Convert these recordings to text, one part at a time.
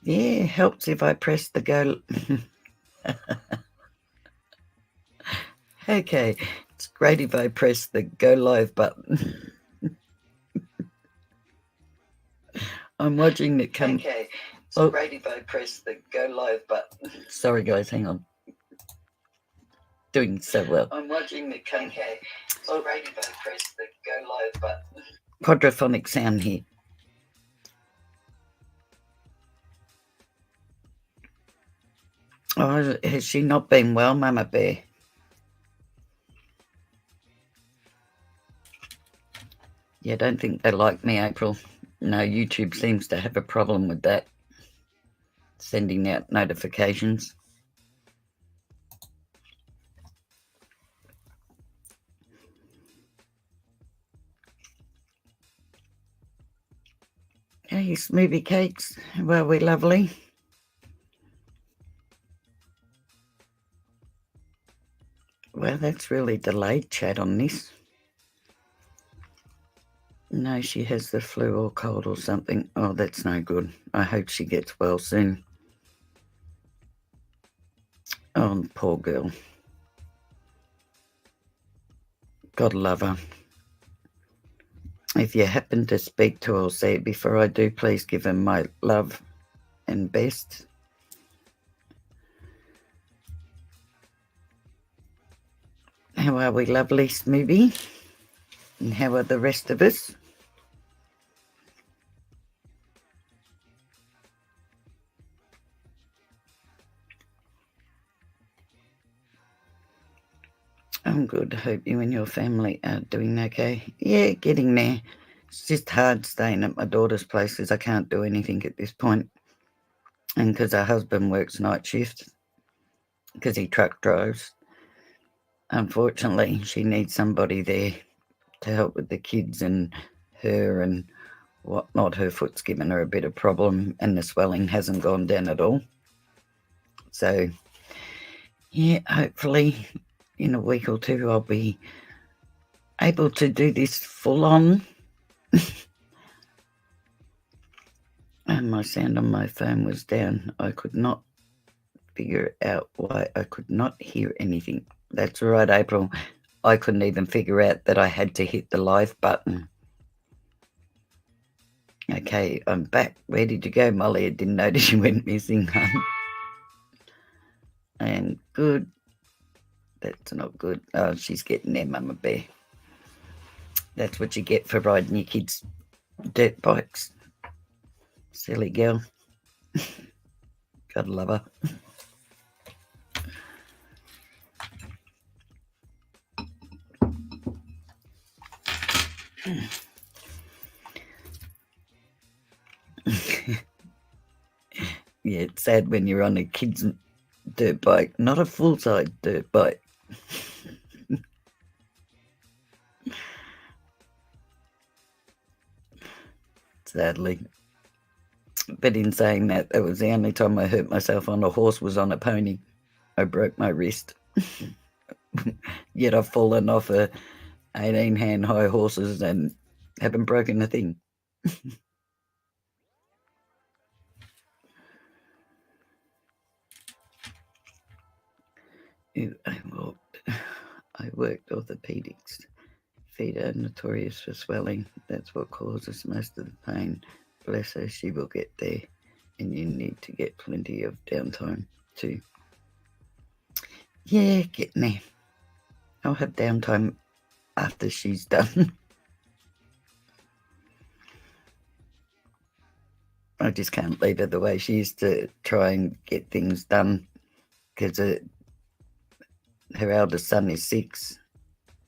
Yeah, helps if I press the go. Okay, it's great if I press the go live button. I'm watching it come. Okay, it's great if I press the go live button. Sorry, guys, hang on. Doing so well. I'm watching it come. Okay, it's great if I press the go live button. Quadraphonic sound here. Oh, has she not been well, Mama Bear? Yeah, I don't think they like me, April. No, YouTube seems to have a problem with that. Sending out notifications. Hey, smoothie cakes. Well, we lovely. Well, that's really delayed chat on this. No, she has the flu or cold or something. Oh, that's no good. I hope she gets well soon. Oh, poor girl. God love her. If you happen to speak to her or see it before I do, please give her my love and best. How are we, lovely Smoothie? And how are the rest of us? I'm good. Hope you and your family are doing okay. Yeah, getting there. It's just hard staying at my daughter's place because I can't do anything at this point. And because her husband works night shift because he truck drives. Unfortunately, she needs somebody there to help with the kids and her and whatnot. Her foot's given her a bit of problem and the swelling hasn't gone down at all. So, yeah, hopefully in a week or two I'll be able to do this full on. And my sound on my phone was down. I could not figure out why I could not hear anything. That's right, April. I couldn't even figure out that I had to hit the live button. Okay, I'm back. Where did you go, Molly? I didn't notice you went missing, hon. And good. That's not good. Oh, she's getting there, Mama Bear. That's what you get for riding your kids' dirt bikes. Silly girl. Gotta love her. Yeah, it's sad when you're on a kid's dirt bike, not a full-size dirt bike. Sadly. But in saying that, that was the only time I hurt myself on a horse was on a pony. I broke my wrist. Yet I've fallen off a 18-hand high horses and haven't broken a thing. I worked orthopedics. Feet are notorious for swelling. That's what causes most of the pain. Bless her, she will get there. And you need to get plenty of downtime too. Yeah, getting there. I'll have downtime after she's done. I just can't leave her the way she used to try and get things done because her eldest son is 6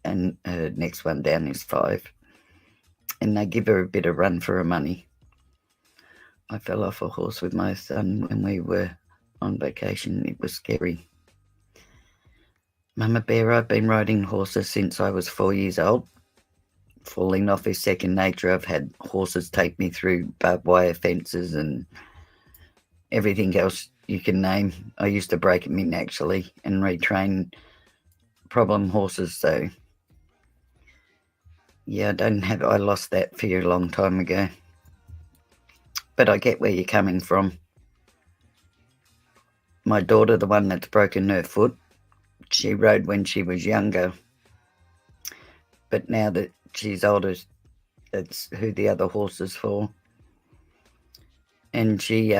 and her next one down is 5. And they give her a bit of run for her money. I fell off a horse with my son when we were on vacation. It was scary. Mama Bear, I've been riding horses since I was 4 years old. Falling off is second nature. I've had horses take me through barbed wire fences and everything else you can name. I used to break them in actually and retrain problem horses. So yeah, I lost that fear a long time ago. But I get where you're coming from. my daughter, the one that's broken her foot, she rode when she was younger, but now that she's older, that's who the other horse is for. And she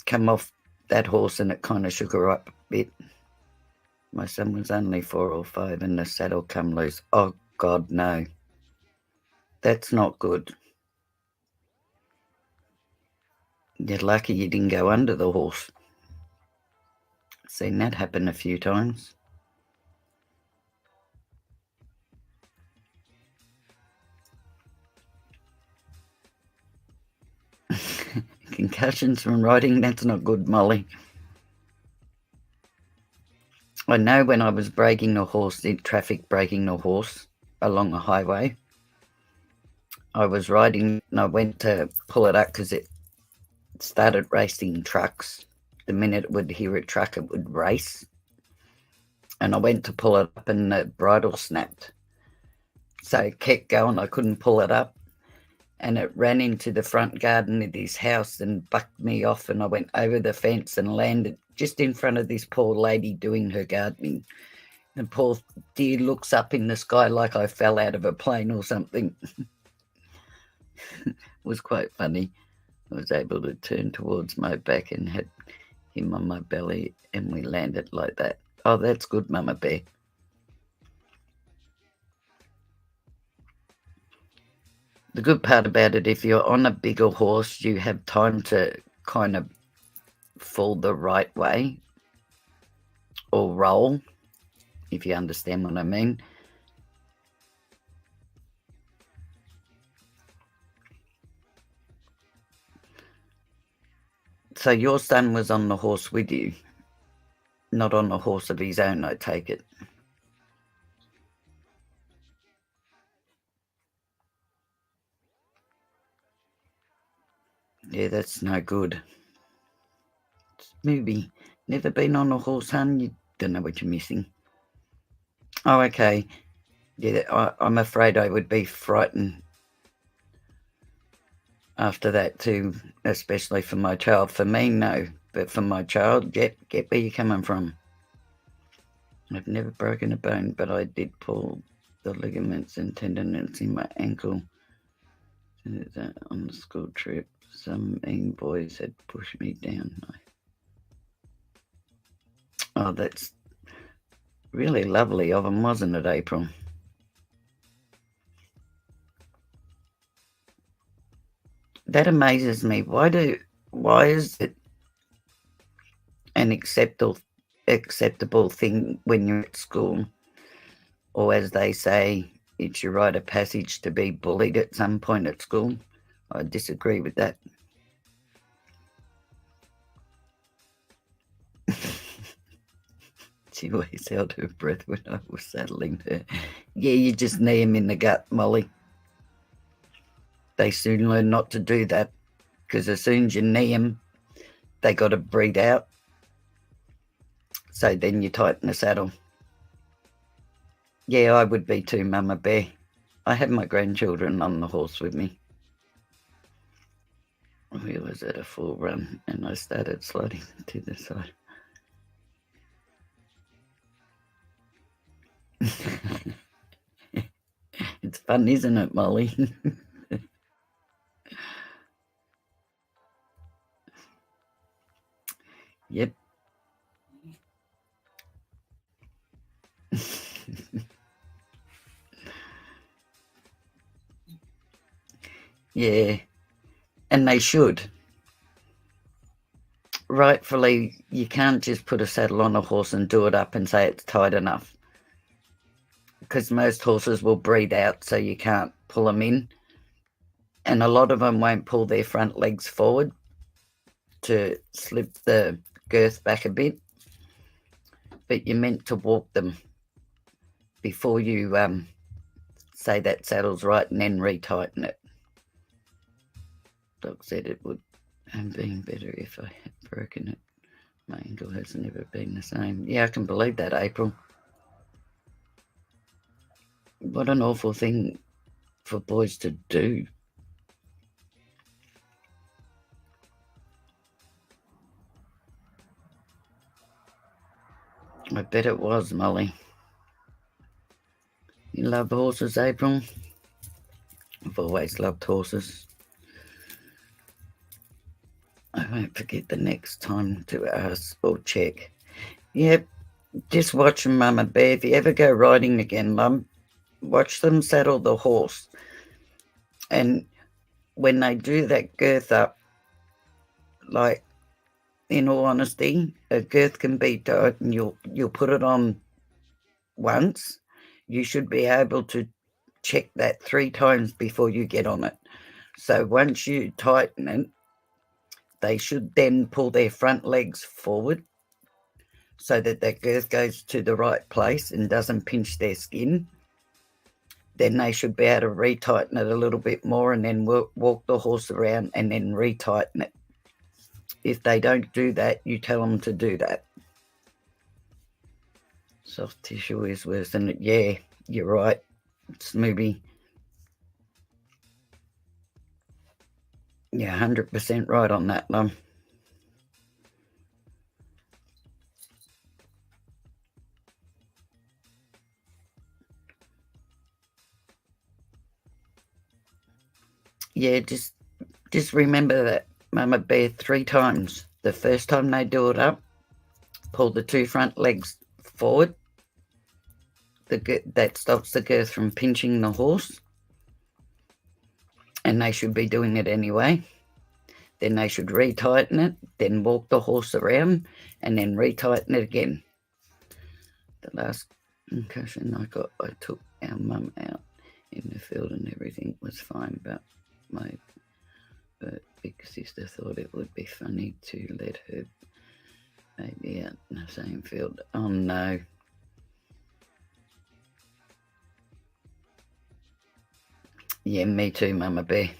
come off that horse and it kind of shook her up a bit. My son was only 4 or 5 and the saddle come loose. Oh, God, no. That's not good. You're lucky you didn't go under the horse. Seen that happen a few times. Concussions from riding, that's not good, Molly. I know when I was breaking the horse, in traffic breaking the horse along a highway, I was riding and I went to pull it up because it started racing trucks. The minute it would hear a truck, it would race. And I went to pull it up and the bridle snapped. So it kept going. I couldn't pull it up. And it ran into the front garden of his house and bucked me off. And I went over the fence and landed just in front of this poor lady doing her gardening. The poor dear looks up in the sky like I fell out of a plane or something. It was quite funny. I was able to turn towards my back and had him on my belly, and we landed like that. Oh, that's good, Mama Bear. The good part about it, if you're on a bigger horse, you have time to kind of fall the right way or roll, if you understand what I mean. So your son was on the horse with you, not on a horse of his own, I take it. Yeah, that's no good. Maybe never been on a horse, hun? You don't know what you're missing. Oh, okay. Yeah, I'm afraid I would be frightened after that too, especially for my child. For me, no. But for my child, get where you're coming from. I've never broken a bone, but I did pull the ligaments and tendons in my ankle on the school trip. Some mean boys had pushed me down. Oh, that's really lovely of them, wasn't it, April? That amazes me. Why is it an acceptable thing when you're at school, or as they say, it's your rite of passage to be bullied at some point at school? I disagree with that. She always held her breath when I was saddling her. Yeah, you just knee them in the gut, Molly. They soon learn not to do that, because as soon as you knee them, they got to breathe out. So then you tighten the saddle. Yeah, I would be too, Mama Bear. I have my grandchildren on the horse with me. We was at a full run and I started sliding to the side. It's fun, isn't it, Molly? Yep. Yeah, and they should. Rightfully, you can't just put a saddle on a horse and do it up and say it's tight enough, because most horses will breathe out, so you can't pull them in. And a lot of them won't pull their front legs forward to slip the girth back a bit. But you're meant to walk them before you say that saddle's right and then retighten it. Doc said it would have been better if I had broken it. My ankle has never been the same. Yeah, I can believe that, April. What an awful thing for boys to do. I bet it was, Molly. You love horses, April? I've always loved horses. I won't forget the next time to ask or check. Yep, just watch Mama Bear. If you ever go riding again, Mum, watch them saddle the horse. And when they do that girth up, like, in all honesty, a girth can be tight and you'll put it on once. You should be able to check that 3 times before you get on it. So once you tighten it, they should then pull their front legs forward so that that girth goes to the right place and doesn't pinch their skin. Then they should be able to retighten it a little bit more and then walk the horse around and then retighten it. If they don't do that, you tell them to do that. Soft tissue is worse than it. Yeah, you're right, Snoopy. Yeah, 100% right on that, Lum. Yeah, just remember that, Mama Bear, 3 times. The first time they do it up, pull the 2 front legs forward. That stops the girth from pinching the horse, and they should be doing it anyway. Then they should retighten it, then walk the horse around, and then retighten it again. The last concussion I got, I took our mum out in the field and everything was fine, but my big sister thought it would be funny to let her baby out in the same field. Oh no. Yeah, me too, Mama Bear.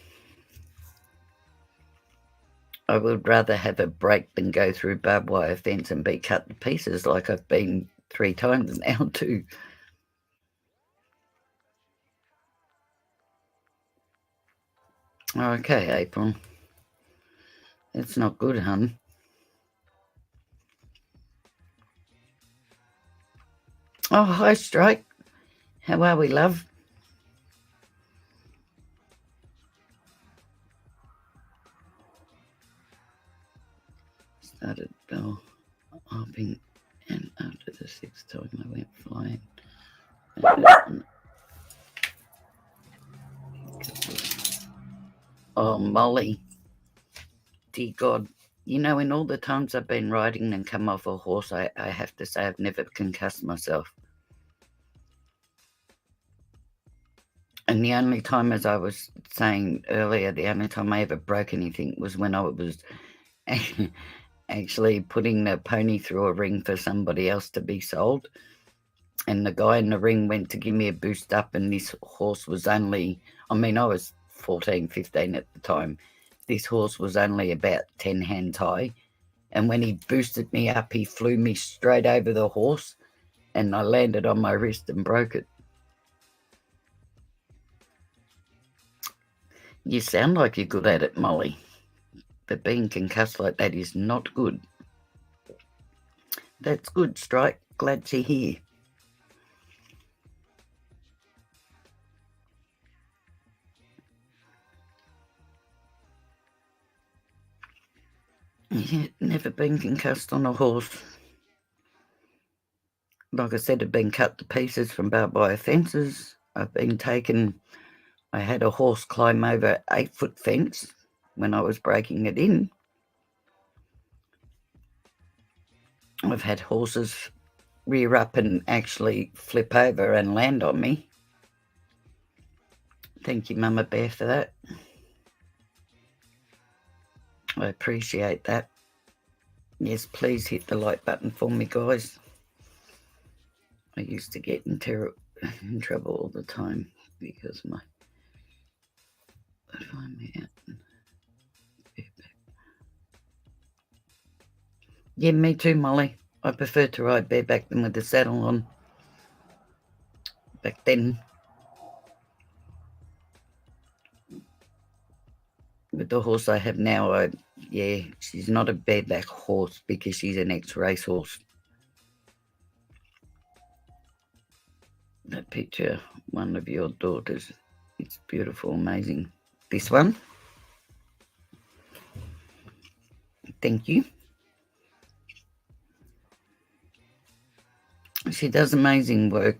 I would rather have a break than go through barbed wire fence and be cut to pieces like I've been 3 times now too. Okay, April. That's not good, hun. Oh, hi, Strike. How are we, love? Started bell hopping, and after the 6th time I went flying. Oh, Molly. Dear God. You know, in all the times I've been riding and come off a horse, I have to say I've never concussed myself. And the only time, as I was saying earlier, the only time I ever broke anything was when I was actually putting the pony through a ring for somebody else to be sold. And the guy in the ring went to give me a boost up, and this horse was only, I mean, I was 14, 15 at the time. This horse was only about 10 hands high. And when he boosted me up, he flew me straight over the horse, and I landed on my wrist and broke it. You sound like you're good at it, Molly. But being concussed like that is not good. That's good, Strike. Glad to hear. Yeah, never been concussed on a horse. Like I said, I've been cut to pieces from barbed wire fences. I've been taken. I had a horse climb over 8-foot fence when I was breaking it in. I've had horses rear up and actually flip over and land on me. Thank you, Mama Bear, for that. I appreciate that. Yes, please hit the like button for me, guys. I used to get in trouble all the time because I'd find me out. Yeah, me too, Molly. I prefer to ride bareback than with the saddle on. Back then, with the horse I have now, she's not a bareback horse because she's an ex-racehorse. that picture, one of your daughters. It's beautiful, amazing. This one. Thank you. She does amazing work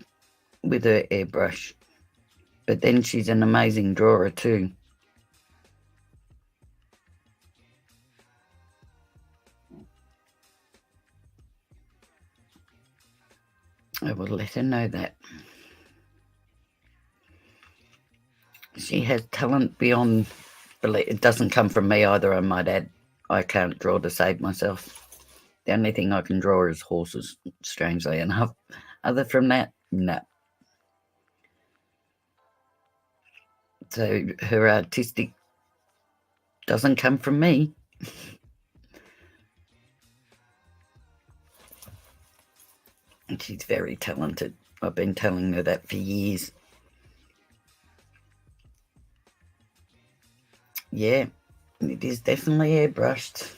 with her airbrush, but then she's an amazing drawer too. I will let her know that. She has talent beyond belief. It doesn't come from me either, I might add. I can't draw to save myself. The only thing I can draw is horses, strangely enough. Other from that, no. So her artistic doesn't come from me. And she's very talented. I've been telling her that for years. Yeah, it is definitely airbrushed.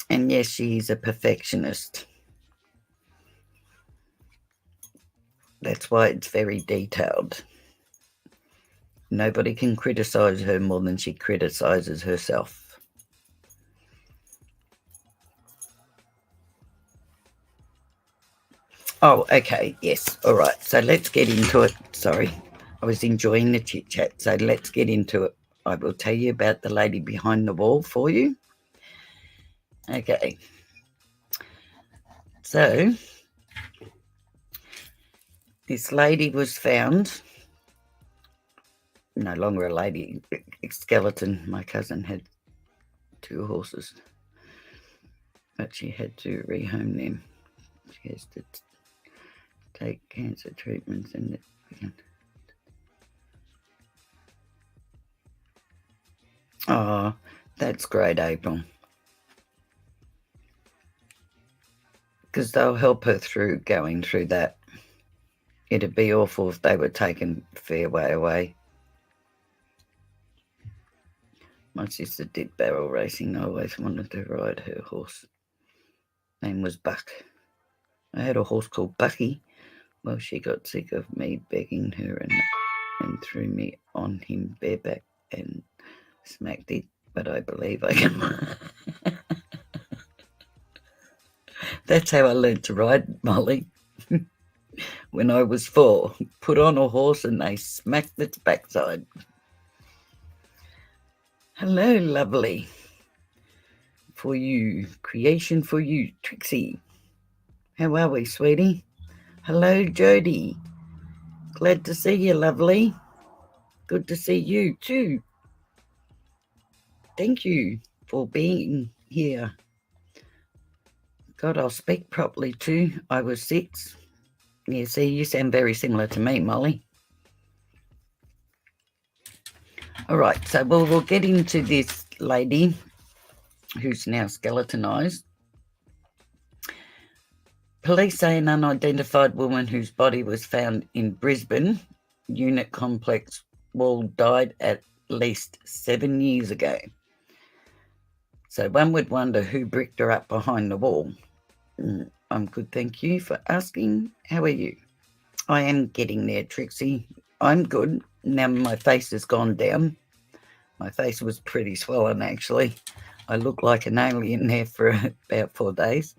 And yes, she is a perfectionist. That's why it's very detailed. Nobody can criticise her more than she criticises herself. Oh, okay, yes, all right. So let's get into it. Sorry, I was enjoying the chit-chat, so let's get into it. I will tell you about the lady behind the wall for you. Okay. So this lady was found, no longer a lady, a skeleton. My cousin had 2 horses, but she had to rehome them. She has to take cancer treatments and oh, that's great, April. Because they'll help her through going through that. It'd be awful if they were taken a fair way away. My sister did barrel racing. I always wanted to ride her horse. Name was Buck. I had a horse called Bucky. Well, she got sick of me begging her and threw me on him bareback and smacked it. But I believe I can. That's how I learned to ride, Molly. When I was 4, put on a horse and they smacked its backside. Hello, lovely. For you, creation for you, Trixie. How are we, sweetie? Hello, Jody. Glad to see you, lovely. Good to see you too. Thank you for being here. God, I'll speak properly too. I was 6. Yeah, see, you sound very similar to me, Molly. All right, so we'll get into this lady who's now skeletonized. Police say an unidentified woman whose body was found in Brisbane unit complex wall died at least 7 years ago. So one would wonder who bricked her up behind the wall. I'm good, thank you for asking. How are you? I am getting there, Trixie. I'm good. Now my face has gone down. My face was pretty swollen, actually. I looked like an alien there for about 4 days.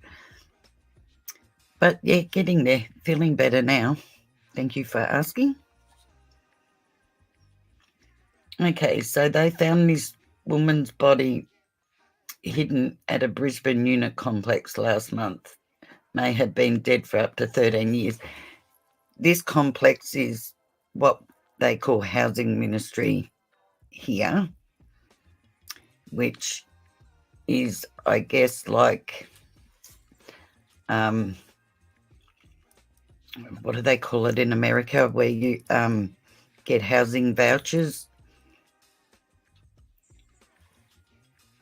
But yeah, getting there. Feeling better now. Thank you for asking. Okay, so they found this woman's body hidden at a Brisbane unit complex last month. May have been dead for up to 13 years. This complex is what they call housing ministry here, which is, I guess, like, what do they call it in America, where you get housing vouchers?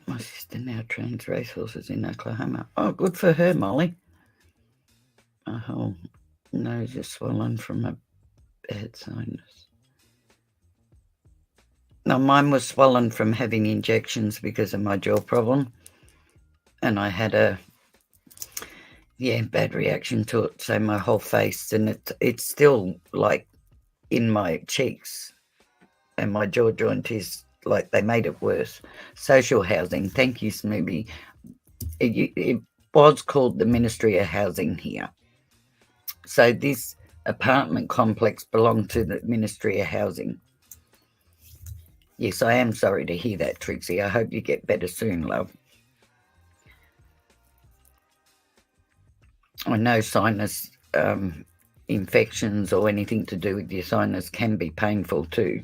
My sister now trains racehorses in Oklahoma. Oh, good for her, Molly. My whole nose is swollen from a bad sinus. No, mine was swollen from having injections because of my jaw problem. And I had Yeah, bad reaction to it. So my whole face, and it's still like in my cheeks, and my jaw joint is like they made it worse. Social housing. Thank you, Smoothie. It was called the Ministry of Housing here. So this apartment complex belonged to the Ministry of Housing. Yes, I am sorry to hear that, Trixie. I hope you get better soon, love. I know sinus infections or anything to do with your sinus can be painful too.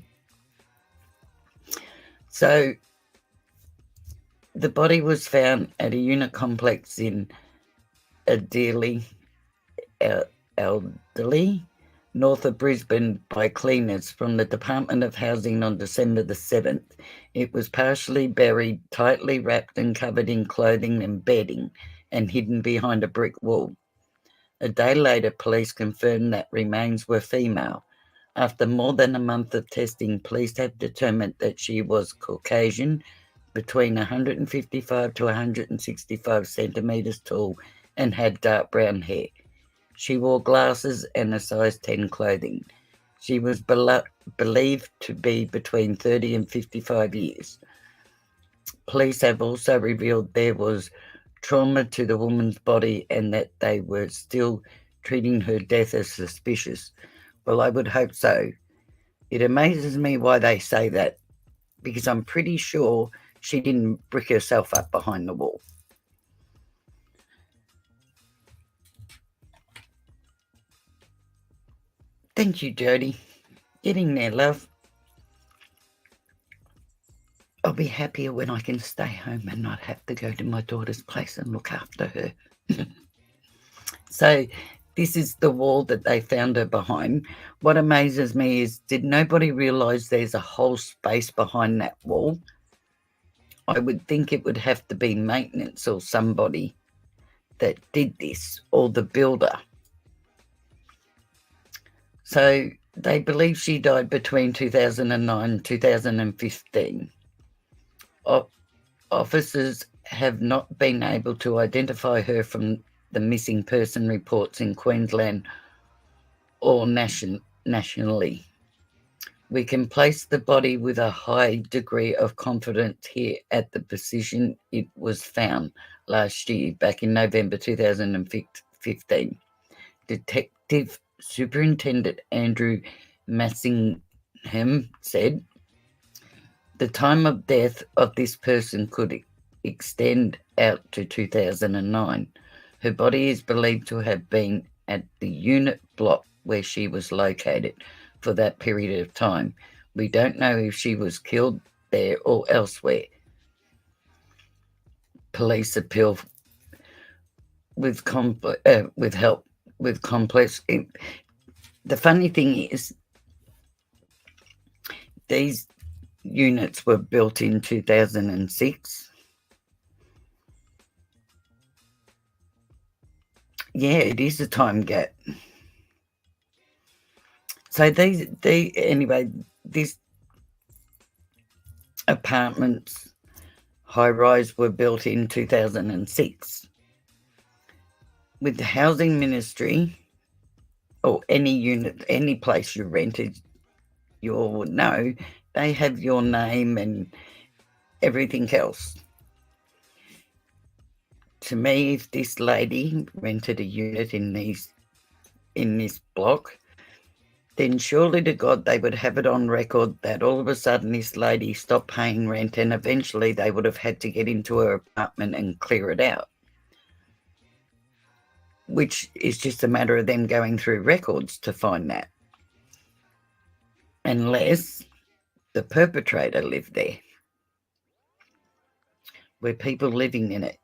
So the body was found at a unit complex in Adderley, Elderly, north of Brisbane, by cleaners from the Department of Housing on December the 7th. It was partially buried, tightly wrapped and covered in clothing and bedding, and hidden behind a brick wall. A day later, police confirmed that remains were female. After more than a month of testing, police have determined that she was Caucasian, between 155 to 165 centimetres tall, and had dark brown hair. She wore glasses and a size 10 clothing. She was believed to be between 30 and 55 years. Police have also revealed there was trauma to the woman's body and that they were still treating her death as suspicious. Well, I would hope so. It amazes me why they say that, because I'm pretty sure she didn't brick herself up behind the wall. Thank you, Jody. Getting there, love. I'll be happier when I can stay home and not have to go to my daughter's place and look after her. So this is the wall that they found her behind. What amazes me is, did nobody realise there's a whole space behind that wall? I would think it would have to be maintenance or somebody that did this, or the builder. So they believe she died between 2009 and 2015. Officers have not been able to identify her from the missing person reports in Queensland or nationally. We can place the body with a high degree of confidence here at the position it was found last year, back in November 2015. Detective Superintendent Andrew Massingham said, the time of death of this person could extend out to 2009. Her body is believed to have been at the unit block where she was located for that period of time. We don't know if she was killed there or elsewhere. Police appeal with help with complex. The funny thing is, these units were built in 2006. Yeah, it is a time gap. So these apartments, high rise, were built in 2006. With the housing ministry, or any unit, any place you rented, you'll know they have your name and everything else. To me, if this lady rented a unit in this block, then surely to God they would have it on record that all of a sudden this lady stopped paying rent, and eventually they would have had to get into her apartment and clear it out, which is just a matter of them going through records to find that. Unless the perpetrator lived there, were people living in it.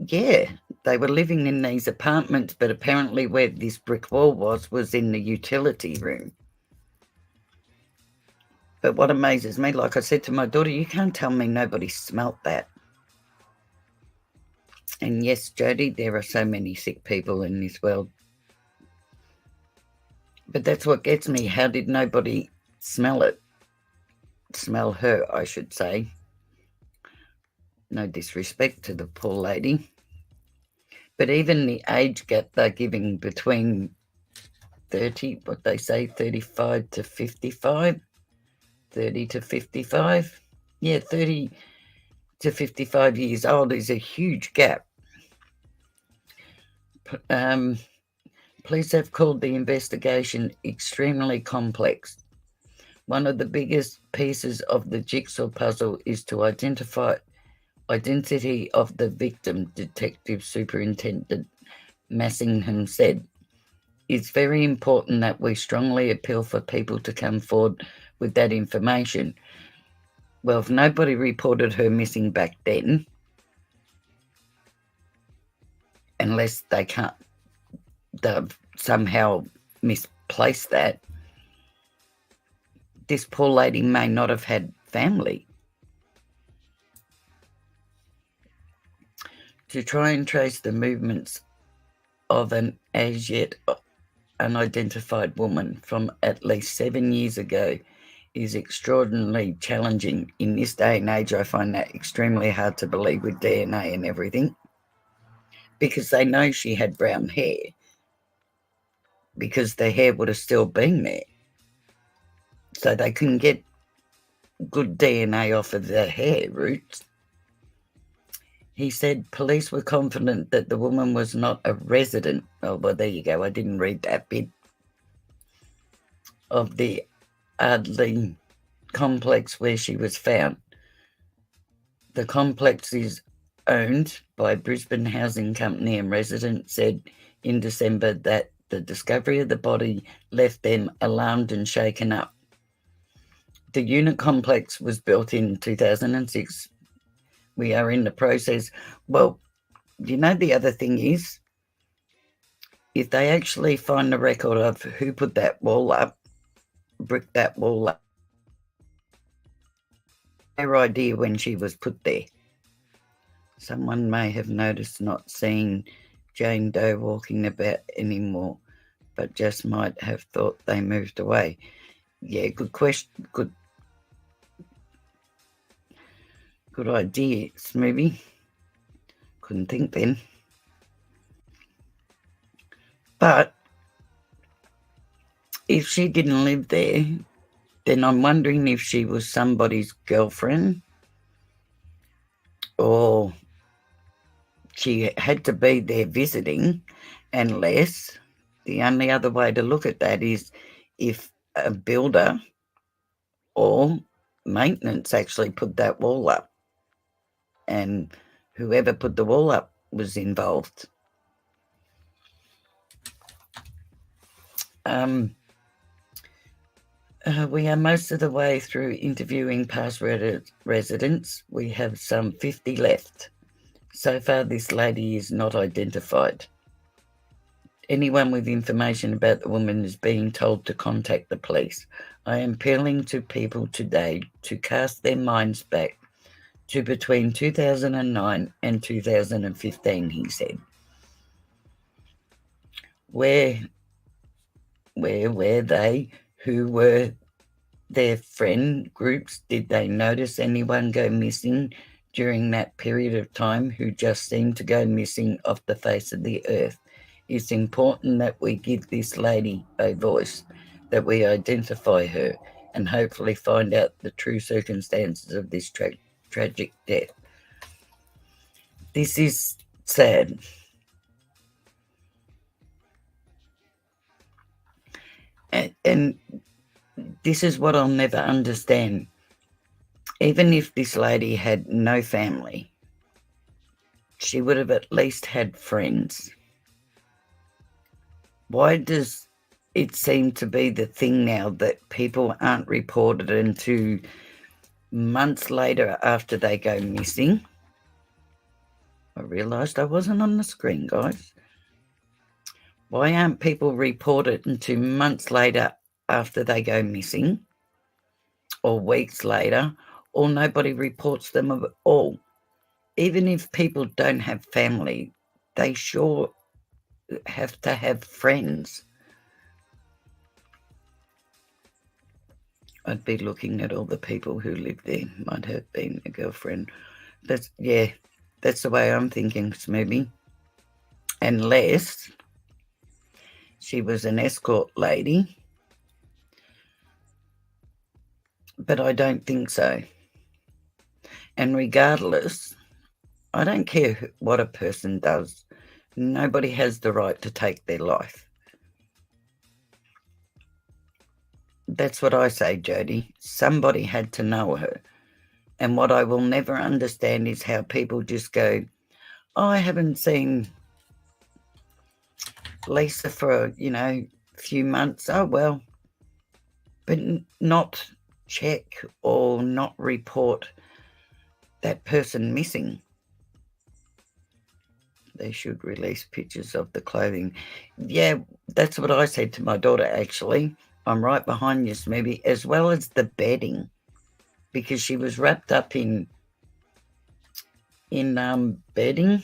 Yeah, they were living in these apartments, but apparently where this brick wall was in the utility room. But what amazes me, like I said to my daughter, you can't tell me nobody smelt that. And yes, Jody, there are so many sick people in this world. But that's what gets me. How did nobody smell it? Smell her, I should say. No disrespect to the poor lady. But even the age gap they're giving between 30, what they say, 35 to 55, 30 to 55. Yeah, 30 to 55 years old is a huge gap. Police have called the investigation extremely complex. One of the biggest pieces of the jigsaw puzzle is to identify identity of the victim, Detective Superintendent Massingham said. It's very important that we strongly appeal for people to come forward with that information. Well, if nobody reported her missing back then, unless they've somehow misplaced that, this poor lady may not have had family. To try and trace the movements of an as yet unidentified woman from at least 7 years ago is extraordinarily challenging. In this day and age, I find that extremely hard to believe with DNA and everything, because they know she had brown hair, because the hair would have still been there. So they couldn't get good DNA off of the hair roots. He said police were confident that the woman was not a resident. Oh, well, there you go. I didn't read that bit. Of the Ardley complex where she was found. The complex is owned by Brisbane Housing Company, and residents said in December that the discovery of the body left them alarmed and shaken up. The unit complex was built in 2006. We are in the process. Well, you know, the other thing is, if they actually find the record of who put that wall up, bricked that wall up, their idea when she was put there. Someone may have noticed not seeing Jane Doe walking about anymore, but just might have thought they moved away. Yeah, good question. Good idea, Smoothie. Couldn't think then. But if she didn't live there, then I'm wondering if she was somebody's girlfriend, or she had to be there visiting, unless the only other way to look at that is if a builder or maintenance actually put that wall up, and whoever put the wall up was involved. We are most of the way through interviewing past residents. We have some 50 left. So far, this lady is not identified. Anyone with information about the woman is being told to contact the police. I am appealing to people today to cast their minds back to between 2009 and 2015, he said. Where were they? Who were their friend groups? Did they notice anyone go missing during that period of time who just seemed to go missing off the face of the earth? It's important that we give this lady a voice, that we identify her, and hopefully find out the true circumstances of this tragic death. This is sad. And this is what I'll never understand. Even if this lady had no family, she would have at least had friends. Why does it seem to be the thing now that people aren't reported until months later after they go missing? I realised I wasn't on the screen, guys. Why aren't people reported until months later after they go missing, or weeks later, or nobody reports them at all? Even if people don't have family, they sure have to have friends. I'd be looking at all the people who live there. Might have been a girlfriend. That's the way I'm thinking, Smoothie. unless she was an escort lady, but I don't think so. And regardless, I don't care what a person does. Nobody has the right to take their life. That's what I say, Jody. Somebody had to know her. And what I will never understand is how people just go, oh, I haven't seen Lisa for, a few months. Oh, well. But not check or not report that person missing. They should release pictures of the clothing. Yeah, that's what I said to my daughter, actually. I'm right behind you, Smoobie, as well as the bedding, because she was wrapped up in bedding,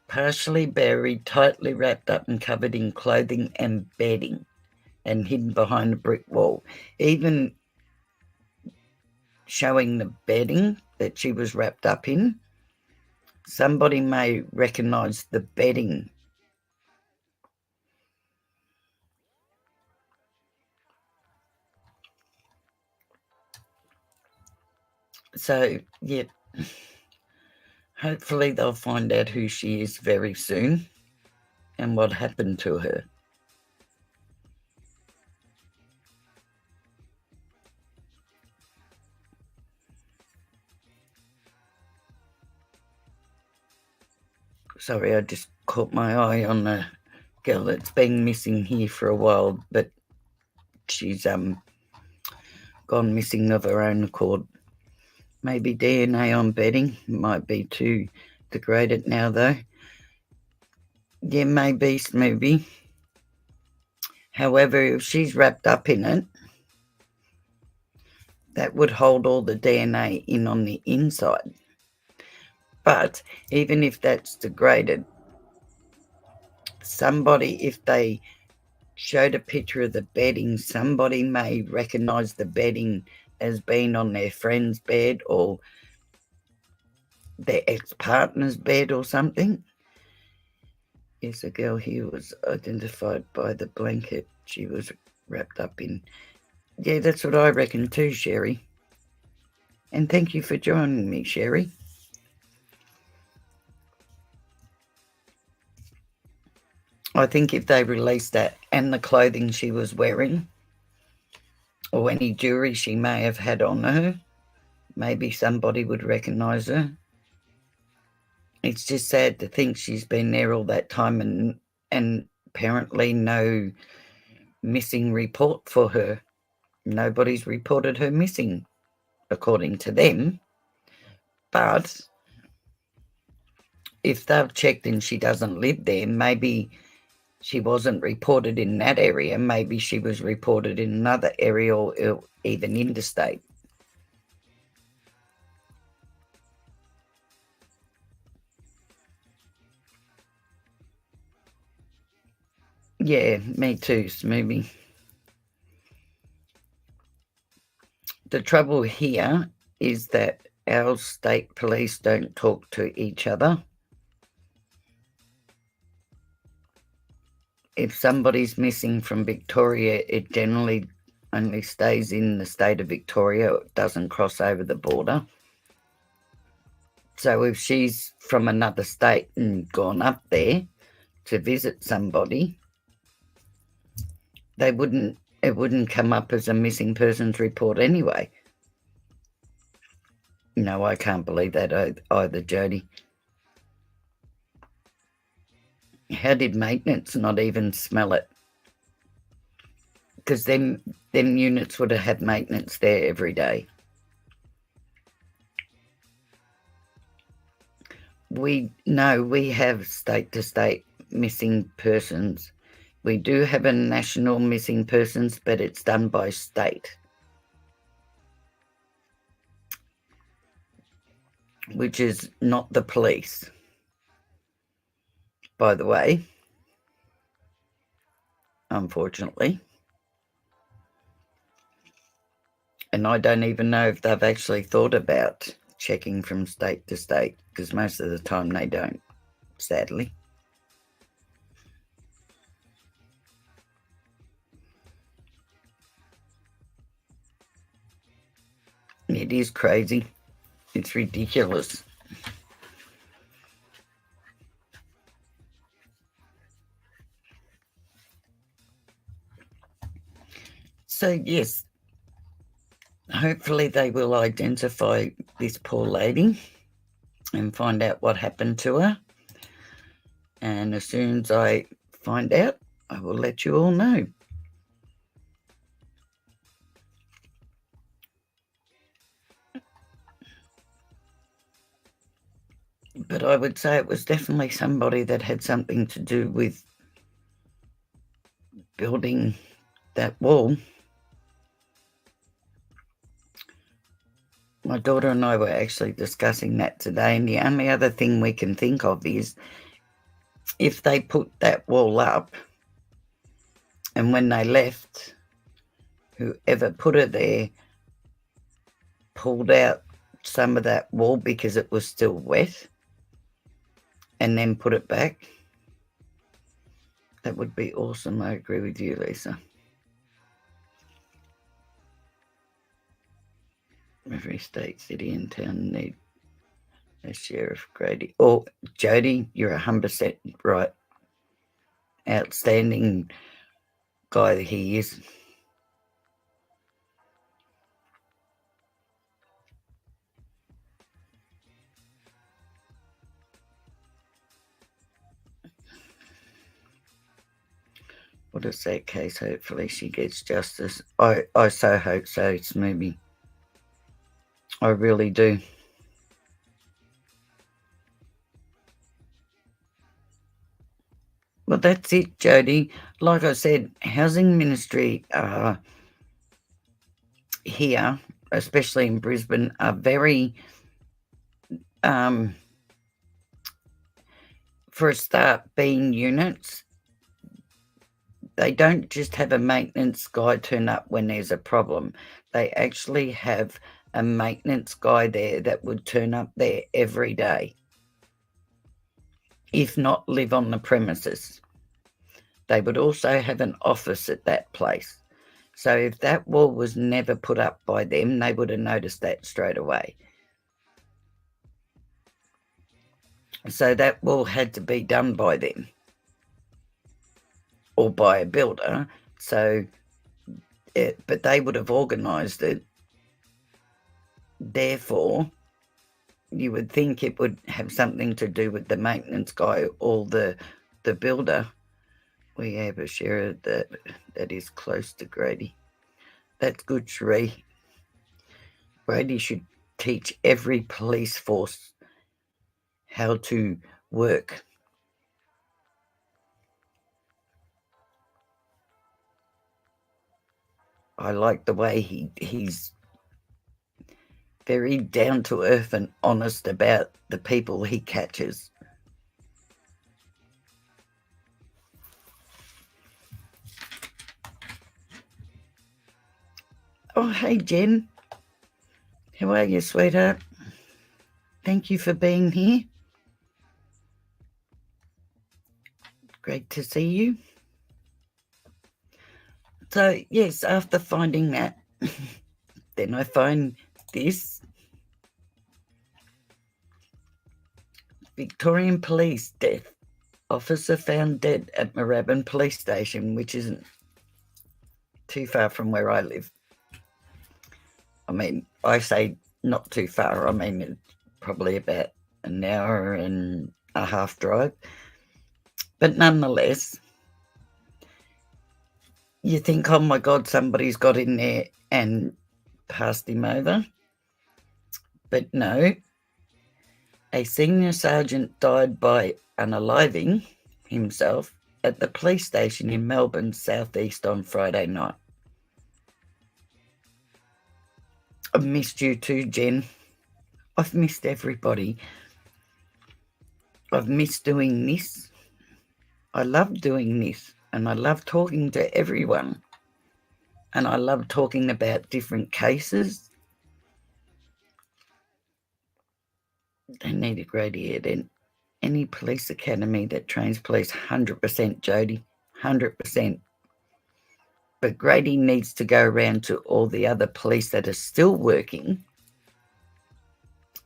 partially buried, tightly wrapped up and covered in clothing and bedding, and hidden behind a brick wall. Even showing the bedding that she was wrapped up in, somebody may recognise the bedding. So, yeah, hopefully they'll find out who she is very soon and what happened to her. Sorry, I just caught my eye on a girl that's been missing here for a while, but she's gone missing of her own accord. Maybe DNA on bedding might be too degraded now, though. Yeah, maybe, Smoobie. However, if she's wrapped up in it, that would hold all the DNA in on the inside. But even if that's degraded, somebody, if they showed a picture of the bedding, somebody may recognise the bedding as being on their friend's bed or their ex-partner's bed or something. Yes, a girl here was identified by the blanket she was wrapped up in. Yeah, that's what I reckon too, Sherry. And thank you for joining me, Sherry. I think if they released that and the clothing she was wearing or any jewellery she may have had on her, maybe somebody would recognise her. It's just sad to think she's been there all that time and apparently no missing report for her. Nobody's reported her missing, according to them. But if they've checked and she doesn't live there, maybe she wasn't reported in that area. Maybe she was reported in another area or even interstate. Yeah, me too, Smoobie. The trouble here is that our state police don't talk to each other. If somebody's missing from Victoria, it generally only stays in the state of Victoria. It doesn't cross over the border. So if she's from another state and gone up there to visit somebody, it wouldn't come up as a missing persons report anyway. No, I can't believe that either, Jody. How did maintenance not even smell it? Because them units would have had maintenance there every day. We have state-to-state missing persons. We do have a national missing persons, but it's done by state, which is not the police, by the way, unfortunately. And I don't even know if they've actually thought about checking from state to state, because most of the time they don't. sadly. It is crazy. It's ridiculous. So, yes, hopefully they will identify this poor lady and find out what happened to her. And as soon as I find out, I will let you all know. But I would say it was definitely somebody that had something to do with building that wall. My daughter and I were actually discussing that today, and the only other thing we can think of is if they put that wall up and when they left, whoever put her there pulled out some of that wall because it was still wet and then put it back. That would be awesome. I agree with you, Lisa. Every state, city and town need a Sheriff Grady. Oh, Jody, you're 100% right. Outstanding guy that he is. What a sad case. Hopefully she gets justice. I so hope so, Smoothie. I really do. Well, that's it, Jody. Like I said, housing ministry here, especially in Brisbane, are very, for a start, being units. They don't just have a maintenance guy turn up when there's a problem. They actually have a maintenance guy there that would turn up there every day, if not live on the premises. They would also have an office at that place. So if that wall was never put up by them, they would have noticed that straight away. So that wall had to be done by them or by a builder. So, but they would have organised it. Therefore, you would think it would have something to do with the maintenance guy or the builder. We have a sheriff that is close to Grady. That's good, Sheree. Grady should teach every police force how to work. I like the way he's very down to earth and honest about the people he catches. Oh, hey, Jen. How are you, sweetheart? Thank you for being here. Great to see you. So, yes, after finding that, then I find this. Victorian Police death. Officer found dead at Moorabbin Police Station, which isn't too far from where I live. I mean, I say not too far. I mean, it's probably about an hour and a half drive. But nonetheless, you think, oh my God, somebody's got in there and passed him over. But no, a senior sergeant died by unaliving himself at the police station in Melbourne, southeast on Friday night. I've missed you too, Jen. I've missed everybody. I've missed doing this. I love doing this, and I love talking to everyone. And I love talking about different cases. They need a Grady head in. any police academy that trains police, 100%, Jody, 100%. But Grady needs to go around to all the other police that are still working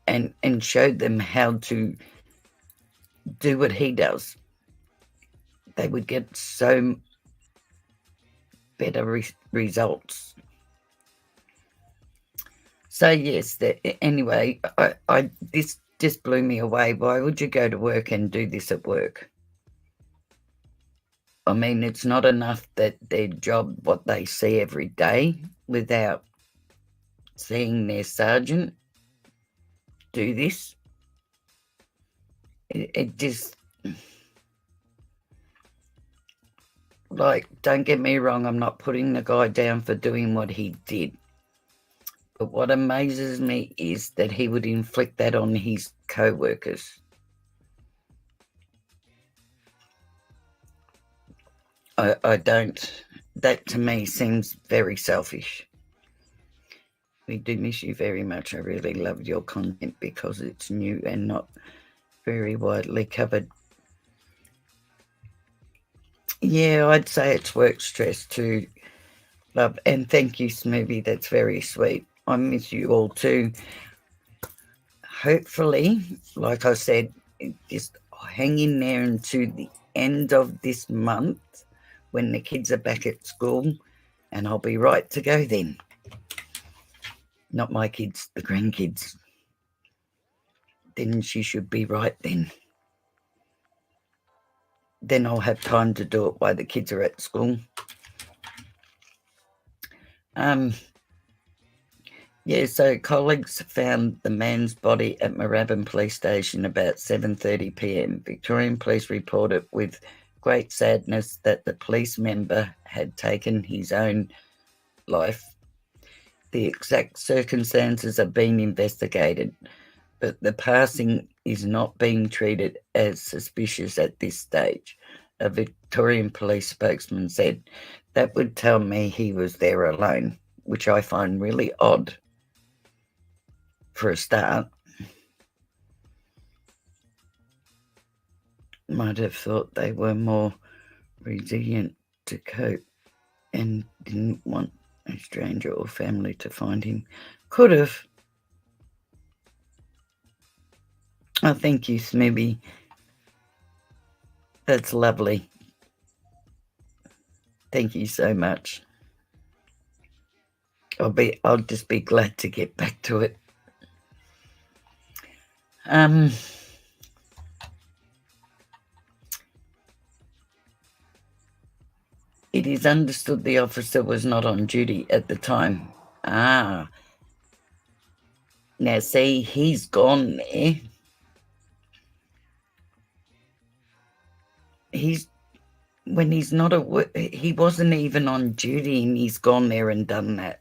and show them how to do what he does. They would get so better results. So yes, anyway, I this just blew me away. Why would you go to work and do this at work? I mean, it's not enough that their job, what they see every day, without seeing their sergeant do this. It just, like, don't get me wrong, I'm not putting the guy down for doing what he did. But what amazes me is that he would inflict that on his co-workers. I don't. That to me seems very selfish. We do miss you very much. I really loved your content because it's new and not very widely covered. Yeah, I'd say it's work stress too, love. And thank you, Smoothie. That's very sweet. I miss you all too. Hopefully, like I said, just hang in there until the end of this month when the kids are back at school, and I'll be right to go then. Not my kids, the grandkids. Then she should be right then. Then I'll have time to do it while the kids are at school. Yeah, so colleagues found the man's body at Moorabbin Police Station about 7:30 p.m. Victorian Police reported with great sadness that the police member had taken his own life. The exact circumstances are being investigated, but the passing is not being treated as suspicious at this stage. A Victorian police spokesman said, "That would tell me he was there alone," which I find really odd for a start. Might have thought they were more resilient to cope and didn't want a stranger or family to find him. Could have. Oh, thank you, Smibby. That's lovely. Thank you so much. I'll just be glad to get back to it. It is understood the officer was not on duty at the time. Now see, he's gone there. When he's not at work, he wasn't even on duty, and he's gone there and done that.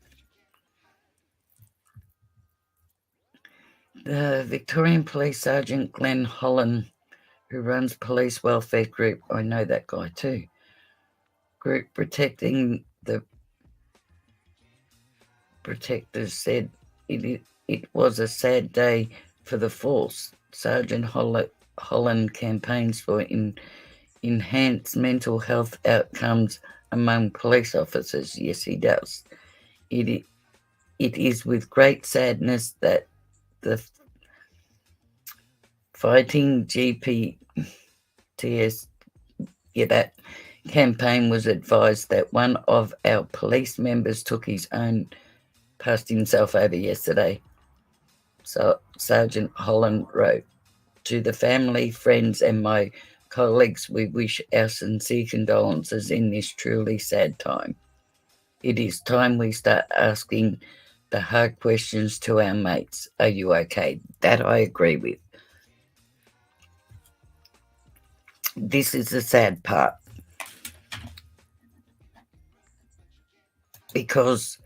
The Victorian Police Sergeant Glenn Holland, who runs Police Welfare Group, I know that guy too, group protecting the protectors, said it was a sad day for the force. Sergeant Holland campaigns for enhanced mental health outcomes among police officers. Yes, he does. It is with great sadness that the Fighting GPTS, that campaign was advised that one of our police members passed himself over yesterday. So Sergeant Holland wrote, "To the family, friends, and my colleagues, we wish our sincere condolences in this truly sad time. It is time we start asking the hard questions to our mates. Are you okay?" That I agree with. This is the sad part. Because,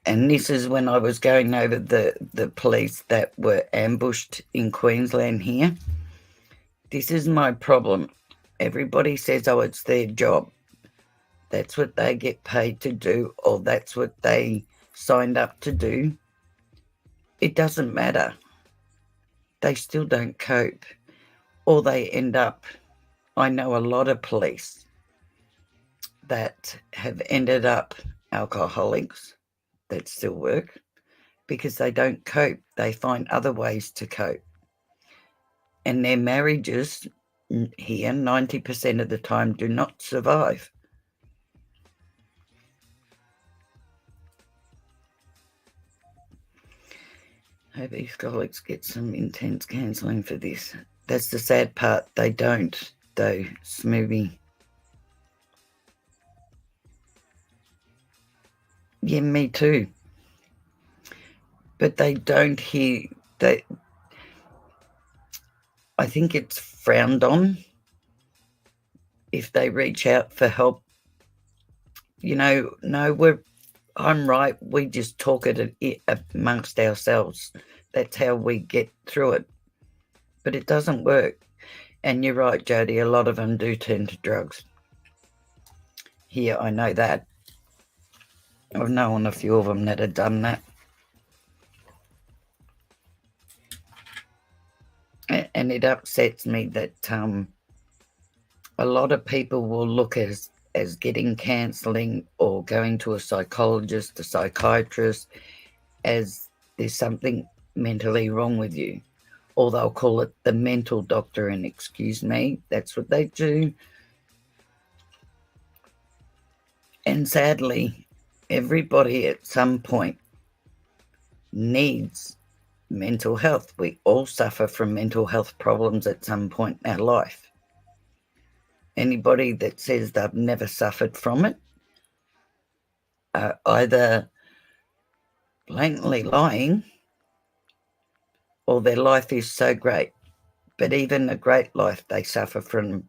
and this is when I was going over the police that were ambushed in Queensland here. This is my problem. Everybody says, oh, it's their job. That's what they get paid to do, or that's what they signed up to do. It doesn't matter. They still don't cope. or they end up, I know a lot of police that have ended up alcoholics that still work because they don't cope. They find other ways to cope. And their marriages here, 90% of the time, do not survive. Hope these colleagues get some intense counselling for this. That's the sad part. They don't, though, Smoothie. Yeah, me too. But they don't hear. I think it's frowned on if they reach out for help. No, I'm right. We just talk it amongst ourselves. That's how we get through it. But it doesn't work. And you're right, Jody. A lot of them do turn to drugs. Here, I know that. I've known a few of them that have done that. And it upsets me that a lot of people will look as getting counselling or going to a psychologist, a psychiatrist, as there's something mentally wrong with you. Or they'll call it the mental doctor, and excuse me, that's what they do. And sadly, everybody at some point needs mental health. We all suffer from mental health problems at some point in our life. Anybody that says they've never suffered from it are either blatantly lying or their life is so great. But even a great life, they suffer from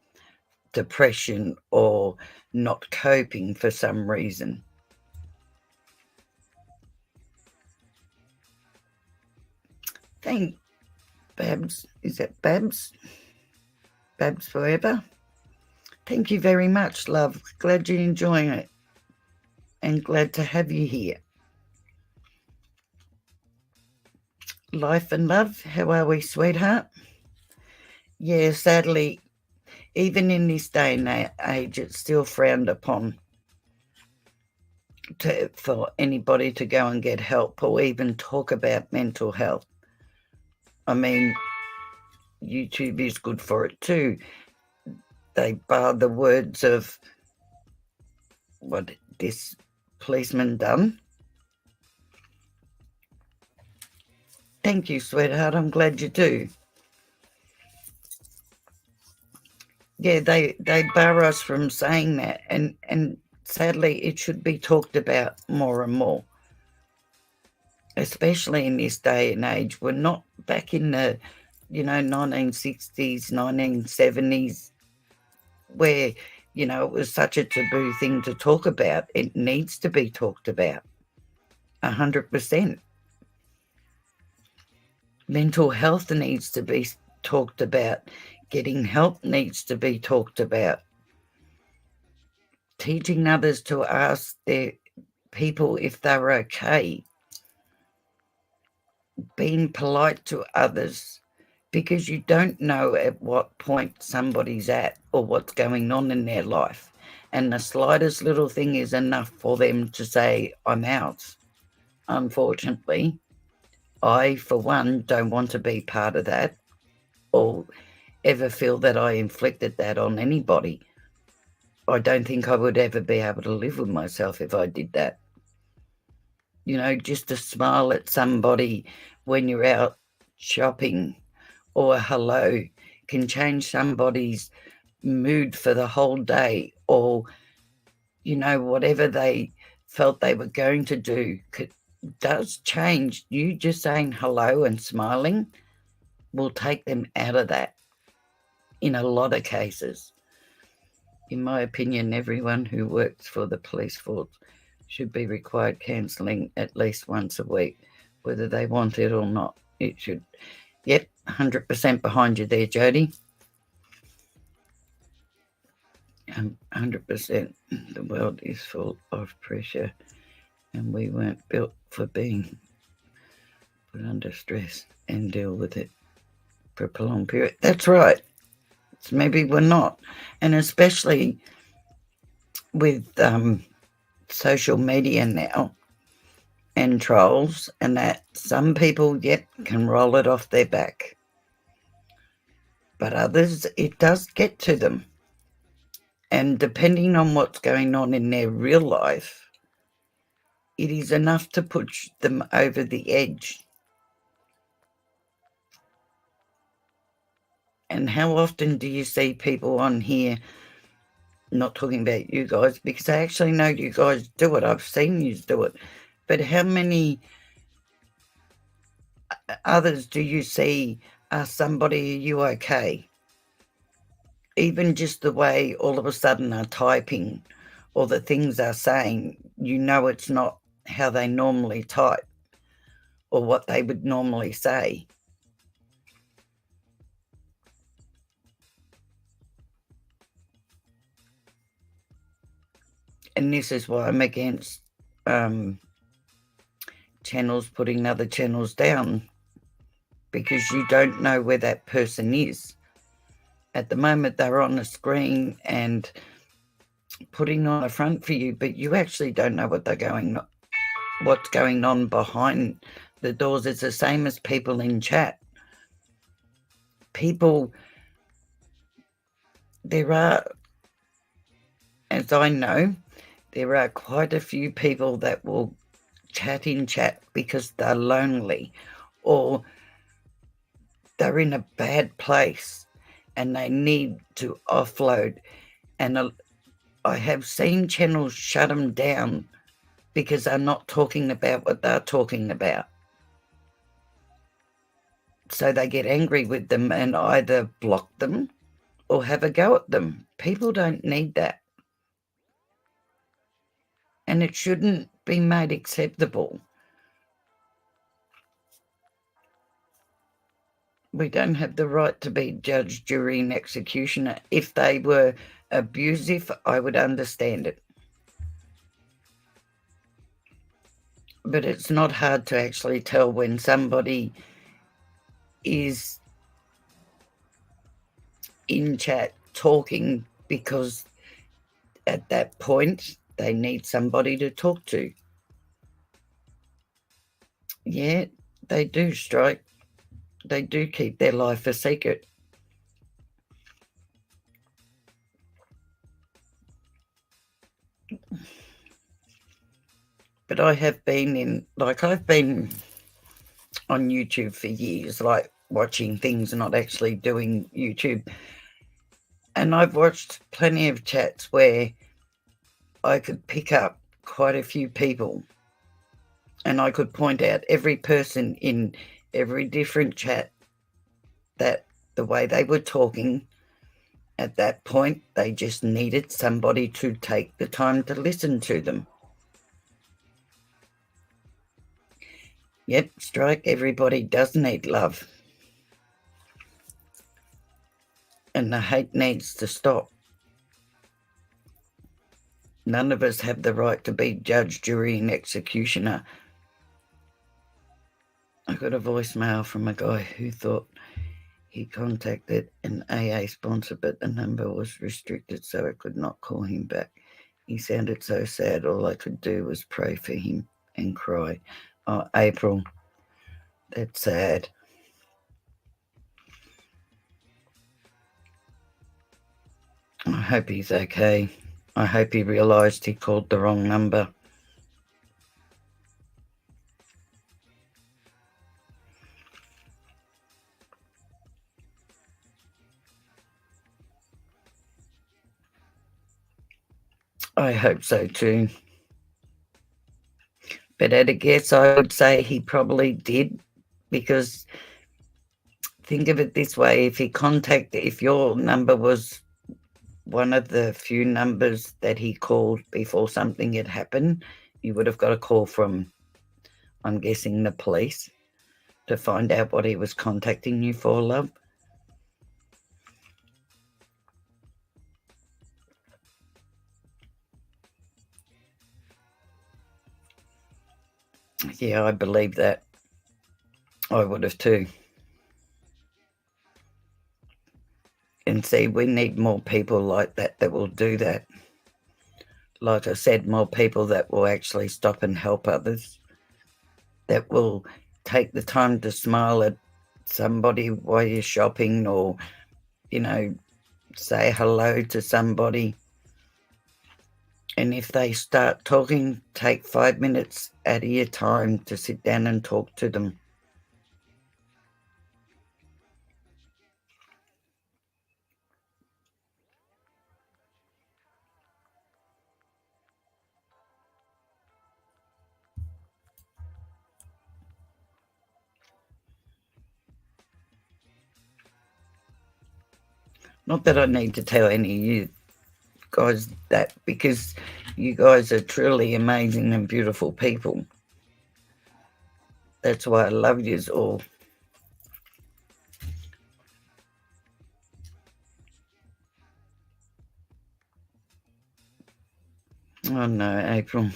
depression or not coping for some reason. Thank Babs. Is that Babs? Babs Forever? Thank you very much, love. Glad you're enjoying it. And glad to have you here. Life and love, how are we, sweetheart? Yeah, sadly, even in this day and age, it's still frowned upon for anybody to go and get help or even talk about mental health. I mean, YouTube is good for it too. They bar the words of what this policeman done. Thank you, sweetheart. I'm glad you do. Yeah, they bar us from saying that, and sadly, it should be talked about more and more, especially in this day and age. We're not back in the 1960s, 1970s, where it was such a taboo thing to talk about. It needs to be talked about 100%. Mental health needs to be talked about. Getting help needs to be talked about. Teaching others to ask their people if they're okay. Being polite to others, because you don't know at what point somebody's at or what's going on in their life. And the slightest little thing is enough for them to say, I'm out. Unfortunately, I, for one, don't want to be part of that or ever feel that I inflicted that on anybody. I don't think I would ever be able to live with myself if I did that. Just to smile at somebody when you're out shopping or hello can change somebody's mood for the whole day, or whatever they felt they were going to do does change. You just saying hello and smiling will take them out of that in a lot of cases. In my opinion, everyone who works for the police force should be required counselling at least once a week, whether they want it or not. It should. Yep, 100% behind you there, Jody. 100%. The world is full of pressure, and we weren't built for being put under stress and deal with it for a prolonged period. That's right. So maybe we're not. And especially with social media now and trolls, and that some people, yet can roll it off their back. But others, it does get to them. And depending on what's going on in their real life, it is enough to push them over the edge. And how often do you see people on here, not talking about you guys, because I actually know you guys do it. I've seen you do it. But how many others do you see ask somebody, are you okay? Even just the way all of a sudden are typing or the things they're saying, you know it's not how they normally type or what they would normally say. And this is why I'm against channels putting other channels down, because you don't know where that person is. At the moment, they're on the screen and putting on a front for you, but you actually don't know what's going on behind the doors. It's the same as people in chat. People, there are, as I know, there are quite a few people that will chat in chat because they're lonely or they're in a bad place and they need to offload. And I have seen channels shut them down because they're not talking about what they're talking about. So they get angry with them and either block them or have a go at them. People don't need that. And it shouldn't be made acceptable. We don't have the right to be judge, jury, and executioner. If they were abusive, I would understand it. But it's not hard to actually tell when somebody is in chat talking because at that point they need somebody to talk to. Yeah, they do strike. They do keep their life a secret. But I have been I've been on YouTube for years, like watching things and not actually doing YouTube. And I've watched plenty of chats where I could pick up quite a few people and I could point out every person in every different chat that the way they were talking at that point, they just needed somebody to take the time to listen to them. Yep, strike, everybody does need love. And the hate needs to stop. None of us have the right to be judge, jury, and executioner. I got a voicemail from a guy who thought he contacted an AA sponsor, but the number was restricted, so I could not call him back. He sounded so sad. All I could do was pray for him and cry. Oh, April, that's sad. I hope he's okay. I hope he realised he called the wrong number. I hope so too. But at a guess, I would say he probably did, because think of it this way: if your number was one of the few numbers that he called before something had happened, you would have got a call from, I'm guessing, the police to find out what he was contacting you for, love. Yeah, I believe that. I would have too. And see, we need more people like that will do that. Like I said, more people that will actually stop and help others, that will take the time to smile at somebody while you're shopping, or, say hello to somebody. And if they start talking, take 5 minutes out of your time to sit down and talk to them. Not that I need to tell any of you guys that, because you guys are truly amazing and beautiful people. That's why I love yous all. Oh no, April.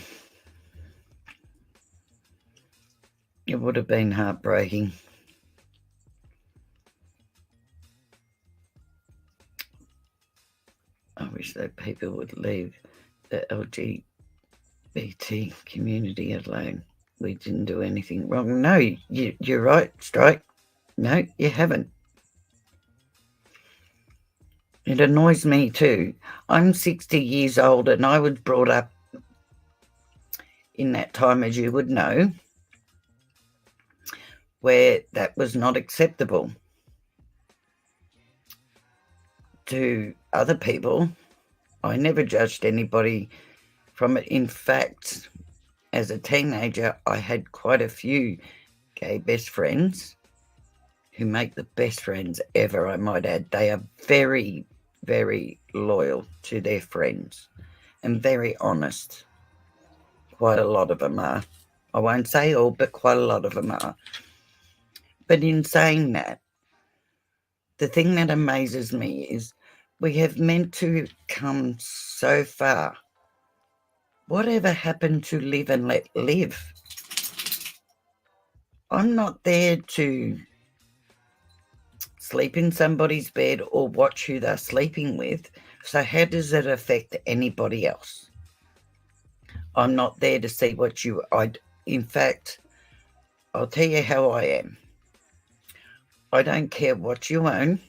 It would have been heartbreaking. I wish that people would leave the LGBT community alone. We didn't do anything wrong. No, you're right, Strike. No, you haven't. It annoys me too. I'm 60 years old and I was brought up in that time, as you would know, where that was not acceptable to other people. I never judged anybody from it. In fact, as a teenager, I had quite a few gay best friends who make the best friends ever, I might add. They are very, very loyal to their friends and very honest. Quite a lot of them are. I won't say all, but quite a lot of them are. But in saying that, the thing that amazes me is we have meant to come so far. Whatever happened to live and let live? I'm not there to sleep in somebody's bed or watch who they're sleeping with. So how does it affect anybody else? I'm not there to see what you... In fact, I'll tell you how I am. I don't care what you own.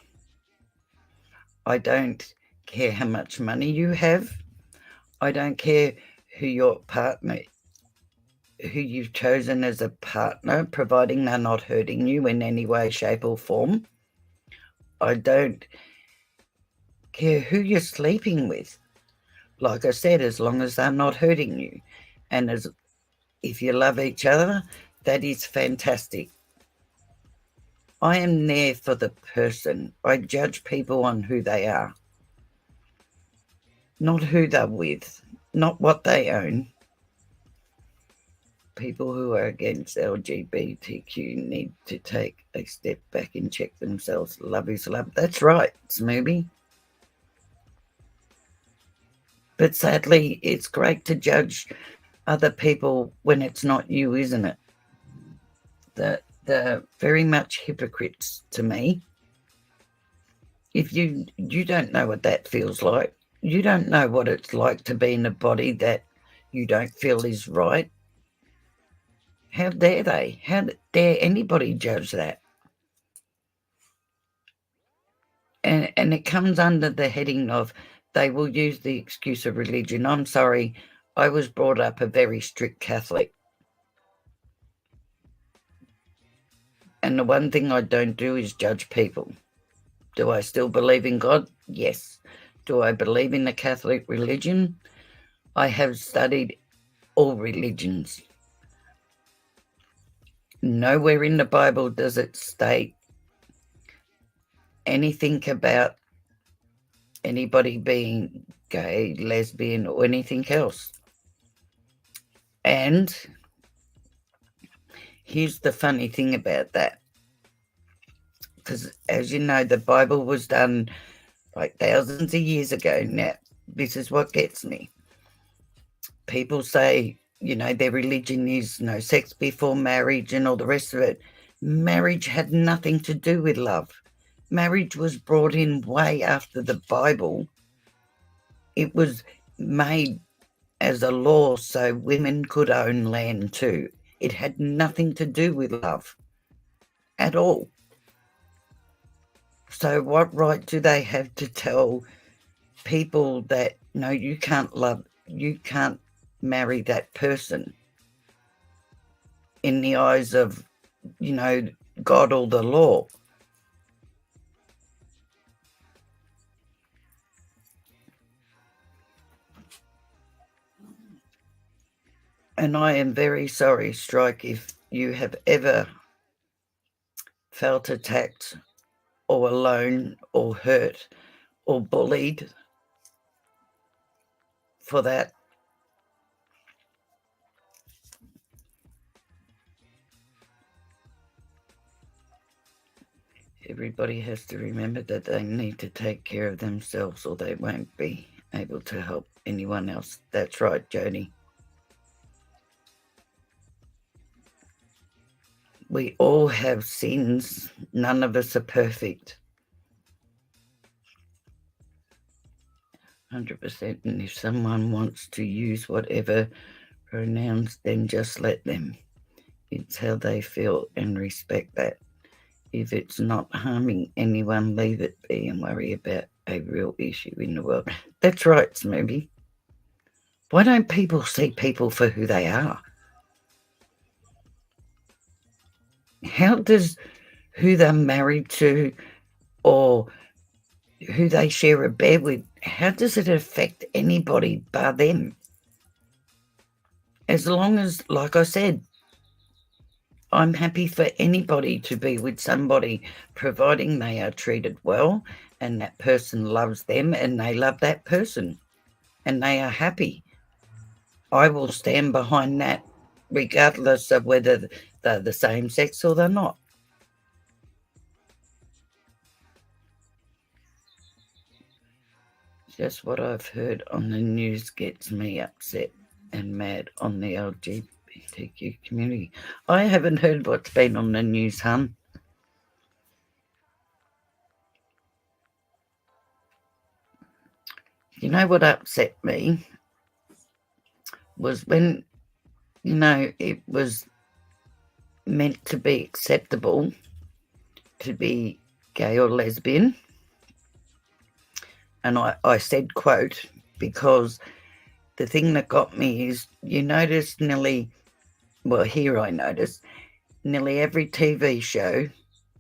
I don't care how much money you have. I don't care who your partner, who you've chosen as a partner, providing they're not hurting you in any way, shape or form. I don't care who you're sleeping with. Like I said, as long as they're not hurting you. And if you love each other, that is fantastic. I am there for the person. I judge people on who they are, not who they're with, not what they own. People who are against LGBTQ need to take a step back and check themselves. Love is love. That's right, Smoothie. But sadly, it's great to judge other people when it's not you, isn't it? They're very much hypocrites to me. If you don't know what that feels like, you don't know what it's like to be in a body that you don't feel is right. How dare they? How dare anybody judge that? And it comes under the heading of they will use the excuse of religion. I'm sorry, I was brought up a very strict Catholic. And the one thing I don't do is judge people. Do I still believe in God? Yes. Do I believe in the Catholic religion? I have studied all religions. Nowhere in the Bible does it state anything about anybody being gay, lesbian, or anything else. And here's the funny thing about that. Because as you know, the Bible was done like thousands of years ago. Now, this is what gets me. People say, their religion is no sex before marriage and all the rest of it. Marriage had nothing to do with love. marriage was brought in way after the Bible. It was made as a law so women could own land too. It had nothing to do with love at all. So what right do they have to tell people that, no, you can't marry that person in the eyes of, God or the law? And I am very sorry, Strike, if you have ever felt attacked or alone or hurt or bullied for that. Everybody has to remember that they need to take care of themselves or they won't be able to help anyone else. That's right, Jody. We all have sins. None of us are perfect. 100%. And if someone wants to use whatever pronouns, then just let them. It's how they feel, and respect that. If it's not harming anyone, leave it be and worry about a real issue in the world. That's right, Smoothie. Why don't people see people for who they are? How does who they're married to or who they share a bed with, how does it affect anybody but them? As long as, like I said, I'm happy for anybody to be with somebody, providing they are treated well and that person loves them and they love that person and they are happy. I will stand behind that regardless of whether they're the same sex or they're not. Just what I've heard on the news gets me upset and mad on the LGBTQ community. I haven't heard what's been on the news, hun. You know what upset me was when, it was meant to be acceptable to be gay or lesbian. And I said, quote, because the thing that got me is here I noticed nearly every TV show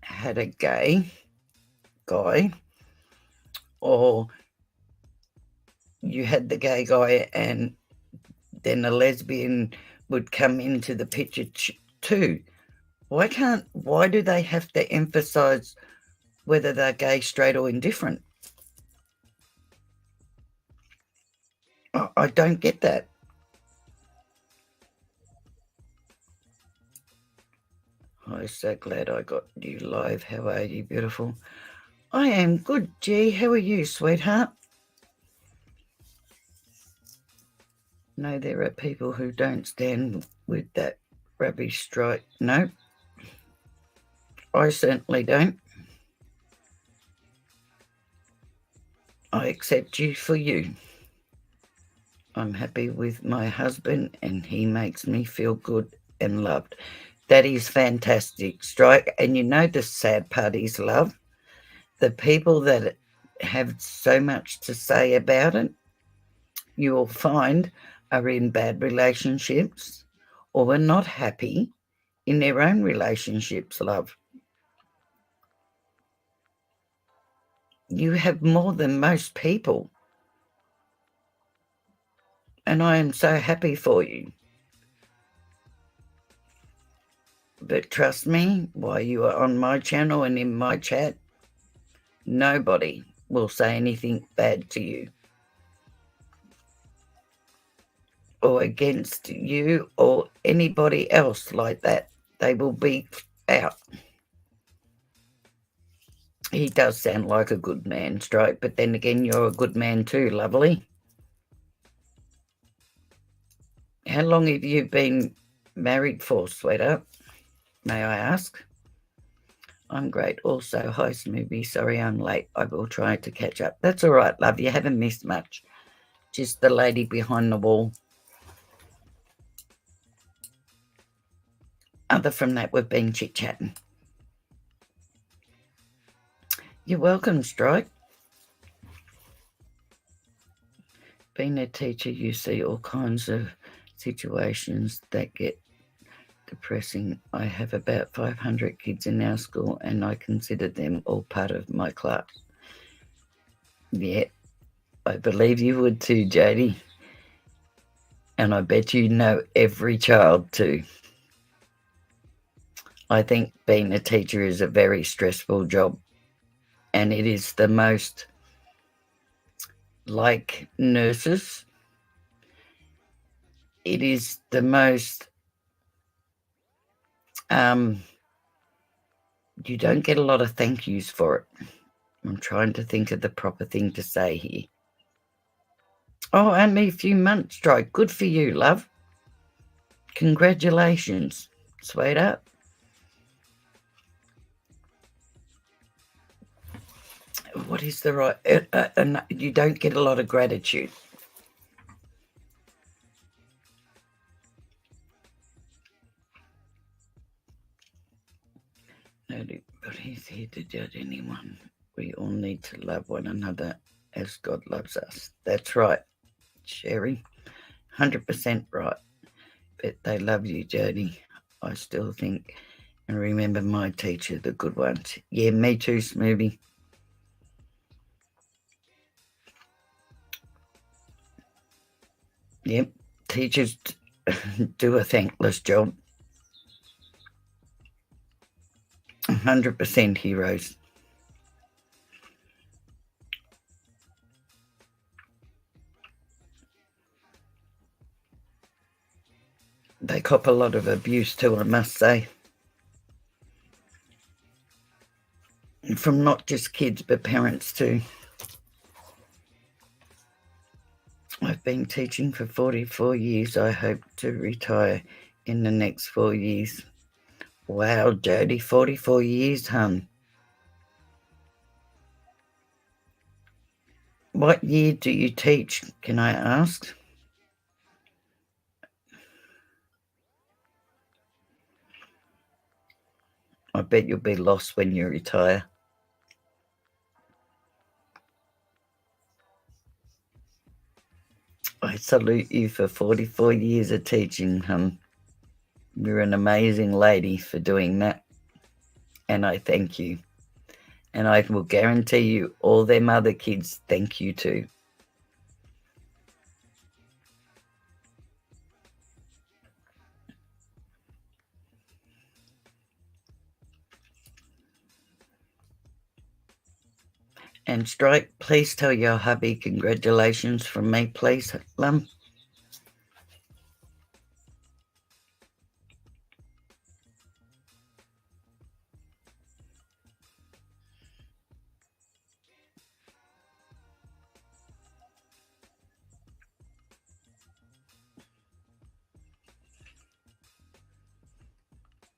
had a gay guy, or you had the gay guy and then a lesbian would come into the picture too. Why do they have to emphasize whether they're gay, straight or indifferent? I don't get that. I'm so glad I got you live. How are you, beautiful? I am good, G. How are you, sweetheart? No, there are people who don't stand with that rubbish, Strike. No, I certainly don't. I accept you for you. I'm happy with my husband and he makes me feel good and loved. That is fantastic, Strike. And you know the sad part is, love, the people that have so much to say about it, you will find are in bad relationships or are not happy in their own relationships, love. You have more than most people. And I am so happy for you. But trust me, while you are on my channel and in my chat, nobody will say anything bad to you or against you or anybody else like that. They will be out. He does sound like a good man, Strike, but then again, you're a good man too, lovely. How long have you been married for, sweetheart? May I ask? I'm great also. Hi, Smoothie. Sorry I'm late. I will try to catch up. That's all right, love. You haven't missed much. Just the lady behind the wall. Other from that, we've been chit-chatting. You're welcome, Strike. Being a teacher, you see all kinds of situations that get depressing. I have about 500 kids in our school and I consider them all part of my class. Yeah, I believe you would too, Jody. And I bet you know every child too. I think being a teacher is a very stressful job. And it is the most, like nurses, it is the most, you don't get a lot of thank yous for it. I'm trying to think of the proper thing to say here. Oh, only a few months, Strike. Good for you, love. Congratulations, sweetheart. What is the right... you don't get a lot of gratitude. Nobody's here to judge anyone. We all need to love one another as God loves us. That's right, Sherry. 100% right. But they love you, Jody. I still think and remember my teacher, the good ones. Yeah, me too, Smoothie. Yep, teachers do a thankless job. 100% heroes. They cop a lot of abuse too, I must say. From not just kids, but parents too. I've been teaching for 44 years. I hope to retire in the next 4 years. Wow, Jody, 44 years, hun. What year do you teach, can I ask? I bet you'll be lost when you retire. I salute you for 44 years of teaching, hun. You're an amazing lady for doing that. And I thank you. And I will guarantee you all them other kids thank you too. And Strike, please tell your hubby congratulations from me, please, Lum.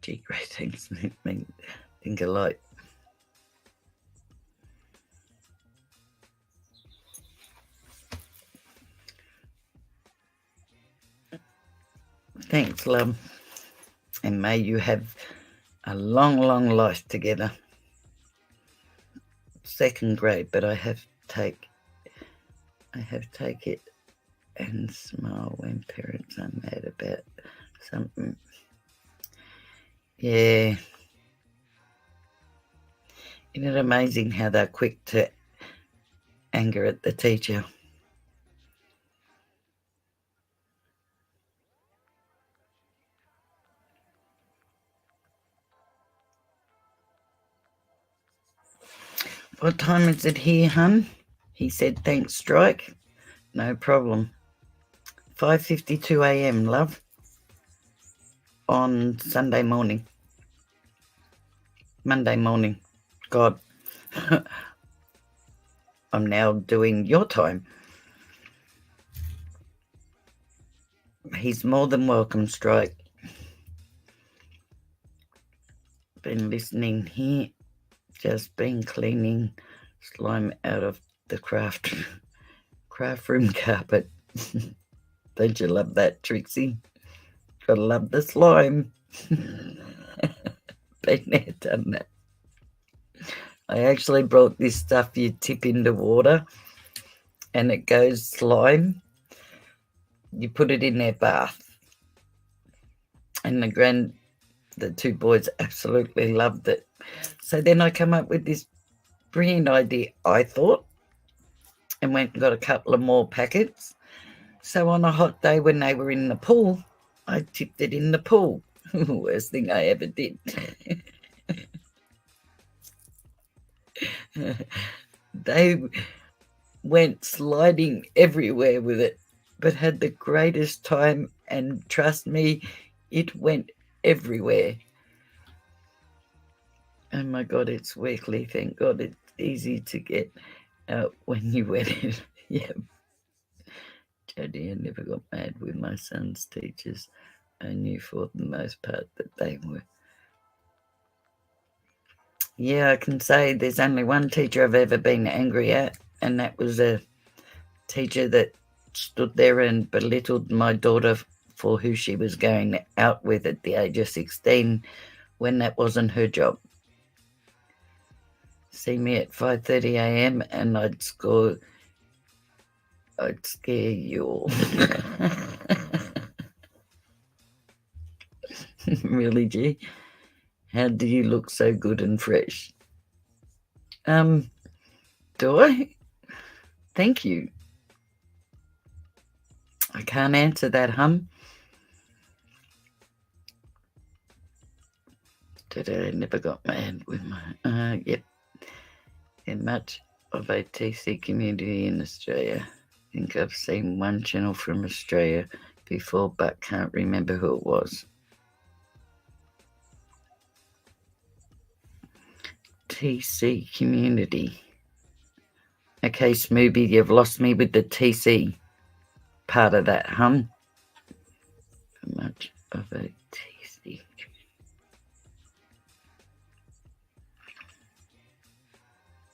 Gee, great things think alike. Thanks, love. And may you have a long, long life together. Second grade, but I have take it and smile when parents are mad about something. Yeah. Isn't it amazing how they're quick to anger at the teacher? What time is it here, hun? He said, thanks, Strike. No problem. 5:52 a.m, love. On Sunday morning. Monday morning. God. I'm now doing your time. He's more than welcome, Strike. Been listening here Just been cleaning slime out of the craft room carpet. Don't you love that, Trixie? Gotta love the slime. Been there, done that. I actually brought this stuff you tip into water and it goes slime. You put it in their bath. And the two boys absolutely loved it. So then I come up with this brilliant idea, I thought, and went and got a couple of more packets. So on a hot day when they were in the pool, I tipped it in the pool. Worst thing I ever did. They went sliding everywhere with it, but had the greatest time, and trust me, it went everywhere. Oh my God, it's weekly. Thank God it's easy to get out when you wet it. Yeah. Jodie, I never got mad with my son's teachers. I knew for the most part that they were. Yeah, I can say there's only one teacher I've ever been angry at, and that was a teacher that stood there and belittled my daughter for who she was going out with at the age of 16 when that wasn't her job. See me at 5:30 a.m. and I'd scare you all. Really, G? How do you look so good and fresh? Do I? Thank you. I can't answer that, hum. I never got mad with my... yep. In much of a TC community in Australia. I think I've seen one channel from Australia before, but can't remember who it was. TC community. Okay, Smoothie, you've lost me with the TC part of that, hum. Much of a TC.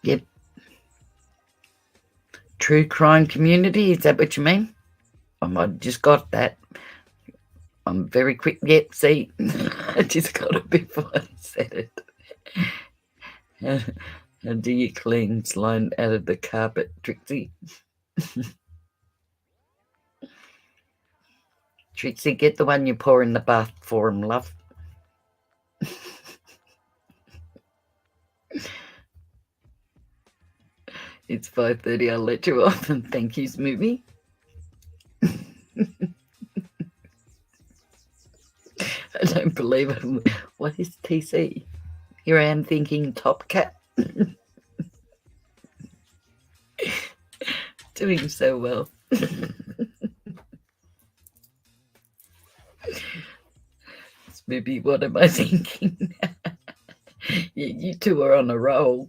Yep. True crime community, is that what you mean? I might have just got that. I'm very quick. Yep, see, I just got it before I said it. How do you clean slime out of the carpet, Trixie? Trixie, get the one you pour in the bath for him, love. It's 5:30. I'll let you off, and thank you, Smoothie. I don't believe it. What is TC? Here I am thinking Top Cat. Doing so well. Smoothie, what am I thinking? You two are on a roll.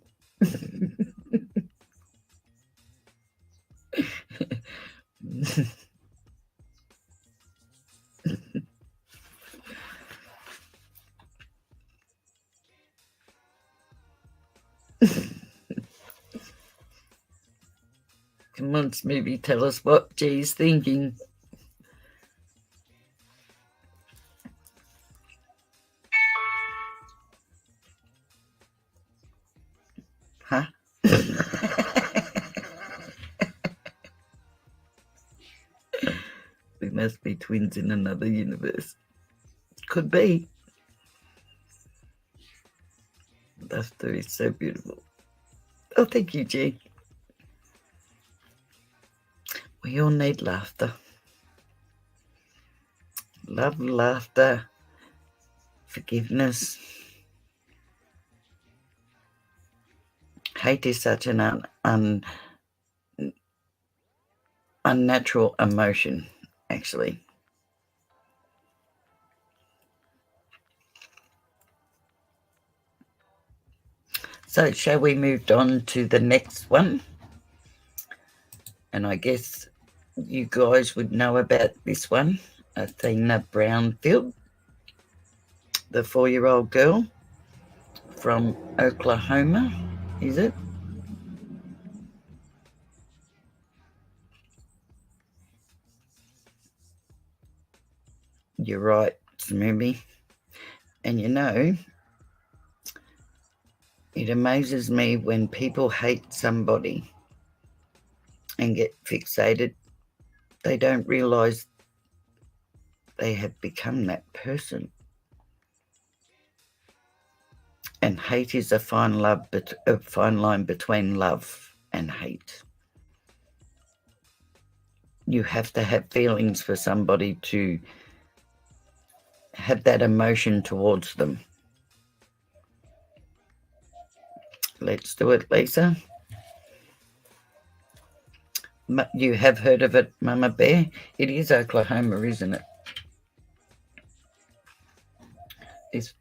Come on, Smoothie, tell us what G's thinking. Huh? We must be twins in another universe. Could be. Laughter is so beautiful. Oh, thank you, G. We all need laughter. Love, laughter, forgiveness. Hate is such an unnatural emotion, actually. So shall we move on to the next one? And I guess you guys would know about this one, Athena Brownfield, the 4-year-old girl, from Oklahoma, is it? You're right, Smoothie. And you know, it amazes me when people hate somebody and get fixated, they don't realise they have become that person. And hate is a fine line between love and hate. You have to have feelings for somebody to have that emotion towards them. Let's do it, Lisa. You have heard of it, Mama Bear? It is Oklahoma, isn't it? It's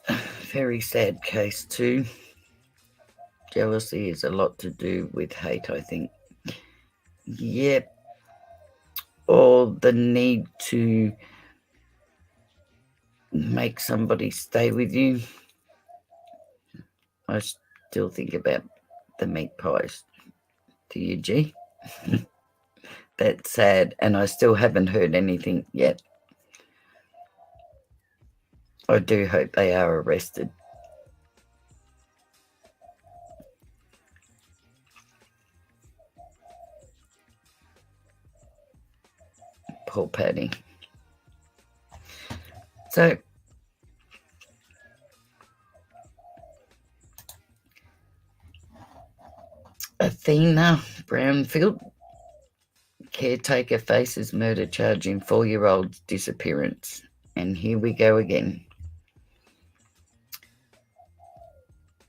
a very sad case too. Jealousy is a lot to do with hate, I think. Yep. Or the need to make somebody stay with you. I still think about the meat pies. Do you, G? That's sad, and I still haven't heard anything yet. I do hope they are arrested. Poor Patty. So, Athena Brownfield, caretaker faces murder charge in 4-year-old's disappearance. And here we go again.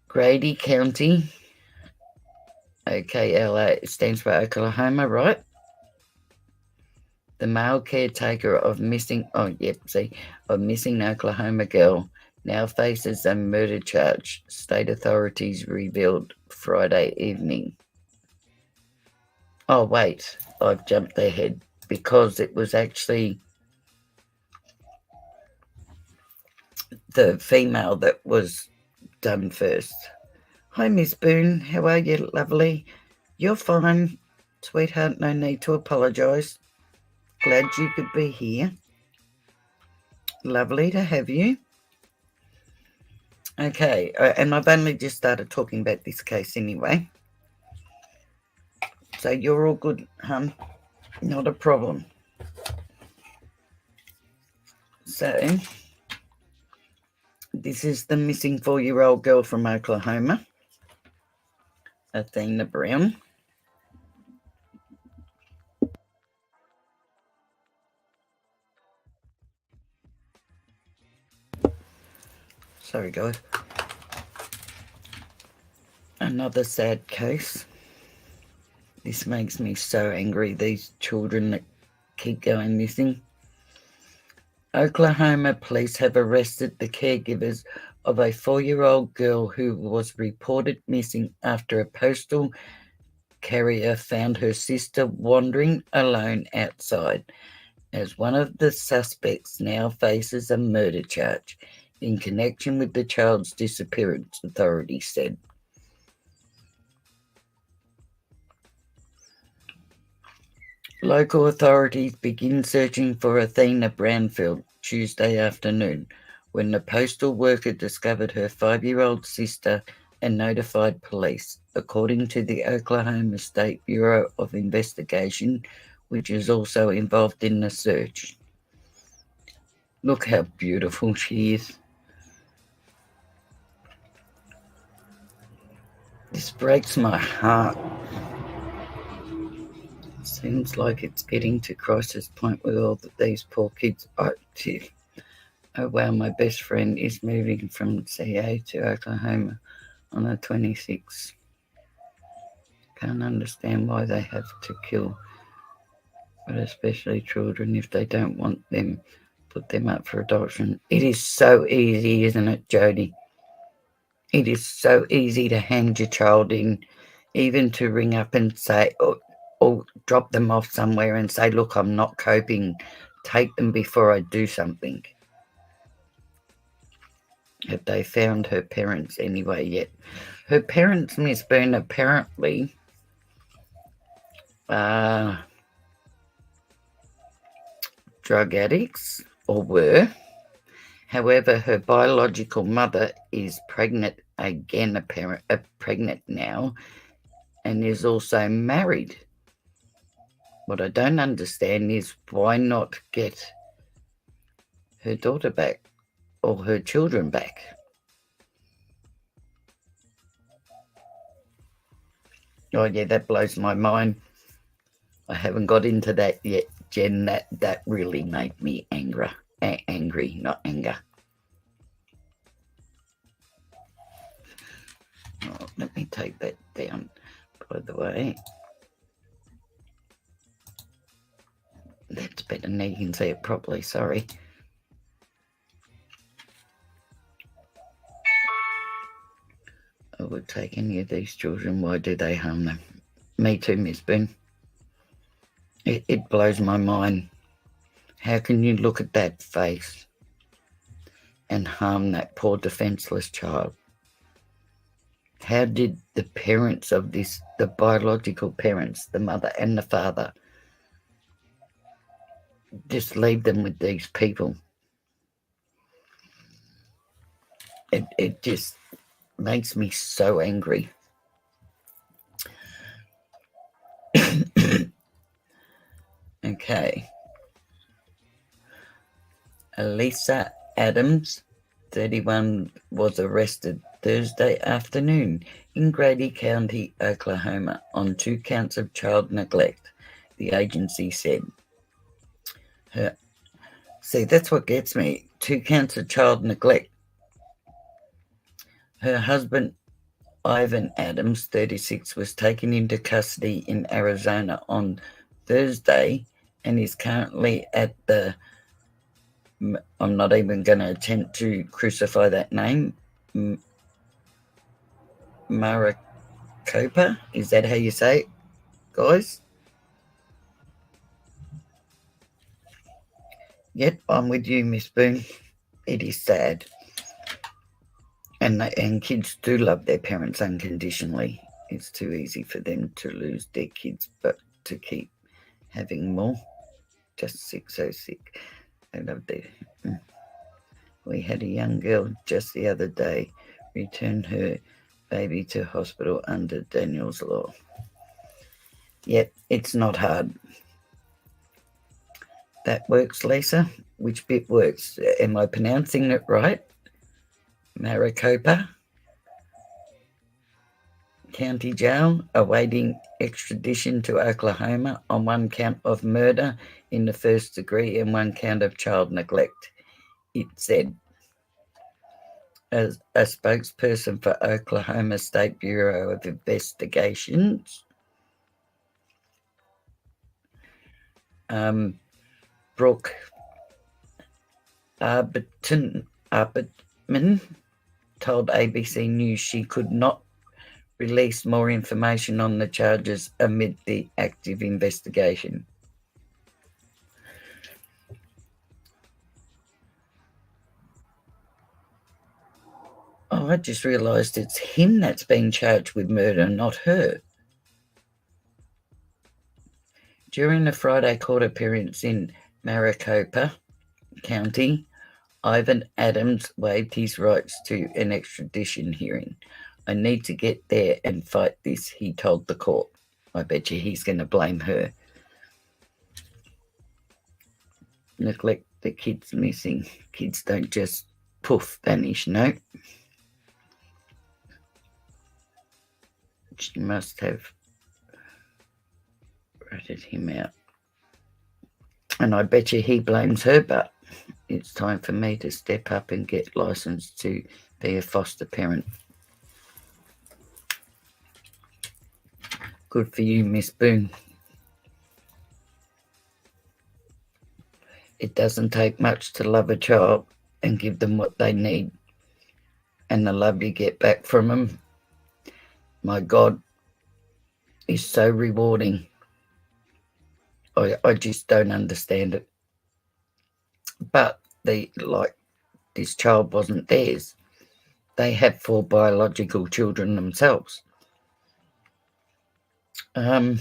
Grady County, OKLA, stands for Oklahoma, right? The male caretaker of missing Oklahoma girl now faces a murder charge, state authorities revealed Friday evening. Oh, wait, I've jumped ahead because it was actually the female that was done first. Hi, Miss Boone. How are you, lovely? You're fine, sweetheart. No need to apologise. Glad you could be here. Lovely to have you. Okay, and I've only just started talking about this case anyway. So you're all good, hun. Not a problem. So this is the missing 4-year-old girl from Oklahoma, Athena Brown. Sorry, guys. Another sad case. This makes me so angry, these children that keep going missing. Oklahoma police have arrested the caregivers of a 4-year-old girl who was reported missing after a postal carrier found her sister wandering alone outside, as one of the suspects now faces a murder charge in connection with the child's disappearance, authorities said. Local authorities begin searching for Athena Brownfield Tuesday afternoon when the postal worker discovered her 5-year-old sister and notified police, according to the Oklahoma State Bureau of Investigation, which is also involved in the search. Look how beautiful she is. This breaks my heart. Seems like it's getting to crisis point with all these poor kids. Oh wow, my best friend is moving from CA to Oklahoma on the 26th. Can't understand why they have to kill, but especially children, if they don't want them, put them up for adoption. It is so easy, isn't it, Jody? It is so easy to hand your child in, even to ring up and say, or drop them off somewhere and say, look, I'm not coping. Take them before I do something. Have they found her parents anyway yet? Her parents, Miss Boone, apparently are drug addicts, or were. However, her biological mother is pregnant again, pregnant now, and is also married. What I don't understand is why not get her daughter back or her children back. Oh yeah, that blows my mind. I haven't got into that yet, Jen. That really made me angry, not anger. Oh, let me take that down, by the way. That's better now, you can see it properly, sorry. I would take any of these children. Why do they harm them? Me too, Miss Boone. It blows my mind. How can you look at that face and harm that poor defenseless child? How did the parents of this, the biological parents, the mother and the father, just leave them with these people? It just makes me so angry. Okay. Elisa Adams, 31, was arrested Thursday afternoon in Grady County, Oklahoma, on 2 counts of child neglect, the agency said. See, that's what gets me. 2 counts of child neglect. Her husband, Ivan Adams, 36, was taken into custody in Arizona on Thursday and is currently at the, I'm not even going to attempt to crucify that name, Maricopa. Is that how you say it, guys? Yep, I'm with you, Miss Boone. It is sad. And kids do love their parents unconditionally. It's too easy for them to lose their kids, but to keep having more. Just sick, so sick. I love their... We had a young girl just the other day return her baby to hospital under Daniel's law. Yet it's not hard. That works, Lisa? Which bit works? Am I pronouncing it right? Maricopa County Jail, awaiting extradition to Oklahoma on 1 count of murder in the first degree and 1 count of child neglect, it said. As a spokesperson for Oklahoma State Bureau of Investigations, Brooke Arbitman told ABC News she could not release more information on the charges amid the active investigation. Oh, I just realised it's him that's being charged with murder, not her. During the Friday court appearance in Maricopa County, Ivan Adams waived his rights to an extradition hearing. I need to get there and fight this, he told the court. I bet you he's going to blame her. Neglect the kids missing. Kids don't just poof, vanish, no. She must have ratted him out. And I bet you he blames her, but it's time for me to step up and get licensed to be a foster parent. Good for you, Miss Boone. It doesn't take much to love a child and give them what they need. And the love you get back from them, my God, is so rewarding. I just don't understand it. But this child wasn't theirs. they have 4 biological children themselves. The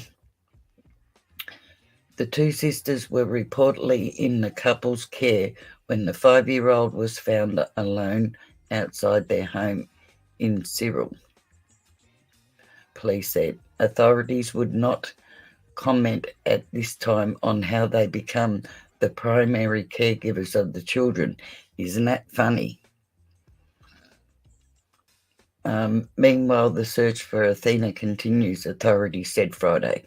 2 sisters were reportedly in the couple's care when the 5-year-old was found alone outside their home in Cyril. Police said authorities would not comment at this time on how they become the primary caregivers of the children. Isn't that funny? Meanwhile, the search for Athena continues, authorities said Friday.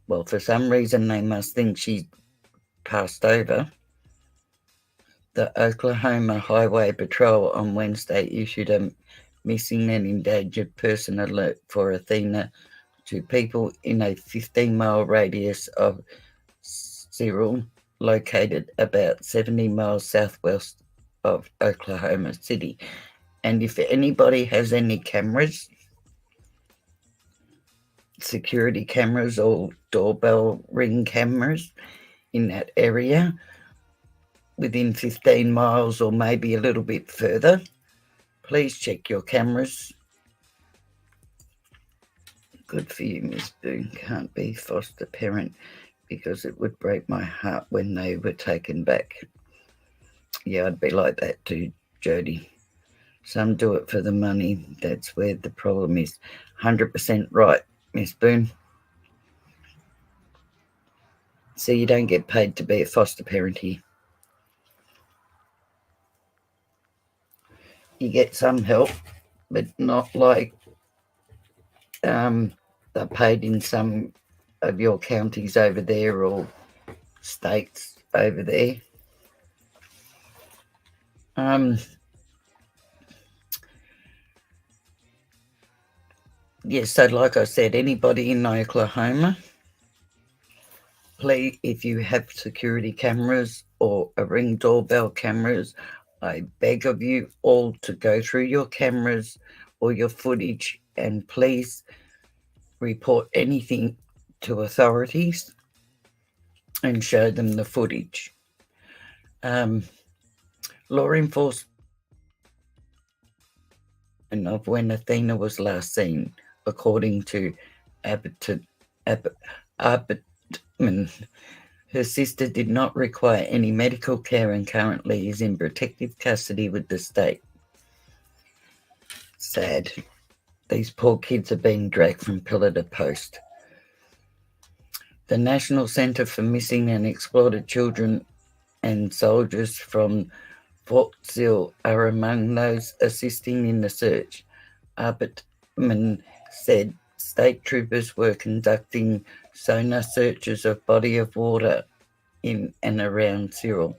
Well, for some reason, they must think she passed over. The Oklahoma Highway Patrol on Wednesday issued a missing and endangered person alert for Athena to people in a 15-mile radius of Cyril, located about 70 miles southwest of Oklahoma City. And if anybody has any cameras, security cameras or doorbell ring cameras in that area within 15 miles or maybe a little bit further, please check your cameras. Good for you, Miss Boone. Can't be foster parent because it would break my heart when they were taken back. Yeah, I'd be like that too, Jody. Some do it for the money. That's where the problem is. 100% right, Miss Boone. So you don't get paid to be a foster parent here. You get some help, but not like they're paid in some of your counties over there or states over there. Yes, so like I said, anybody in Oklahoma, please, if you have security cameras or a Ring doorbell cameras, I beg of you all to go through your cameras or your footage and please report anything to authorities and show them the footage. Law enforcement of when Athena was last seen, according to Abbotman. Her sister did not require any medical care and currently is in protective custody with the state. Sad. These poor kids are being dragged from pillar to post. The National Center for Missing and Exploited Children and soldiers from Fort Sill are among those assisting in the search. Abbotman said state troopers were conducting sonar searches of body of water in and around Cyril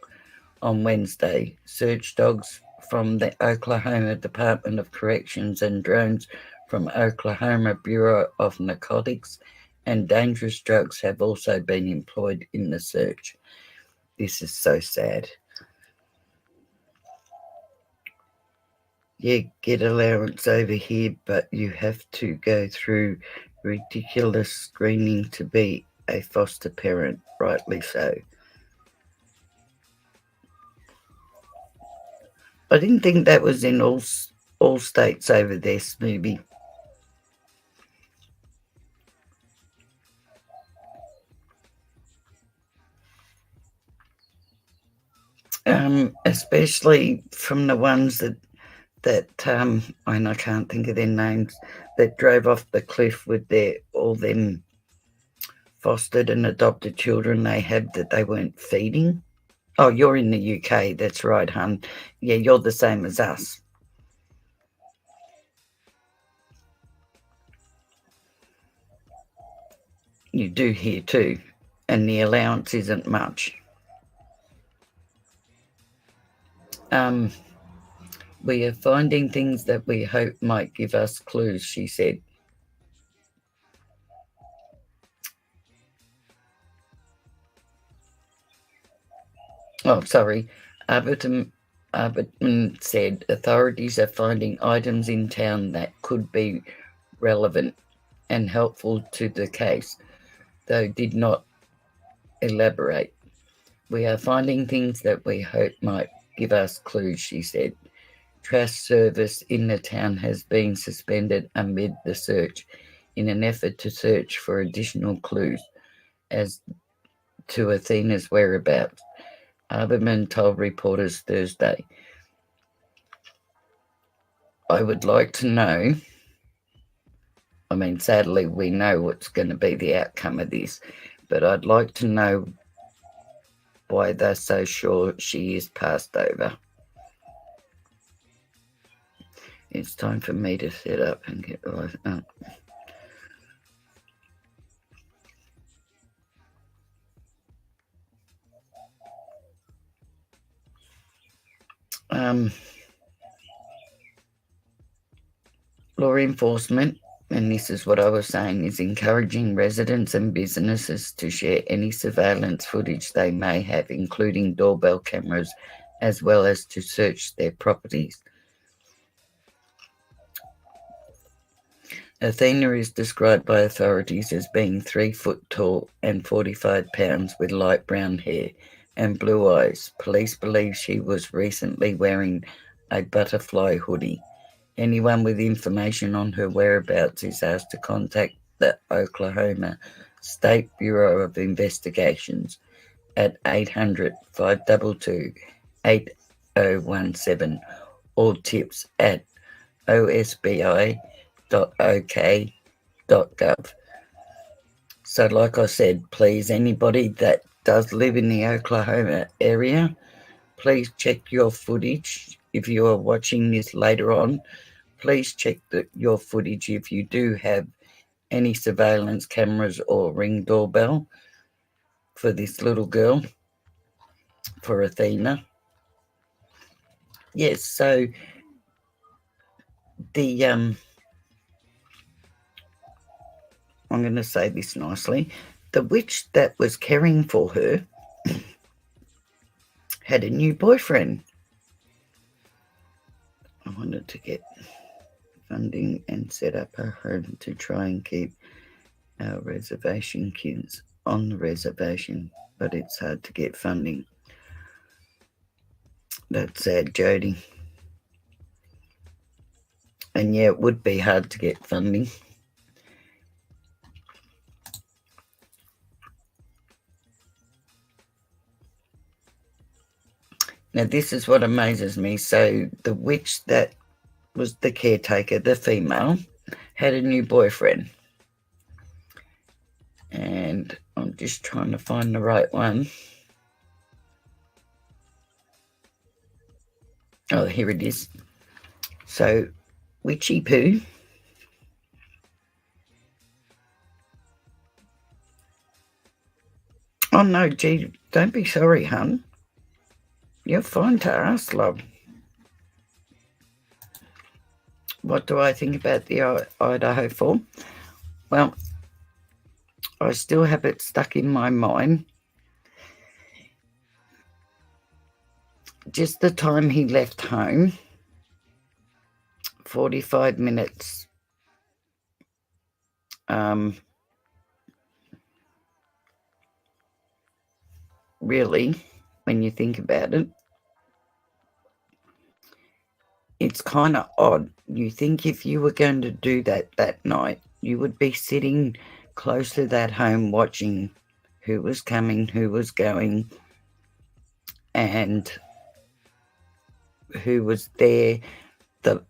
on Wednesday. Search dogs from the Oklahoma Department of Corrections and drones from Oklahoma Bureau of Narcotics and Dangerous Drugs have also been employed in the search. This is so sad. Yeah, get allowance over here, but you have to go through ridiculous screening to be a foster parent, rightly so. I didn't think that was in all states over there, Smoothie. Especially from the ones that and I can't think of their names, that drove off the cliff with all them fostered and adopted children they had that they weren't feeding. Oh, you're in the UK, that's right, hun. Yeah, you're the same as us. You do here too, and the allowance isn't much. We are finding things that we hope might give us clues, she said. Oh, sorry. Abbotman said authorities are finding items in town that could be relevant and helpful to the case, though did not elaborate. We are finding things that we hope might give us clues, she said. trash service in the town has been suspended amid the search in an effort to search for additional clues as to Athena's whereabouts. Arberman told reporters Thursday, I would like to know, sadly, we know what's going to be the outcome of this, but I'd like to know why they're so sure she is passed over. It's time for me to set up and get right up. Law enforcement, and this is what I was saying, is encouraging residents and businesses to share any surveillance footage they may have, including doorbell cameras, as well as to search their properties. Athena is described by authorities as being 3 foot tall and 45 pounds with light brown hair and blue eyes. Police believe she was recently wearing a butterfly hoodie. Anyone with information on her whereabouts is asked to contact the Oklahoma State Bureau of Investigations at 800-522-8017 or tips at osbi.ok.gov. So like I said, please, anybody that does live in the Oklahoma area, please check your footage. If you are watching this later on, please check your footage if you do have any surveillance cameras or Ring doorbell for this little girl, for Athena. Yes, so I'm going to say this nicely, the witch that was caring for her had a new boyfriend. I wanted to get funding and set up a home to try and keep our reservation kids on the reservation, but it's hard to get funding. That's sad, Jody. And yeah, it would be hard to get funding. Now, this is what amazes me. So the witch that was the caretaker, the female, had a new boyfriend. And I'm just trying to find the right one. Oh, here it is. So, Witchy Poo. Oh, no, gee, don't be sorry, hun. You're fine to ask, love. What do I think about the Idaho Fall? Well, I still have it stuck in my mind. Just the time he left home, 45 minutes. Really, when you think about it, it's kind of odd. You think if you were going to do that night, you would be sitting close to that home watching who was coming, who was going, and who was there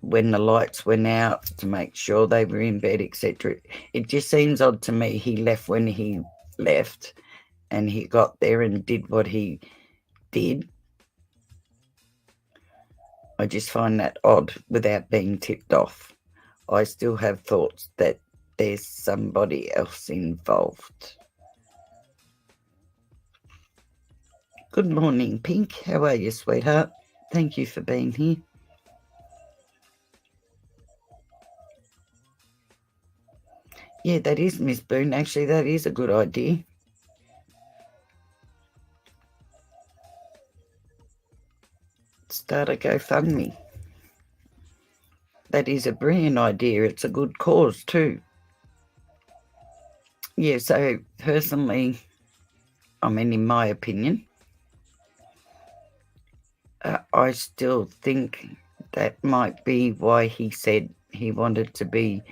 when the lights went out to make sure they were in bed, etc. It just seems odd to me. He left when he left, and he got there and did what he did. I just find that odd without being tipped off. I still have thoughts that there's somebody else involved. Good morning, Pink. How are you, sweetheart? Thank you for being here. Yeah, that is Miss Boone. Actually, that is a good idea. Start a GoFundMe. That is a brilliant idea. It's a good cause too. Yeah, so personally, in my opinion, I still think that might be why he said he wanted to be.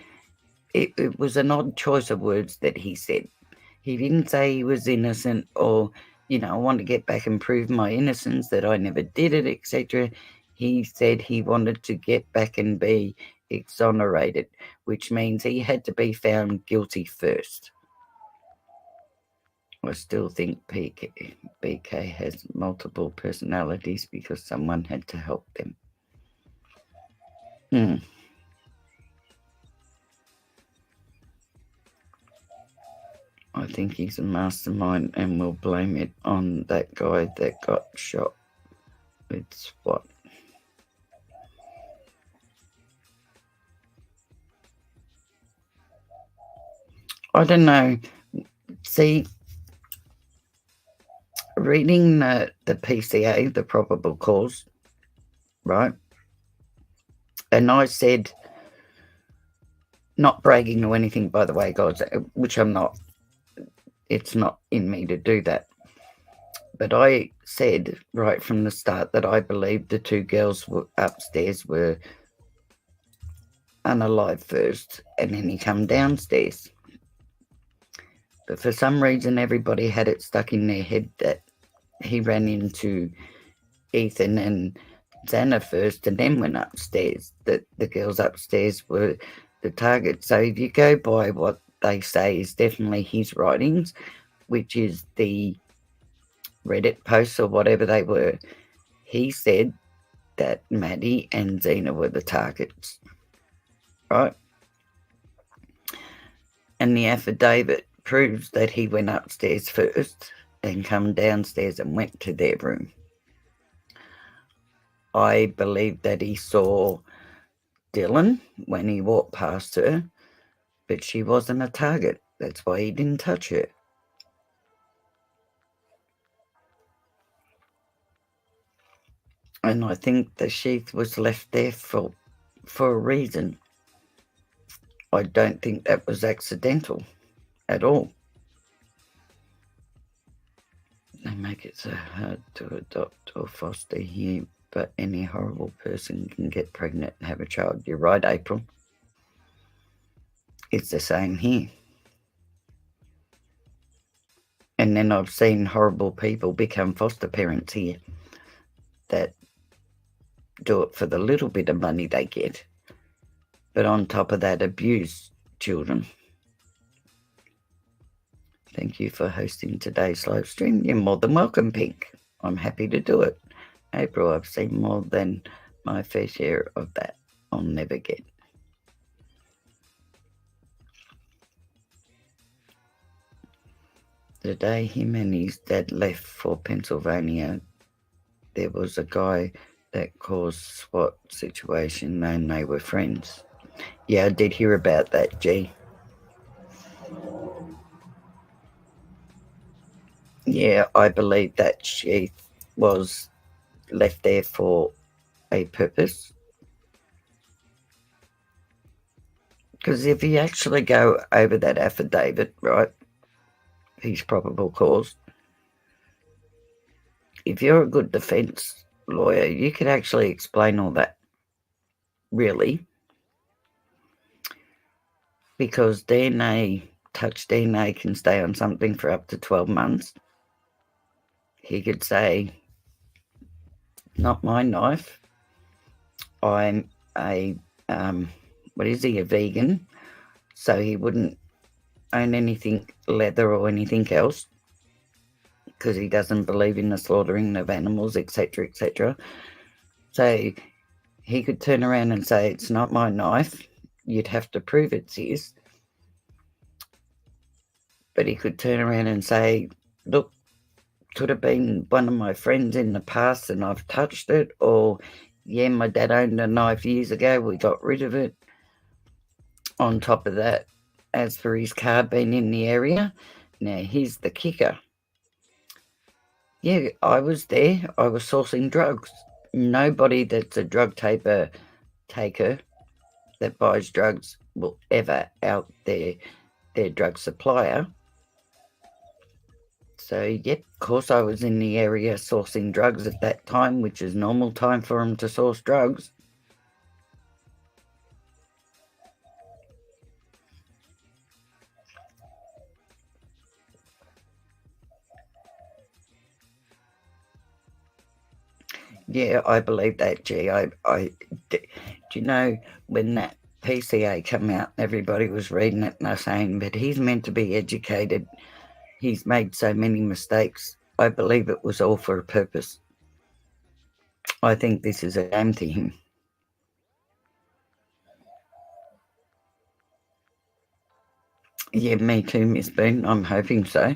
It was an odd choice of words that he said. He didn't say he was innocent or, I want to get back and prove my innocence, that I never did it, etc. He said he wanted to get back and be exonerated, which means he had to be found guilty first. I still think BK has multiple personalities because someone had to help them. I think he's a mastermind and will blame it on that guy that got shot. It's what? I don't know. See, reading the PCA, the probable cause, right? And I said, not bragging or anything, by the way, guys, which I'm not. It's not in me to do that. But I said right from the start that I believed the two girls upstairs were unalive first, and then he come downstairs. But for some reason, everybody had it stuck in their head that he ran into Ethan and Xana first and then went upstairs, that the girls upstairs were the target. So if you go by what they say is definitely his writings, which is the Reddit posts or whatever they were, he said that Maddie and Xena were the targets, right? And the affidavit proves that he went upstairs first and come downstairs and went to their room. I believe that he saw Dylan when he walked past her, but she wasn't a target. That's why he didn't touch her. And I think the sheath was left there for a reason. I don't think that was accidental at all. They make it so hard to adopt or foster here, but any horrible person can get pregnant and have a child. You're right, April. It's the same here. And then I've seen horrible people become foster parents here that do it for the little bit of money they get, but on top of that, abuse children. Thank you for hosting today's live stream. You're more than welcome, Pink. I'm happy to do it. April, I've seen more than my fair share of that. I'll never get. The day him and his dad left for Pennsylvania, there was a guy that caused SWAT situation and they were friends. Yeah, I did hear about that, G. Yeah, I believe that sheath was left there for a purpose. Because if you actually go over that affidavit, right, his probable cause, if you're a good defence lawyer, you could actually explain all that, really. Because touch DNA can stay on something for up to 12 months. He could say, not my knife. I'm a vegan, so he wouldn't own anything leather or anything else because he doesn't believe in the slaughtering of animals, etc., etc. So he could turn around and say, it's not my knife. You'd have to prove it's his. But he could turn around and say, look, could have been one of my friends in the past and I've touched it, or yeah, my dad owned a knife years ago, we got rid of it. On top of that, as for his car being in the area, now here's the kicker. Yeah, I was there. I was sourcing drugs. Nobody that's a drug taker that buys drugs will ever out their drug supplier. So, yep, of course I was in the area sourcing drugs at that time, which is normal time for them to source drugs. Yeah, I believe that, G. Do you know when that PCA came out, everybody was reading it and they're saying, but he's meant to be educated. He's made so many mistakes. I believe it was all for a purpose. I think this is a game to him. Yeah, me too, Miss Boone. I'm hoping so.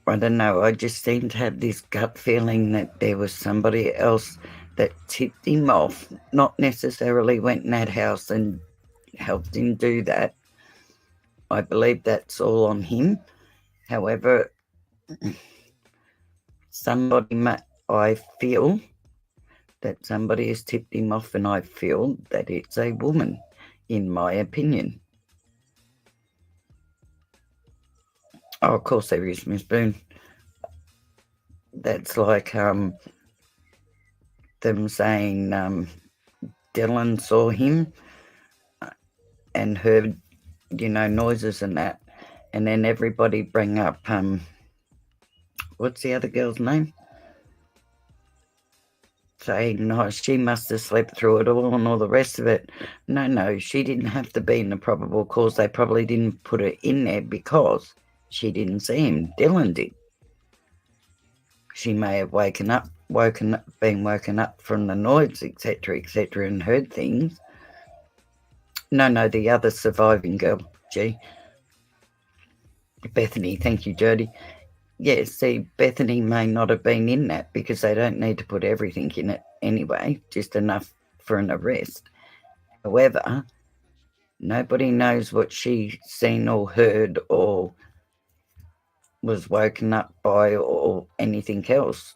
I don't know. I just seem to have this gut feeling that there was somebody else that tipped him off, not necessarily went in that house and helped him do that. I believe that's all on him. However, I feel that somebody has tipped him off, and I feel that it's a woman, in my opinion. Oh, of course there is, Miss Boone. That's like them saying Dylan saw him and heard, noises and that, and then everybody bring up what's the other girl's name? Saying, no, she must have slept through it all and all the rest of it. No, she didn't have to be in the probable cause. They probably didn't put her in there because she didn't see him. Dylan did. She may have been woken up from the noise, etc., and heard things. No, the other surviving girl, G. Bethany, thank you, Jody. Yeah, see, Bethany may not have been in that because they don't need to put everything in it anyway, just enough for an arrest. However, nobody knows what she seen or heard or was woken up by or anything else.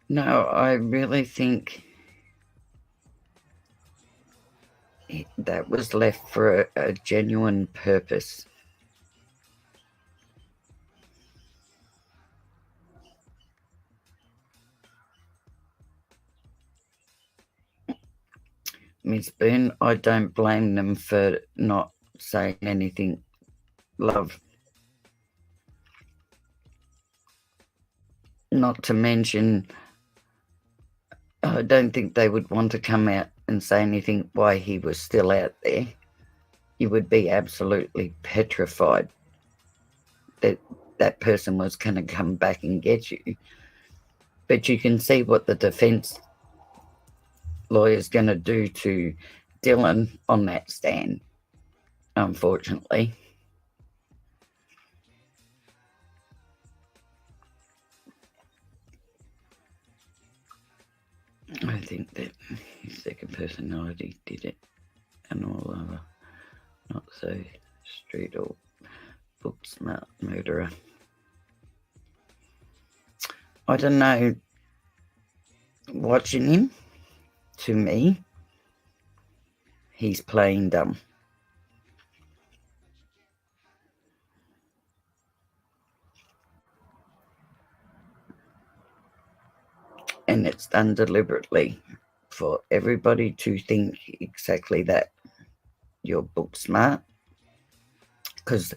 No, I really think that was left for a genuine purpose. Miss Boone, I don't blame them for not saying anything, love. Not to mention, I don't think they would want to come out and say anything why he was still out there. You would be absolutely petrified that that person was going to come back and get you. But you can see what the defence lawyer's going to do to Dylan on that stand, unfortunately. I think that his second personality did it, and all other not so street or book smart murderer. I don't know. Watching him, to me, he's playing dumb. And it's done deliberately for everybody to think exactly that. You're book smart. Because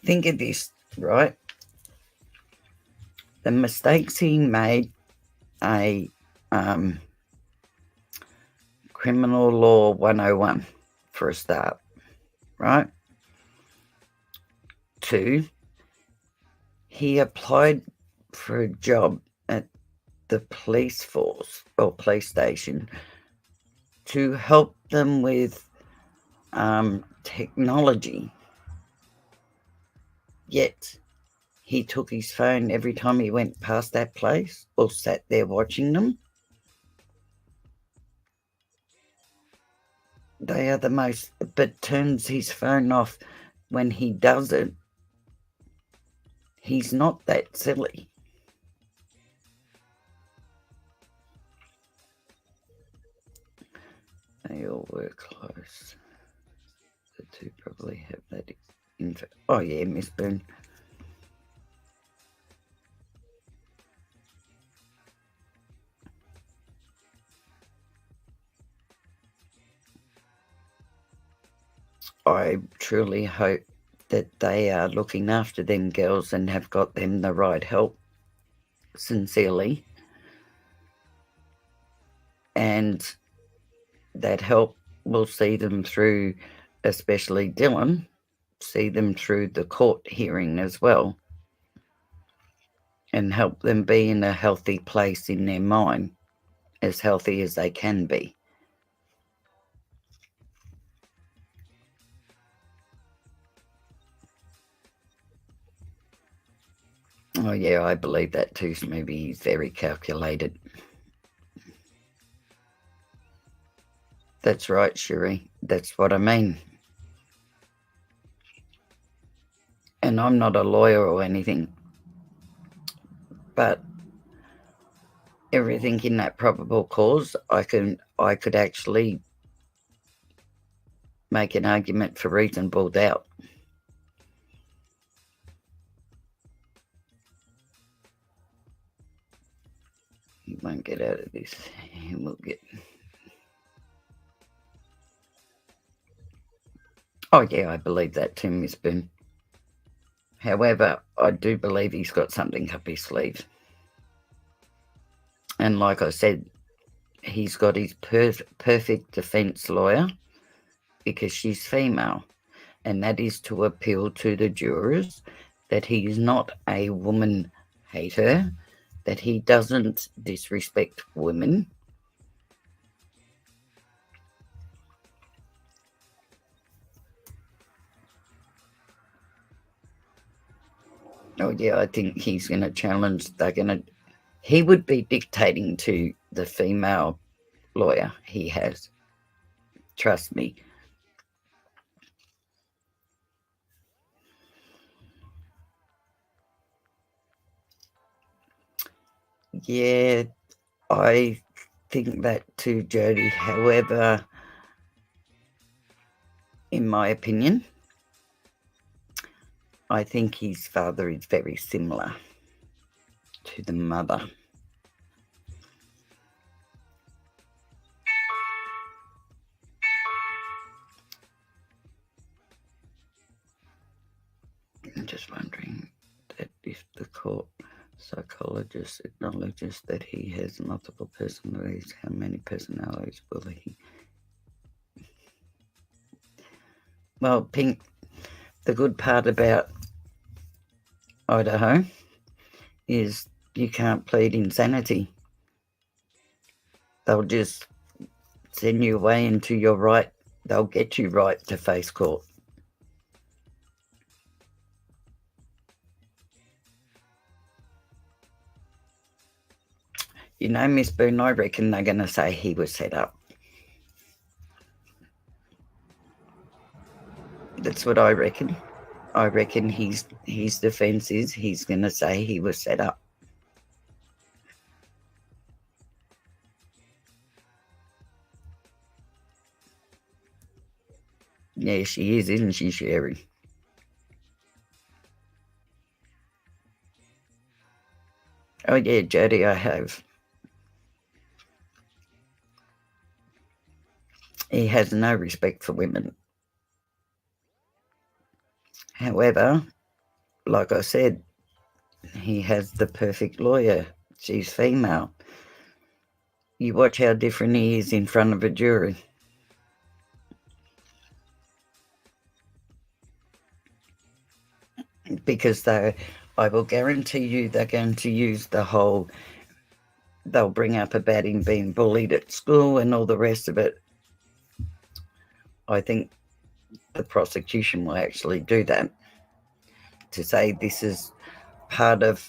think of this, right? The mistakes he made, a criminal law 101 for a start, right? 2, he applied for a job at the police force or police station to help them with technology. Yet he took his phone every time he went past that place or sat there watching them. They are the most, but turns his phone off when he does it. He's not that silly. They all work close. The two probably have that info. Oh, yeah, Miss Boone. I truly hope that they are looking after them girls and have got them the right help, sincerely, and that help will see them through, especially Dylan, see them through the court hearing as well, and help them be in a healthy place in their mind, as healthy as they can be. Oh, yeah, I believe that too. Maybe he's very calculated. That's right, Sherry. That's what I mean. And I'm not a lawyer or anything, but everything in that probable cause, I could actually make an argument for reasonable doubt. He won't get out of this. He will get. Oh yeah, I believe that too, Miss Boone. However, I do believe he's got something up his sleeve. And like I said, he's got his perfect defence lawyer because she's female, and that is to appeal to the jurors that he is not a woman hater, that he doesn't disrespect women. Oh yeah, I think he's going to challenge. He would be dictating to the female lawyer he has. Trust me. Yeah, I think that too, Jody. However, in my opinion, I think his father is very similar to the mother. I'm just wondering that if the court psychologist acknowledges that he has multiple personalities, how many personalities will he? Well, Pink, the good part about Idaho is you can't plead insanity. They'll just send you away into your right. They'll get you right to face court. You know, Miss Boone, I reckon they're going to say he was set up. That's what I reckon. I reckon his defence is he's going to say he was set up. Yeah, she is, isn't she, Sherry? Oh, yeah, Jody, I have. He has no respect for women. However, like I said, he has the perfect lawyer. She's female. You watch how different he is in front of a jury. Because I will guarantee you they're going to use the whole, they'll bring up about him being bullied at school and all the rest of it. I think the prosecution will actually do that to say this is part of,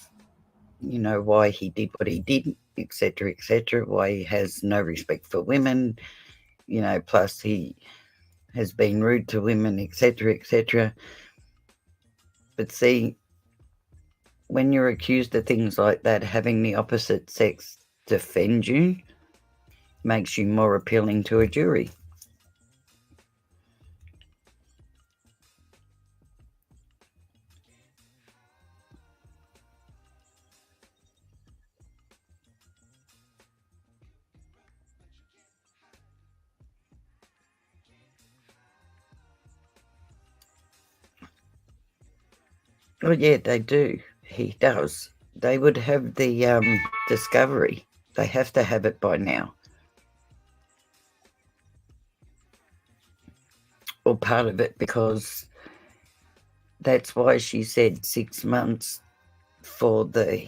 why he did what he did, etc., why he has no respect for women, plus he has been rude to women, etc. But see, when you're accused of things like that, having the opposite sex defend you makes you more appealing to a jury. Oh, yeah, they do. He does. They would have the discovery. They have to have it by now. Or part of it, because that's why she said 6 months for the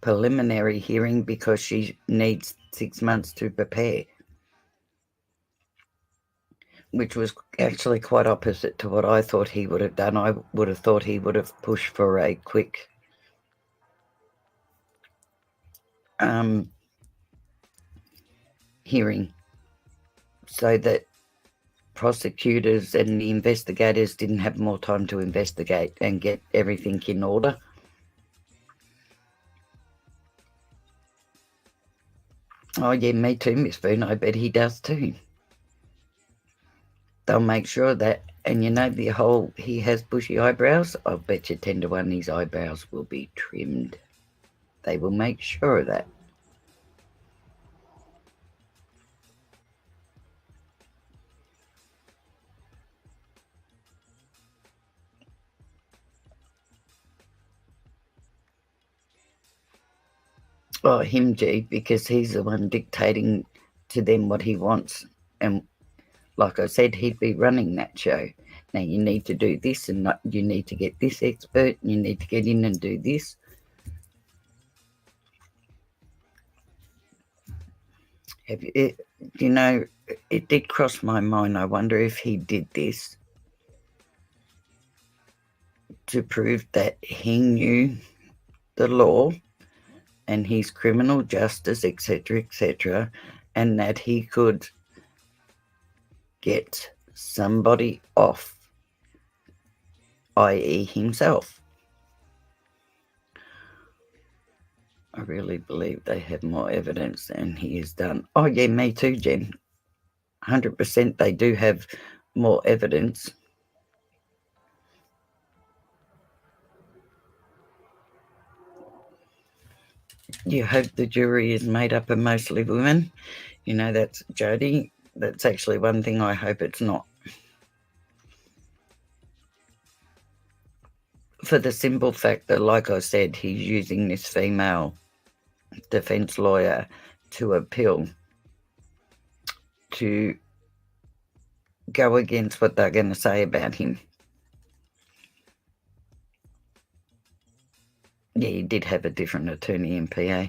preliminary hearing, because she needs 6 months to prepare, which was actually quite opposite to what I thought he would have done. I would have thought he would have pushed for a quick hearing so that prosecutors and the investigators didn't have more time to investigate and get everything in order. Oh, yeah, me too, Miss Boone. I bet he does too. They'll make sure of that. And you know, the whole he has bushy eyebrows, I'll bet you 10 to 1 his eyebrows will be trimmed. They will make sure of that. Oh, him, G, because he's the one dictating to them what he wants. And like I said, he'd be running that show. Now, you need to do this, and not, you need to get this expert, and you need to get in and do this. You know, it did cross my mind. I wonder if he did this to prove that he knew the law and his criminal justice, etc., and that he could get somebody off, i.e. himself. I really believe they have more evidence than he has done. Oh, yeah, me too, Jen. 100% they do have more evidence. You hope the jury is made up of mostly women. You know, that's Jodie. That's actually one thing I hope it's not. For the simple fact that, like I said, he's using this female defence lawyer to appeal to go against what they're going to say about him. Yeah, he did have a different attorney in PA.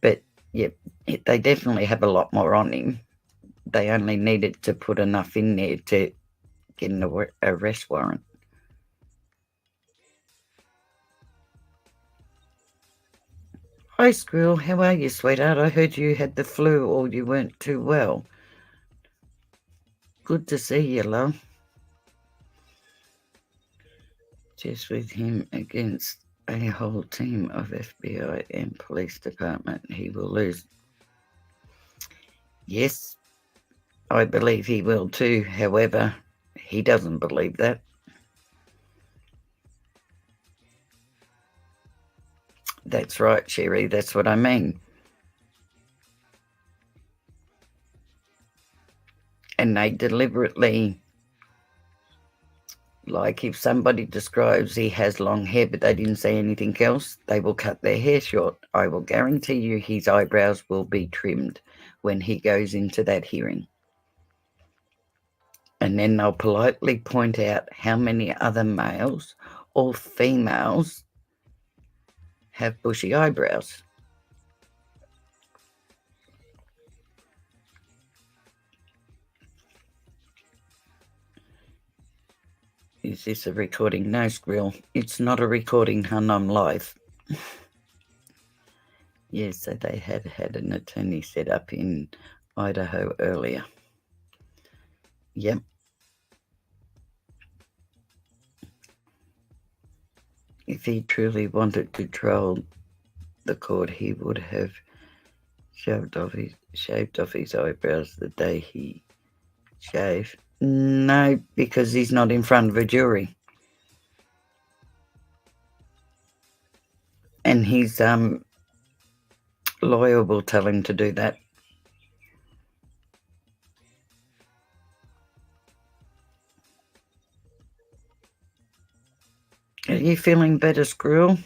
But, yeah, they definitely have a lot more on him. They only needed to put enough in there to get an arrest warrant. Hi, Squirrel. How are you, sweetheart? I heard you had the flu or you weren't too well. Good to see you, love. Just with him against a whole team of FBI and police department, he will lose. Yes, I believe he will too. However, he doesn't believe that. That's right, Sherry. That's what I mean. And they deliberately, like if somebody describes he has long hair but they didn't say anything else, they will cut their hair short. I will guarantee you his eyebrows will be trimmed when he goes into that hearing. And then they'll politely point out how many other males or females have bushy eyebrows. Is this a recording? No, Squirrel. It's not a recording, hun. I'm live. Yes, so they had an attorney set up in Idaho earlier. Yep. If he truly wanted to troll the court, he would have shaved off his eyebrows the day he shaved. No, because he's not in front of a jury. And his lawyer will tell him to do that. Are you feeling better, Squirrel?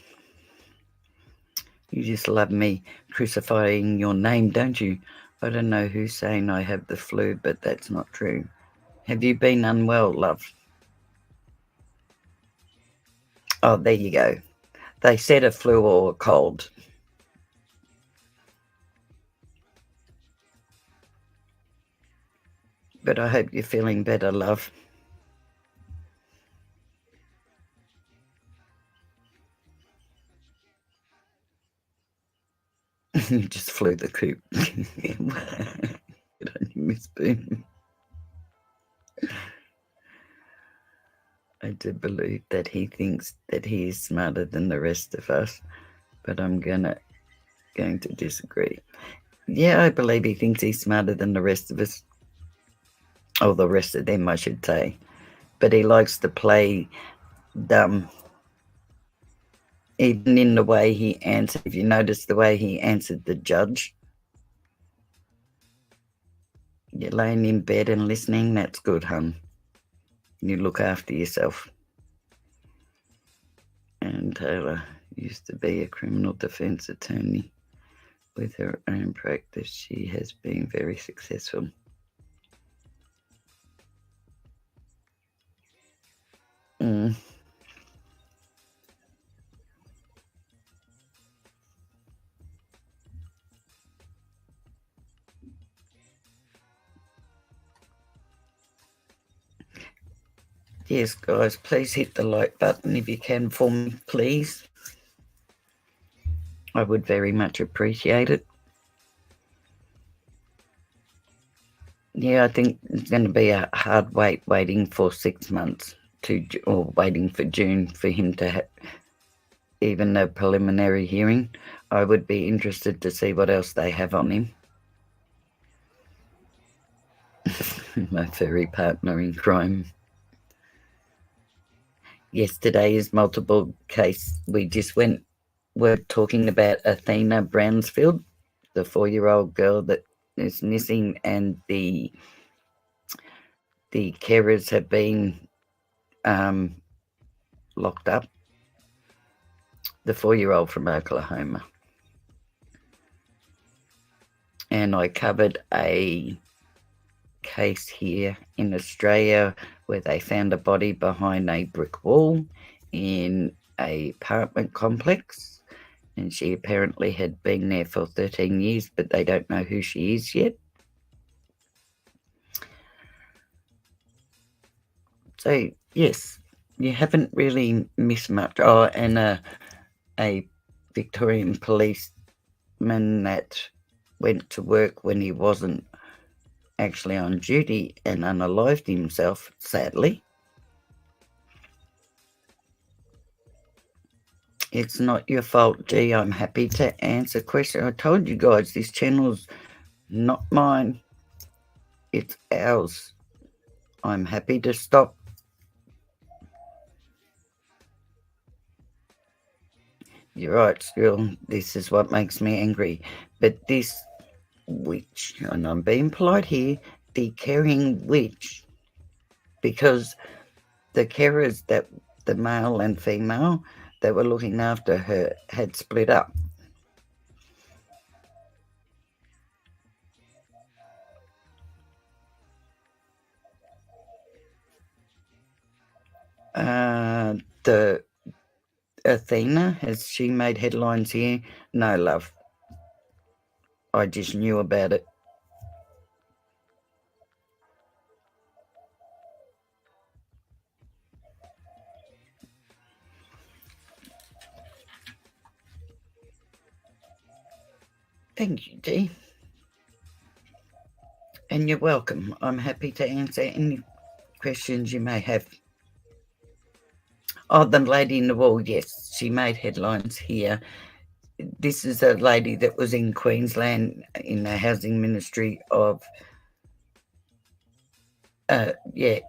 You just love me crucifying your name, don't you? I don't know who's saying I have the flu, but that's not true. Have you been unwell, love? Oh, there you go. They said a flu or a cold. But I hope you're feeling better, love. You just flew the coop. Good on you, Miss Boone. I do believe that he thinks that he is smarter than the rest of us, but I'm going to disagree. Yeah, I believe he thinks he's smarter than the rest of us, or the rest of them, I should say. But he likes to play dumb, even in the way he answered. If you notice the way he answered the judge, you're laying in bed and listening. That's good, hun. You look after yourself. And Taylor used to be a criminal defense attorney. With her own practice, she has been very successful. Mm. Yes, guys, please hit the like button if you can for me, please. I would very much appreciate it. Yeah, I think it's going to be a hard wait waiting for 6 months or waiting for June for him to have even a preliminary hearing. I would be interested to see what else they have on him. My furry partner in crime. Yesterday is multiple case. We're talking about Athena Brownfield, the 4-year-old girl that is missing, and the carers have been locked up. The 4-year-old from Oklahoma. And I covered a case here in Australia where they found a body behind a brick wall in an apartment complex, and she apparently had been there for 13 years, but they don't know who she is yet. So yes, you haven't really missed much. Oh, and a Victorian policeman that went to work when he wasn't actually on duty and unalived himself, sadly. It's not your fault, G. I'm happy to answer questions. I told you guys this channel's not mine. It's ours. I'm happy to stop. You're right, Skrill. This is what makes me angry. But this witch, and I'm being polite here, the caring witch, because the carers, that the male and female that were looking after her, had split up. The Athena, has she made headlines here? No, love. I just knew about it. Thank you, Dee. And you're welcome. I'm happy to answer any questions you may have. Oh, the lady in the wall, yes, she made headlines here. This is a lady that was in Queensland in the housing ministry of,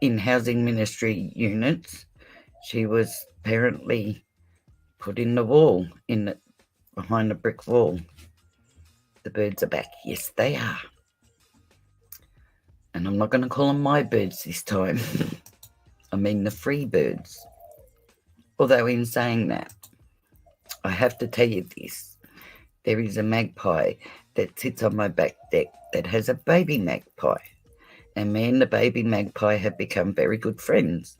in housing ministry units. She was apparently put in the wall, behind a brick wall. The birds are back. Yes, they are. And I'm not going to call them my birds this time. I mean the free birds. Although in saying that, I have to tell you this. There is a magpie that sits on my back deck that has a baby magpie. And me and the baby magpie have become very good friends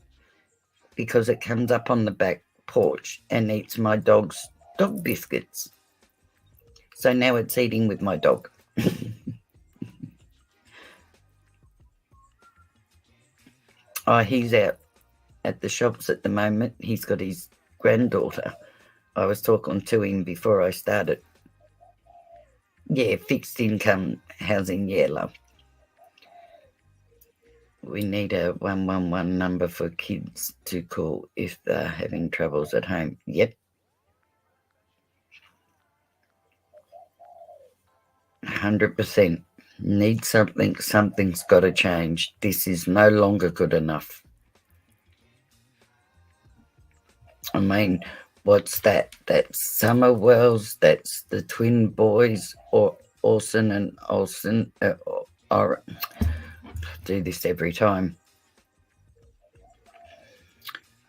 because it comes up on the back porch and eats my dog's dog biscuits. So now it's eating with my dog. Oh, he's out at the shops at the moment. He's got his granddaughter. I was talking to him before I started. Yeah, fixed income housing. Yeah, love. We need a 111 number for kids to call if they're having troubles at home. Yep. 100%. Need something. Something's got to change. This is no longer good enough. I mean, what's that? That's Summer Wells. That's the twin boys, or Orson and Olsen. Or do this every time.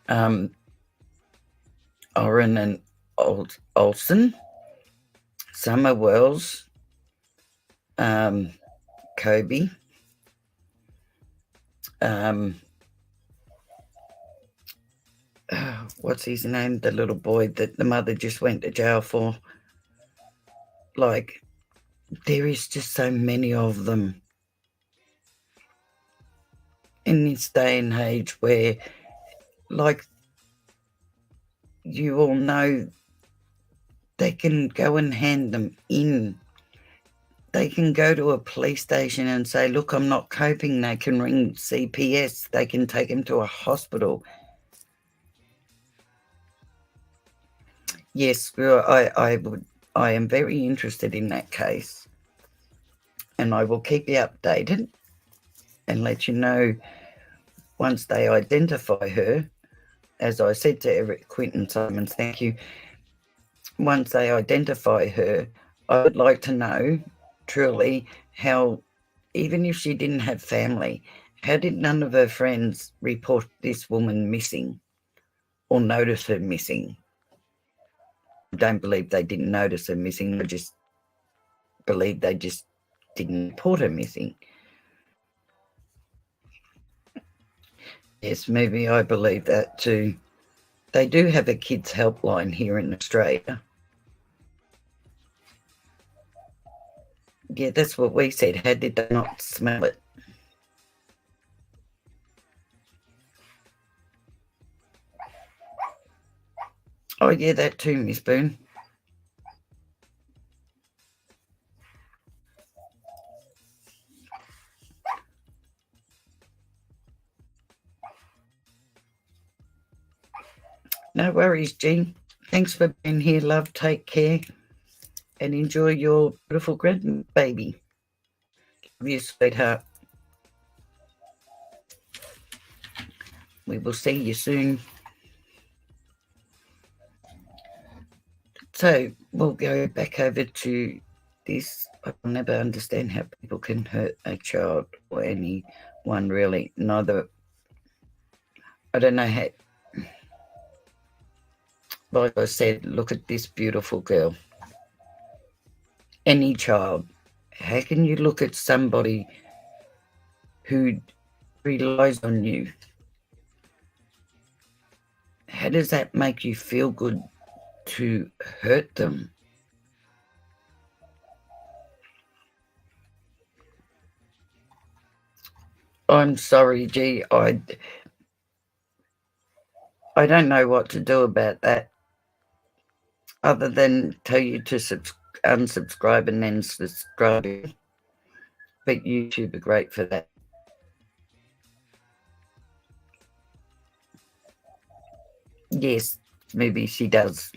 Oren and Olsen, Summer Wells, Kobe, what's his name? The little boy that the mother just went to jail for. Like, there is just so many of them in this day and age where, like, you all know they can go and hand them in. They can go to a police station and say, look, I'm not coping. They can ring CPS. They can take him to a hospital. Yes, I am very interested in that case. And I will keep you updated and let you know once they identify her. As I said to Eric Quinton Simons, thank you. Once they identify her, I would like to know truly how, even if she didn't have family, how did none of her friends report this woman missing or notice her missing? I don't believe they didn't notice her missing. I just believe they just didn't report her missing. Yes, maybe I believe that too. They do have a kids helpline here in Australia. Yeah, that's what we said. How did they not smell it? Oh, yeah, that too, Miss Boone. No worries, Jean. Thanks for being here, love. Take care and enjoy your beautiful grandbaby. Love you, sweetheart. We will see you soon. So we'll go back over to this. I will never understand how people can hurt a child or anyone really. Neither. I don't know how. Like I said, look at this beautiful girl. Any child. How can you look at somebody who relies on you? How does that make you feel good to hurt them? I'm sorry, G. I don't know what to do about that other than tell you to unsubscribe and then subscribe. But YouTube are great for that. Yes, maybe she does.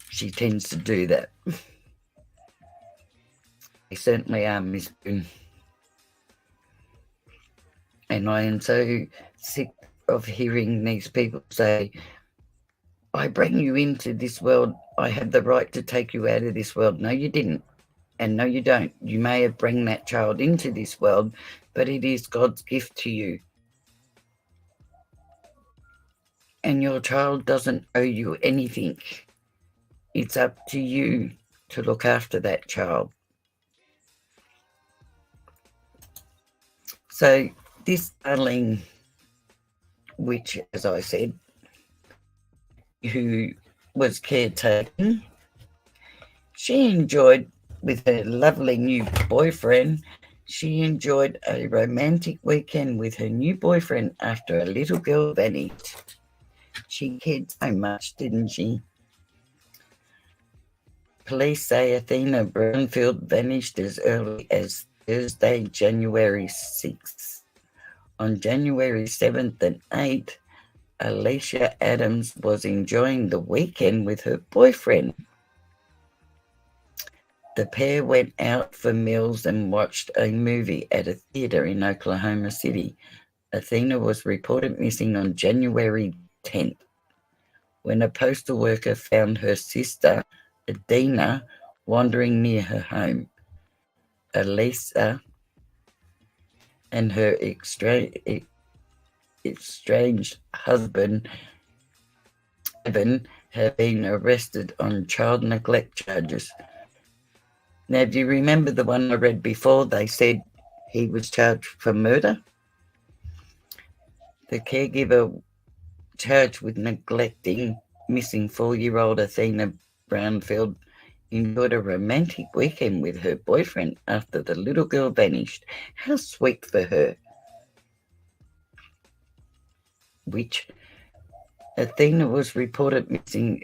She tends to do that. They certainly are, Miss Boone. And I am so sick of hearing these people say, I bring you into this world. I have the right to take you out of this world. No, you didn't. And no, you don't. You may have brought that child into this world, but it is God's gift to you. and your child doesn't owe you anything. It's up to you to look after that child. So this darling witch, as I said, who was caretaking, she enjoyed, with her lovely new boyfriend, she enjoyed a romantic weekend with her new boyfriend after a little girl vanished. She cared so much, didn't she? Police say Athena Brownfield vanished as early as Thursday, January 6th. On January 7th and 8th, Alicia Adams was enjoying the weekend with her boyfriend. The pair went out for meals and watched a movie at a theater in Oklahoma City. Athena was reported missing on January 10th when a postal worker found her sister, Athena, wandering near her home. Elisa and her estranged husband, Evan, have been arrested on child neglect charges. Now, do you remember the one I read before? They said he was charged for murder. The caregiver charged with neglecting missing 4-year-old Athena Brownfield enjoyed a romantic weekend with her boyfriend after the little girl vanished. How sweet for her. Which Athena was reported missing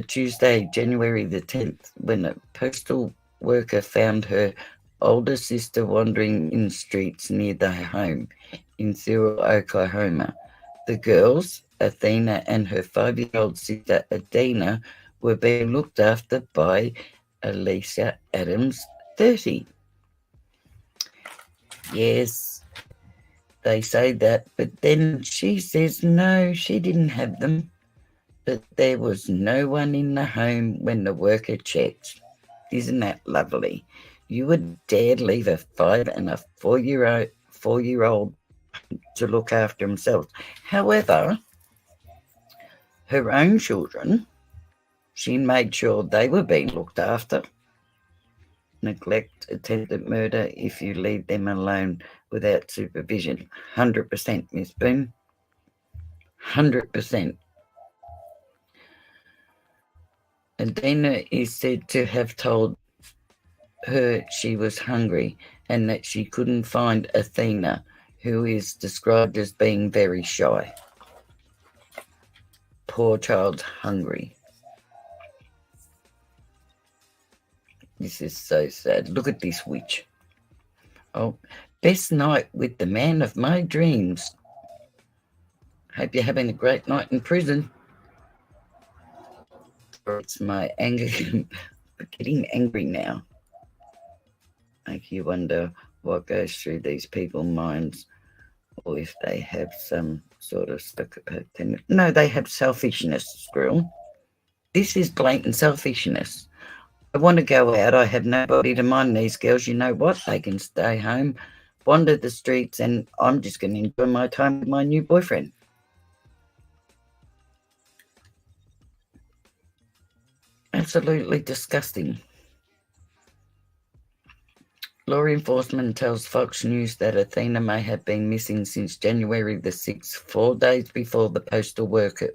Tuesday, January the 10th, when a postal worker found her older sister wandering in streets near their home in Cyril, Oklahoma. The girls, Athena and her 5-year-old sister Athena, were being looked after by Alicia Adams, 30. Yes, they say that, but then she says no, she didn't have them. But there was no one in the home when the worker checked. Isn't that lovely? You would dare leave a 5 and a 4-year-old to look after themselves. However, her own children, she made sure they were being looked after. Neglect, attempted murder if you leave them alone without supervision. 100%, Miss Boone. 100%. Athena is said to have told her she was hungry and that she couldn't find Athena, who is described as being very shy. Poor child's hungry. This is so sad. Look at this witch. Oh, best night with the man of my dreams. Hope you're having a great night in prison. It's my anger. Getting angry now. Make you wonder what goes through these people's minds, or if they have some sort of psychopath. No, they have selfishness, Squirrel. This is blatant selfishness. I want to go out. I have nobody to mind these girls. You know what? They can stay home, wander the streets, and I'm just going to enjoy my time with my new boyfriend. Absolutely disgusting. Law enforcement tells Fox News that Athena may have been missing since January the 6th, 4 days before the postal worker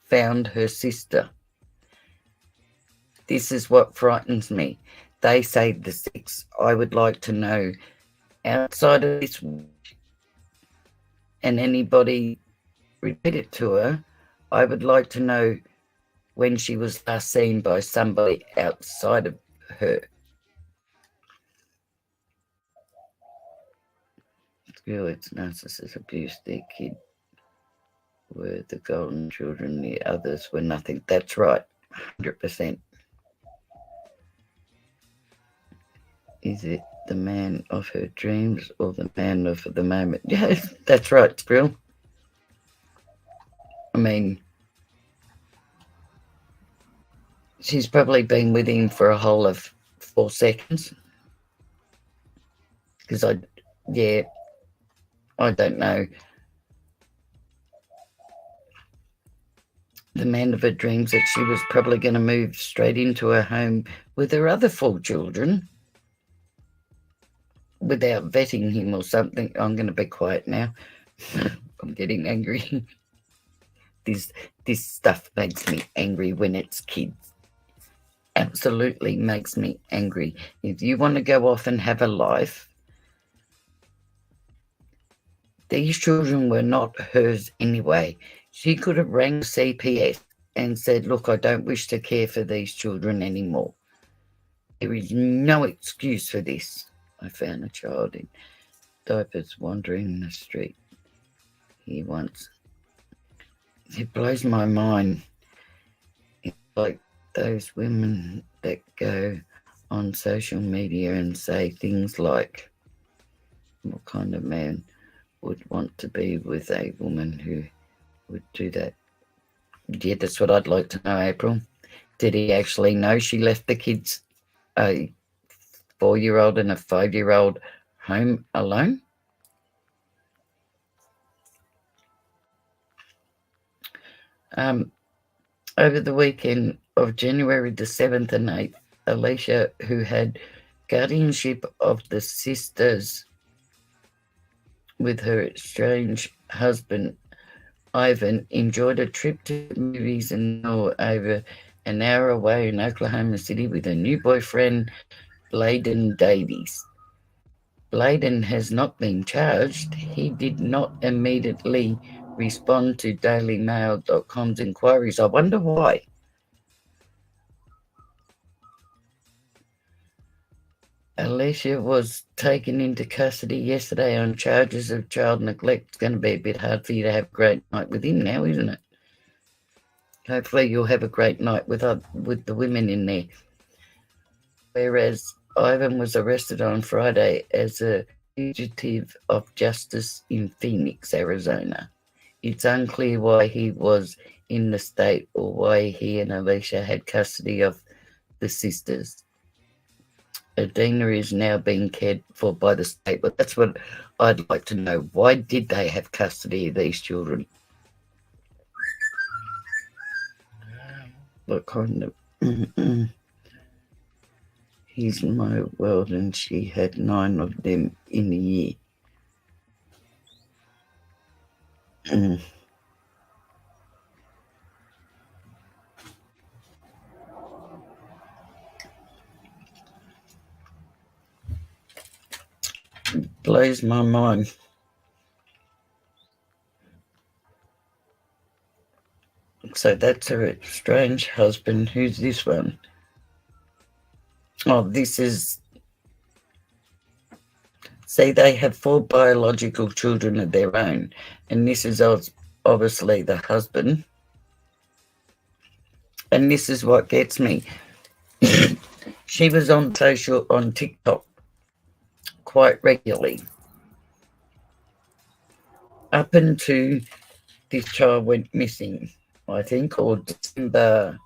found her sister. This is what frightens me. They say the 6th. I would like to know, outside of this, and anybody repeat it to her, I would like to know when she was last seen by somebody outside of her. Girl, it's narcissist abuse. Their kid were the golden children. The others were nothing. That's right, 100%. Is it the man of her dreams or the man of the moment? Yes, that's right, Skrill. I mean, she's probably been with him for a whole of 4 seconds. Because I don't know. the man of her dreams, that she was probably going to move straight into her home with her other 4 children without vetting him or something. I'm going to be quiet now. I'm getting angry. This stuff makes me angry when it's kids. Absolutely makes me angry. If you want to go off and have a life, these children were not hers anyway. She could have rang CPS and said, look, I don't wish to care for these children anymore. There is no excuse for this. I found a child in diapers wandering the street here once. It blows my mind. It's like those women that go on social media and say things like, what kind of man would want to be with a woman who would do that? Yeah, that's what I'd like to know, April. Did he actually know she left the kids, a 4-year-old and a 5-year-old, home alone? Over the weekend of January the 7th and 8th, Alicia, who had guardianship of the sisters with her estranged husband, Ivan, enjoyed a trip to the movies and over an hour away in Oklahoma City with her new boyfriend, Bladen Davies. Bladen has not been charged. He did not immediately respond to dailymail.com's inquiries. I wonder why. Alicia was taken into custody yesterday on charges of child neglect. It's going to be a bit hard for you to have a great night with him now, isn't it? Hopefully you'll have a great night with the women in there. Whereas Ivan was arrested on Friday as a fugitive of justice in Phoenix, Arizona. It's unclear why he was in the state or why he and Alicia had custody of the sisters. Athena is now being cared for by the state, but that's what I'd like to know. Why did they have custody of these children? What kind of... He's my world, and she had 9 of them in a year. Blows my mind. So that's her strange husband. Who's this one? Oh, this is... See, they have 4 biological children of their own, and this is obviously the husband. And this is what gets me. She was on TikTok quite regularly up until this child went missing, I think, or December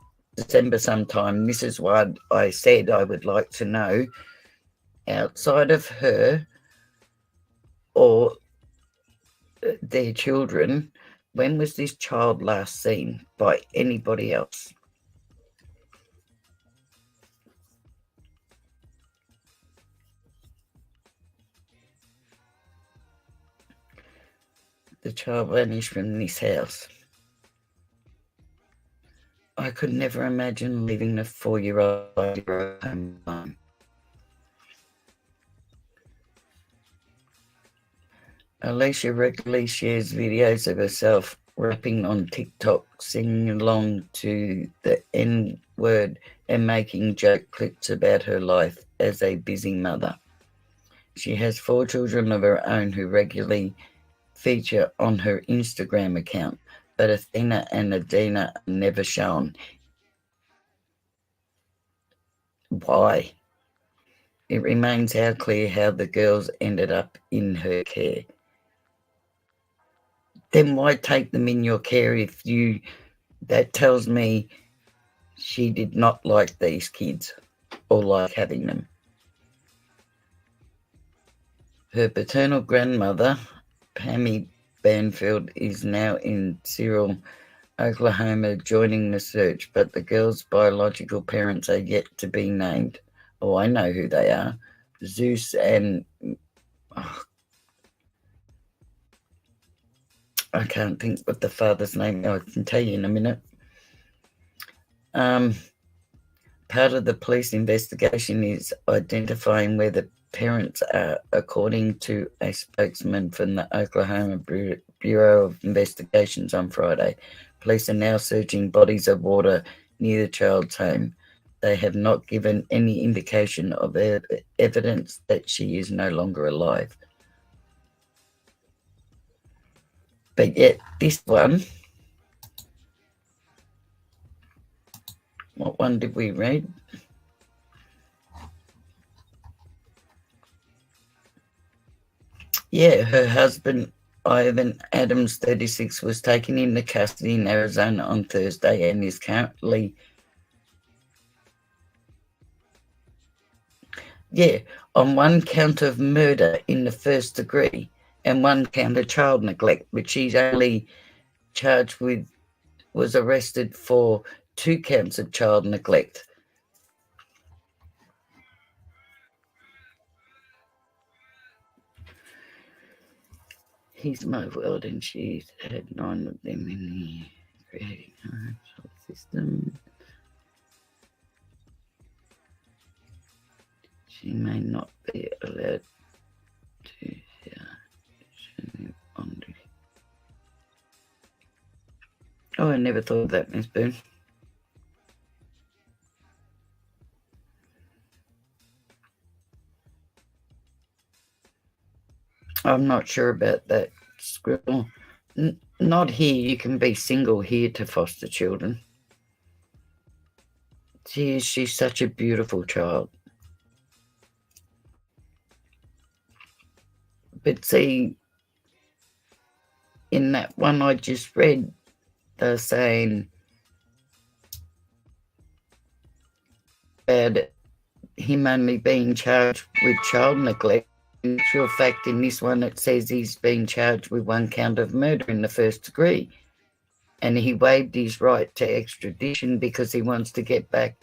sometime. This is what I said I would like to know, outside of her or their children, when was this child last seen by anybody else? The child vanished from this house. I could never imagine leaving a 4-year-old home alone. Alicia regularly shares videos of herself rapping on TikTok, singing along to the N word and making joke clips about her life as a busy mother. She has 4 children of her own who regularly feature on her Instagram account, but Athena and Adina are never shown. Why? It remains unclear how the girls ended up in her care. Then why take them in your care if you... That tells me she did not like these kids or like having them. Her paternal grandmother, Athena Brownfield, is now in serial Oklahoma joining the search, but the girl's biological parents are yet to be named. Oh, I know who they are. Zeus and oh, I can't think what the father's name. I can tell you in a minute. Part of the police investigation is identifying where the parents are, according to a spokesman from the Oklahoma Bureau of Investigations on Friday. Police are now searching bodies of water near the child's home. They have not given any indication of evidence that she is no longer alive. But yet, this one, what one did we read? Yeah, her husband, Ivan Adams, 36, was taken into custody in Arizona on Thursday and is currently, on one count of murder in the first degree and one count of child neglect, which she's only charged with, was arrested for 2 counts of child neglect. He's my world, and she's had 9 of them in the creating her system. She may not be allowed to on. Oh, I never thought of that, Miss Boone. I'm not sure about that, Scribble. Not here. You can be single here to foster children. She's such a beautiful child. But see, in that one I just read, they're saying about him only being charged with child neglect. In actual fact, in this one, it says he's been charged with 1 count of murder in the first degree. And he waived his right to extradition because he wants to get back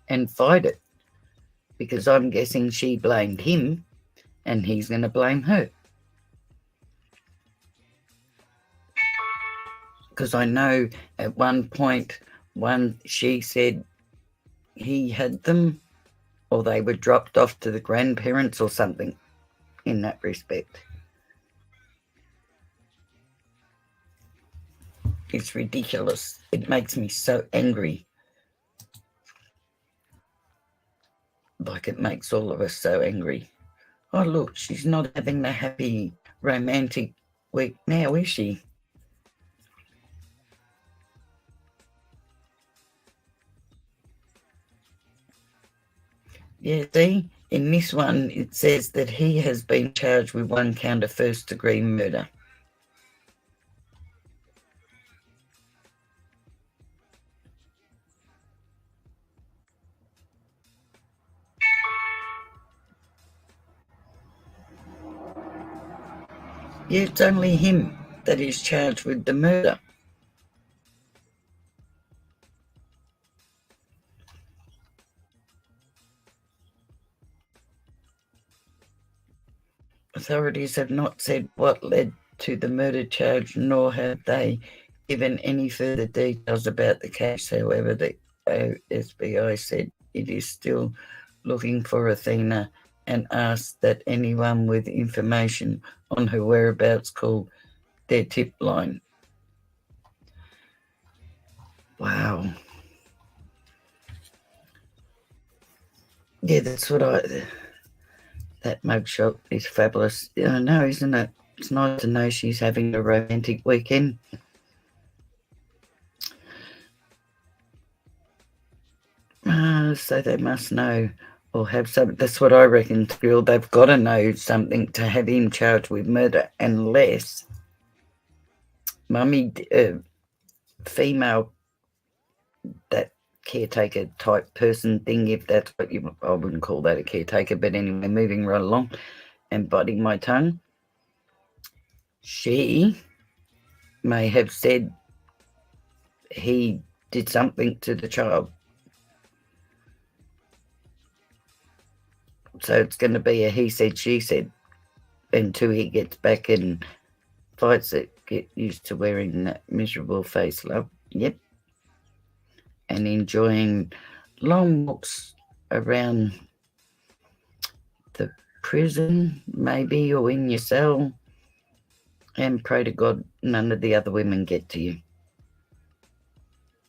and fight it. Because I'm guessing she blamed him and he's going to blame her. Because I know at one point, she said he had them or they were dropped off to the grandparents or something in that respect. It's ridiculous. It makes me so angry. Like it makes all of us so angry. Oh, look, she's not having the happy romantic week now, is she? Yeah, see, in this one, it says that he has been charged with 1 count of first-degree murder. Yeah, it's only him that is charged with the murder. Authorities have not said what led to the murder charge, nor have they given any further details about the case. However, the SBI said it is still looking for Athena and asked that anyone with information on her whereabouts call their tip line. Wow. Yeah, that's what that mugshot is fabulous. I know, isn't it? It's nice to know she's having a romantic weekend. So they must know or have something. That's what I reckon, Skrill. They've got to know something to have him charged with murder, unless mummy, female, that caretaker type person thing, if that's what you, I wouldn't call that a caretaker, but anyway, moving right along and biting my tongue. She may have said he did something to the child. So it's going to be a he said, she said until he gets back and fights it. Get used to wearing that miserable face, love. Yep. And enjoying long walks around the prison, maybe, or in your cell. And pray to God none of the other women get to you,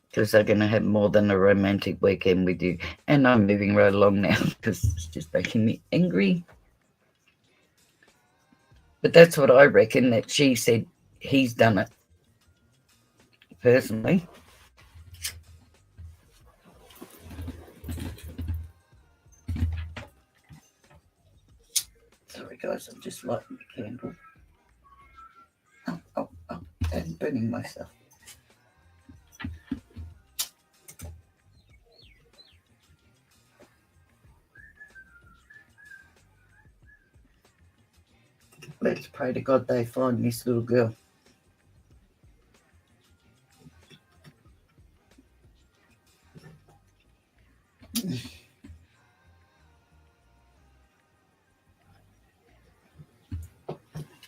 because they're going to have more than a romantic weekend with you. And I'm moving right along now because it's just making me angry. But that's what I reckon, that she said he's done it, personally. Sorry, guys, I'm just lighting the candle. Oh, and burning myself. Let's pray to God they find this little girl.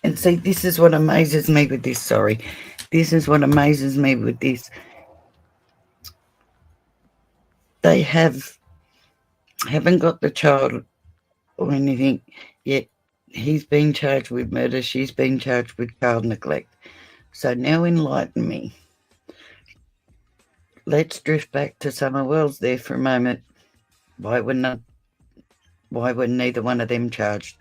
And see, this is what amazes me with this, This is what amazes me with this. They haven't got the child or anything yet. He's been charged with murder. She's been charged with child neglect. So now enlighten me. Let's drift back to Summer Wells there for a moment. Why were neither one of them charged?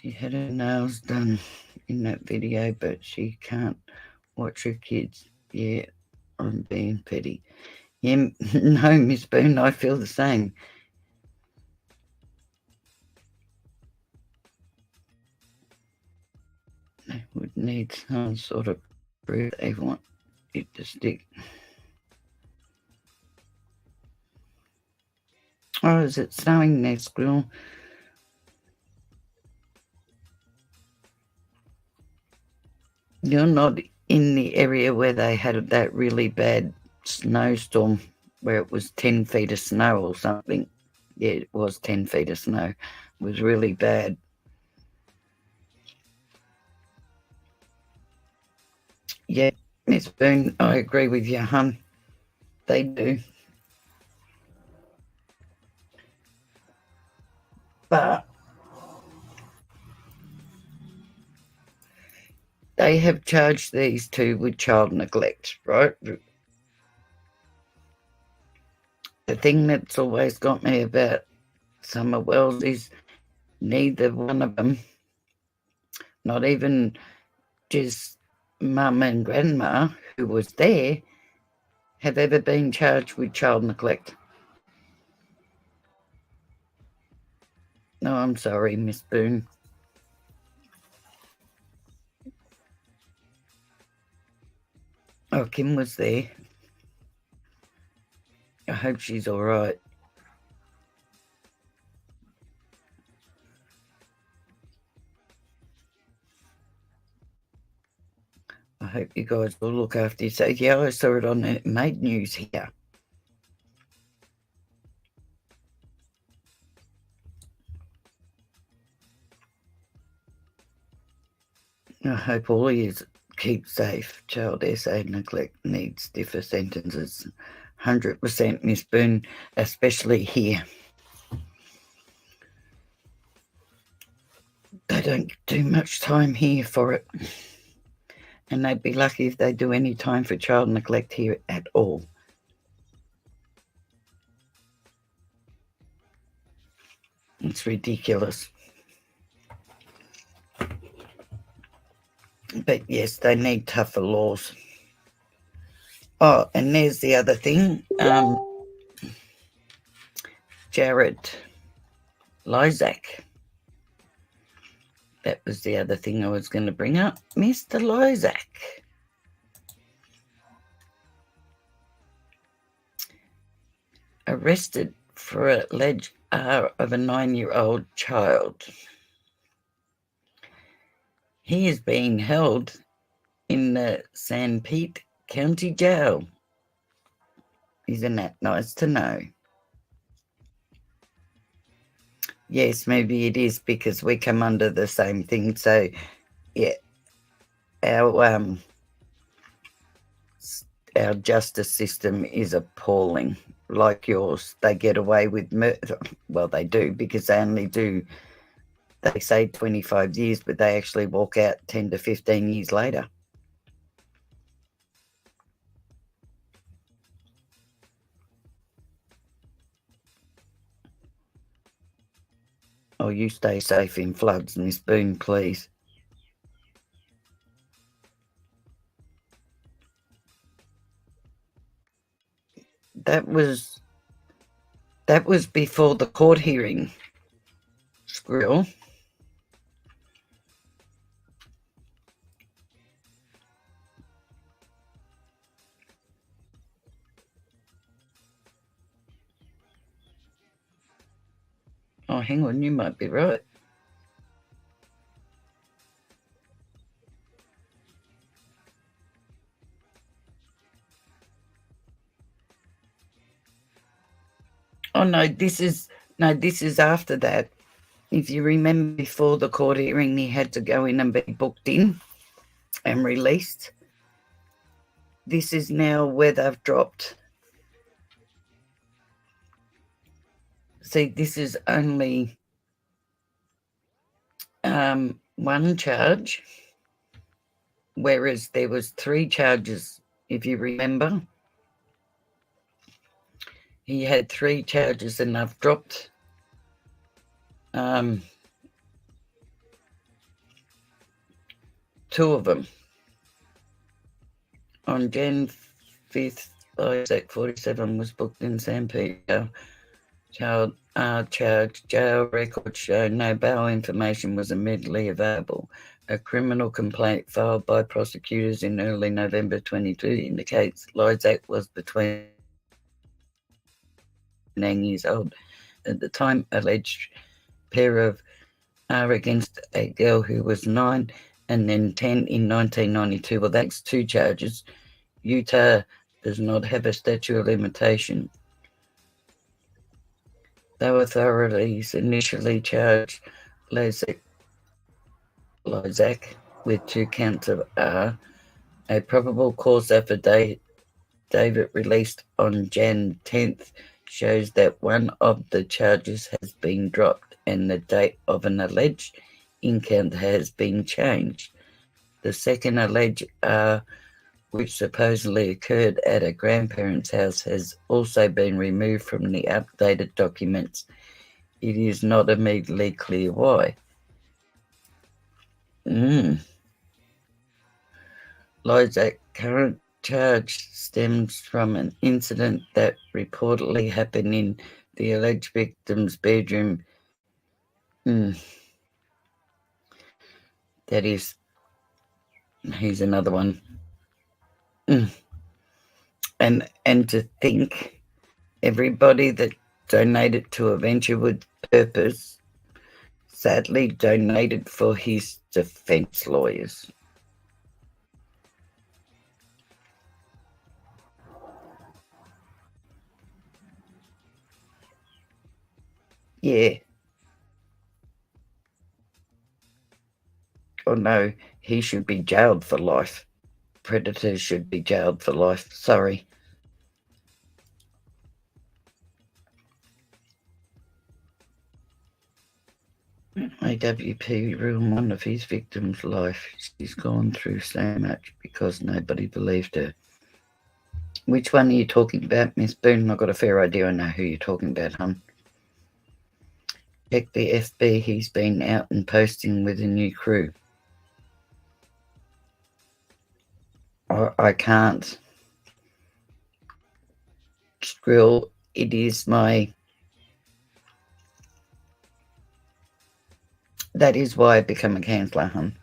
She had her nails done in that video, but she can't watch her kids. Yeah, I'm being petty. Yeah, no, Miss Boone, I feel the same. They would need some sort of proof they want it to stick. Oh, is it snowing there, Squirrel? You're not in the area where they had that really bad snowstorm where it was 10 feet of snow or something. Yeah, it was 10 feet of snow. It was really bad. Yeah, Miss Boone, I agree with you, hun. They do. But they have charged these two with child neglect, right? The thing that's always got me about Summer Wells is neither one of them, not even just mum and grandma who was there, have ever been charged with child neglect. No, I'm sorry, Miss Boone. Oh, Kim was there. I hope she's all right. I hope you guys will look after you. So, yeah, I saw it on the Made News here. I hope all of you keep safe. Child SA neglect needs stiffer sentences. 100%, Miss Boone, especially here. They don't do much time here for it. And they'd be lucky if they do any time for child neglect here at all. It's ridiculous. But yes, they need tougher laws. Oh, and there's the other thing. Jared Lysack. That was the other thing I was going to bring up. Mr. Lysack. Arrested for alleged R of a 9-year-old child. He is being held in the San Pete County Jail. Isn't that nice to know? Yes, maybe it is because we come under the same thing. So, yeah, our our justice system is appalling. Like yours, they get away with murder. Well, they do because they only do. They say 25 years, but they actually walk out 10 to 15 years later. Oh, you stay safe in floods, Miss Boone, please. That was before the court hearing, Squirrel. Oh, hang on, you might be right. Oh no, this is after that. If you remember, before the court hearing, he had to go in and be booked in and released. This is now where they've dropped. See, this is only one charge, whereas there was 3 charges. If you remember, he had 3 charges, and they've dropped 2 of them. On Jan 5th, Isaac 47 was booked in San Pedro. Child charged. Jail records show no bail information was immediately available. A criminal complaint filed by prosecutors in early November 22 indicates Isaac was between 9 years old at the time. Alleged pair of are against a girl who was 9 and then 10 in 1992. Well, that's 2 charges. Utah does not have a statute of limitation. Though authorities initially charged Isaac with 2 counts of a probable cause affidavit released on Jan 10th shows that one of the charges has been dropped and the date of an alleged encounter has been changed. The second alleged which supposedly occurred at a grandparent's house, has also been removed from the updated documents. It is not immediately clear why. Isaac current charge stems from an incident that reportedly happened in the alleged victim's bedroom. That is, here's another one. And to think everybody that donated to a venture with purpose sadly donated for his defense lawyers. Yeah. Oh no, he should be jailed for life. Predators should be jailed for life. Sorry. AWP ruined one of his victims' life. She's gone through so much because nobody believed her. Which one are you talking about, Miss Boone? I've got a fair idea I know who you're talking about, hon. Check the FB. He's been out and posting with a new crew. I can't. Skrill, it is my... That is why I become a counsellor, hon.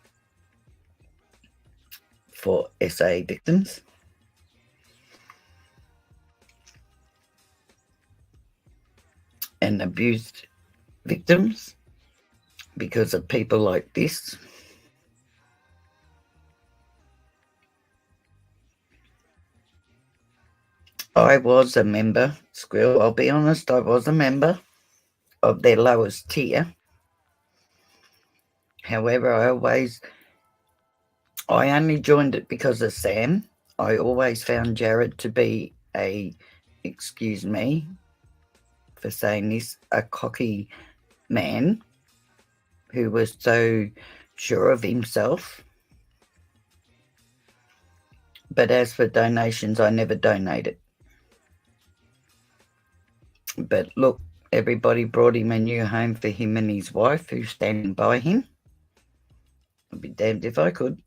For SA victims. And abused victims because of people like this. I was a member, Squill. I'll be honest, I was a member of their lowest tier. However, I only joined it because of Sam. I always found Jared to be excuse me for saying this, a cocky man who was so sure of himself. But as for donations, I never donated. But look, everybody brought him a new home for him and his wife, who's standing by him. I'd be damned if I could.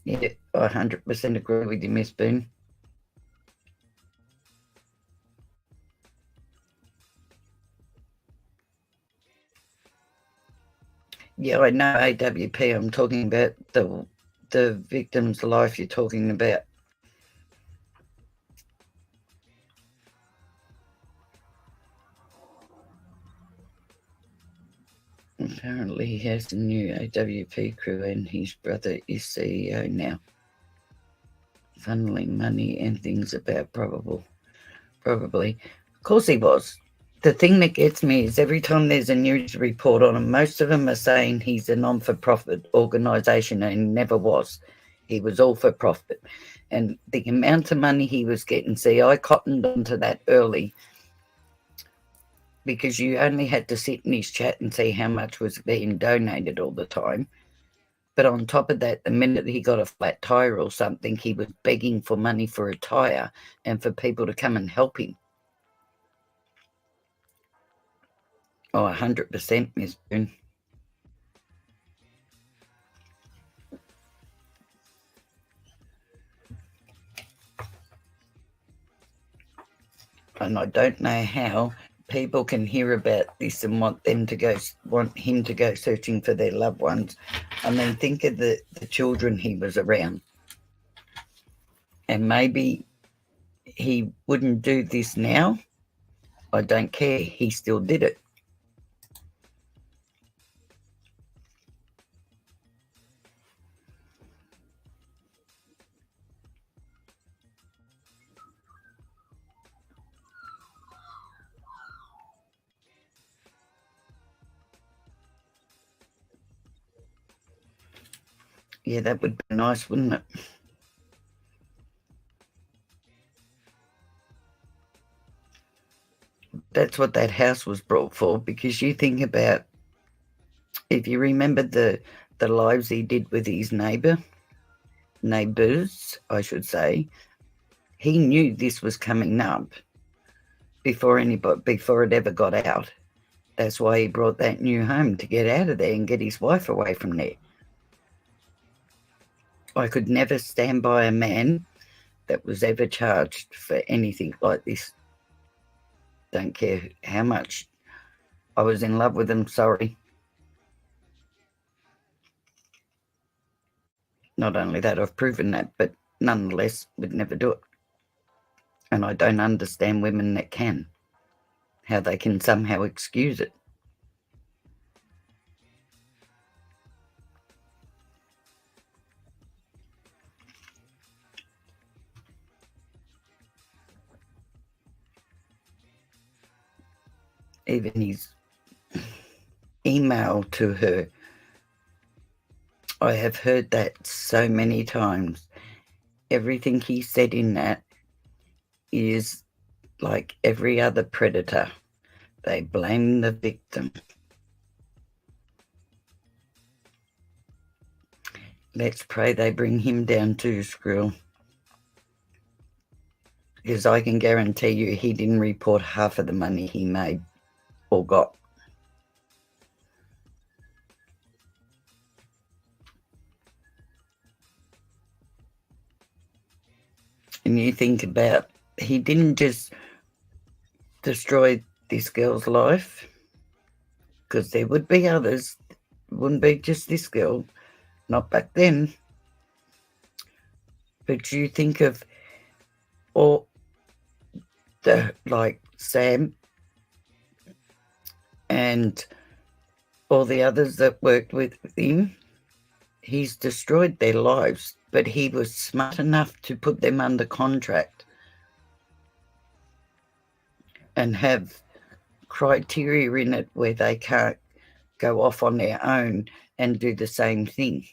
Yeah, I 100% agree with you, Miss Boone. Yeah, I know AWP. I'm talking about the victim's life you're talking about. Apparently he has a new AWP crew and his brother is CEO now. Funneling money and things about probably. Of course he was. The thing that gets me is every time there's a news report on him, most of them are saying he's a non-for-profit organisation, and he never was. He was all for profit. And the amount of money he was getting, see, I cottoned onto that early because you only had to sit in his chat and see how much was being donated all the time. But on top of that, the minute he got a flat tire or something, he was begging for money for a tire and for people to come and help him. Oh, 100%, Miss Boone. And I don't know how people can hear about this and want him to go searching for their loved ones. I mean, think of the children he was around. And maybe he wouldn't do this now. I don't care. He still did it. Yeah, that would be nice, wouldn't it? That's what that house was brought for, because you think about, if you remember the lives he did with his neighbours, I should say, he knew this was coming up before it ever got out. That's why he brought that new home, to get out of there and get his wife away from there. I could never stand by a man that was ever charged for anything like this. Don't care how much I was in love with him, sorry. Not only that, I've proven that, but nonetheless, would never do it. And I don't understand women that can, how they can somehow excuse it. Even his email to her, I have heard that so many times. Everything he said in that is like every other predator. They blame the victim. Let's pray they bring him down too, Skrill. Because I can guarantee you he didn't report half of the money he made or got. And you think about, he didn't just destroy this girl's life, because there would be others. It wouldn't be just this girl, not back then. But you think of all like Sam and all the others that worked with him, He's destroyed their lives, but he was smart enough to put them under contract and have criteria in it where they can't go off on their own and do the same thing.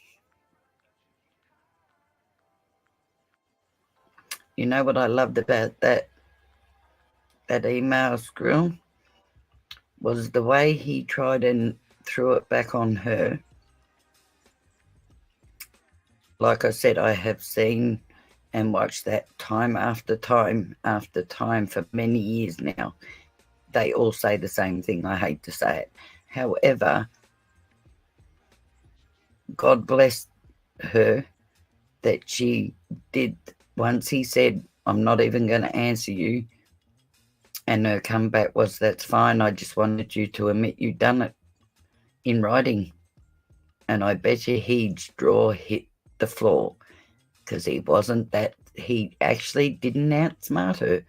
You know what I loved about that email, Skrill, was the way he tried and threw it back on her. Like I said, I have seen and watched that time after time after time for many years now. They all say the same thing. I hate to say it. However, God bless her that she did. Once he said, I'm not even going to answer you, and her comeback was, that's fine, I just wanted you to admit you'd done it in writing. And I bet you his jaw hit the floor, because he wasn't that, he actually didn't outsmart her.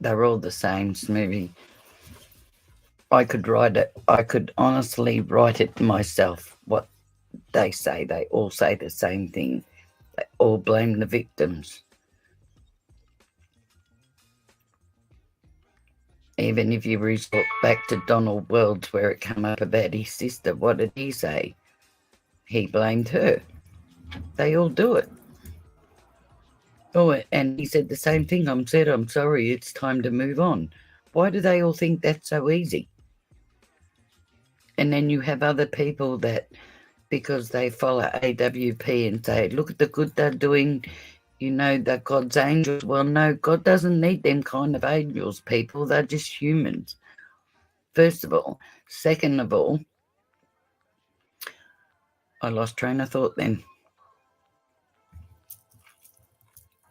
They were all the same, Smoothie. I could write it. I could honestly write it myself, what they say. They all say the same thing. They all blame the victims. Even if you resort back to Donald Wells, where it came up about his sister, what did he say? He blamed her. They all do it. Oh, and he said the same thing. I'm sorry, it's time to move on. Why do they all think that's so easy? And then you have other people that, because they follow AWP and say, look at the good they're doing, you know, they're God's angels. Well, no, God doesn't need them kind of angels, people. They're just humans, first of all. Second of all, I lost train of thought then.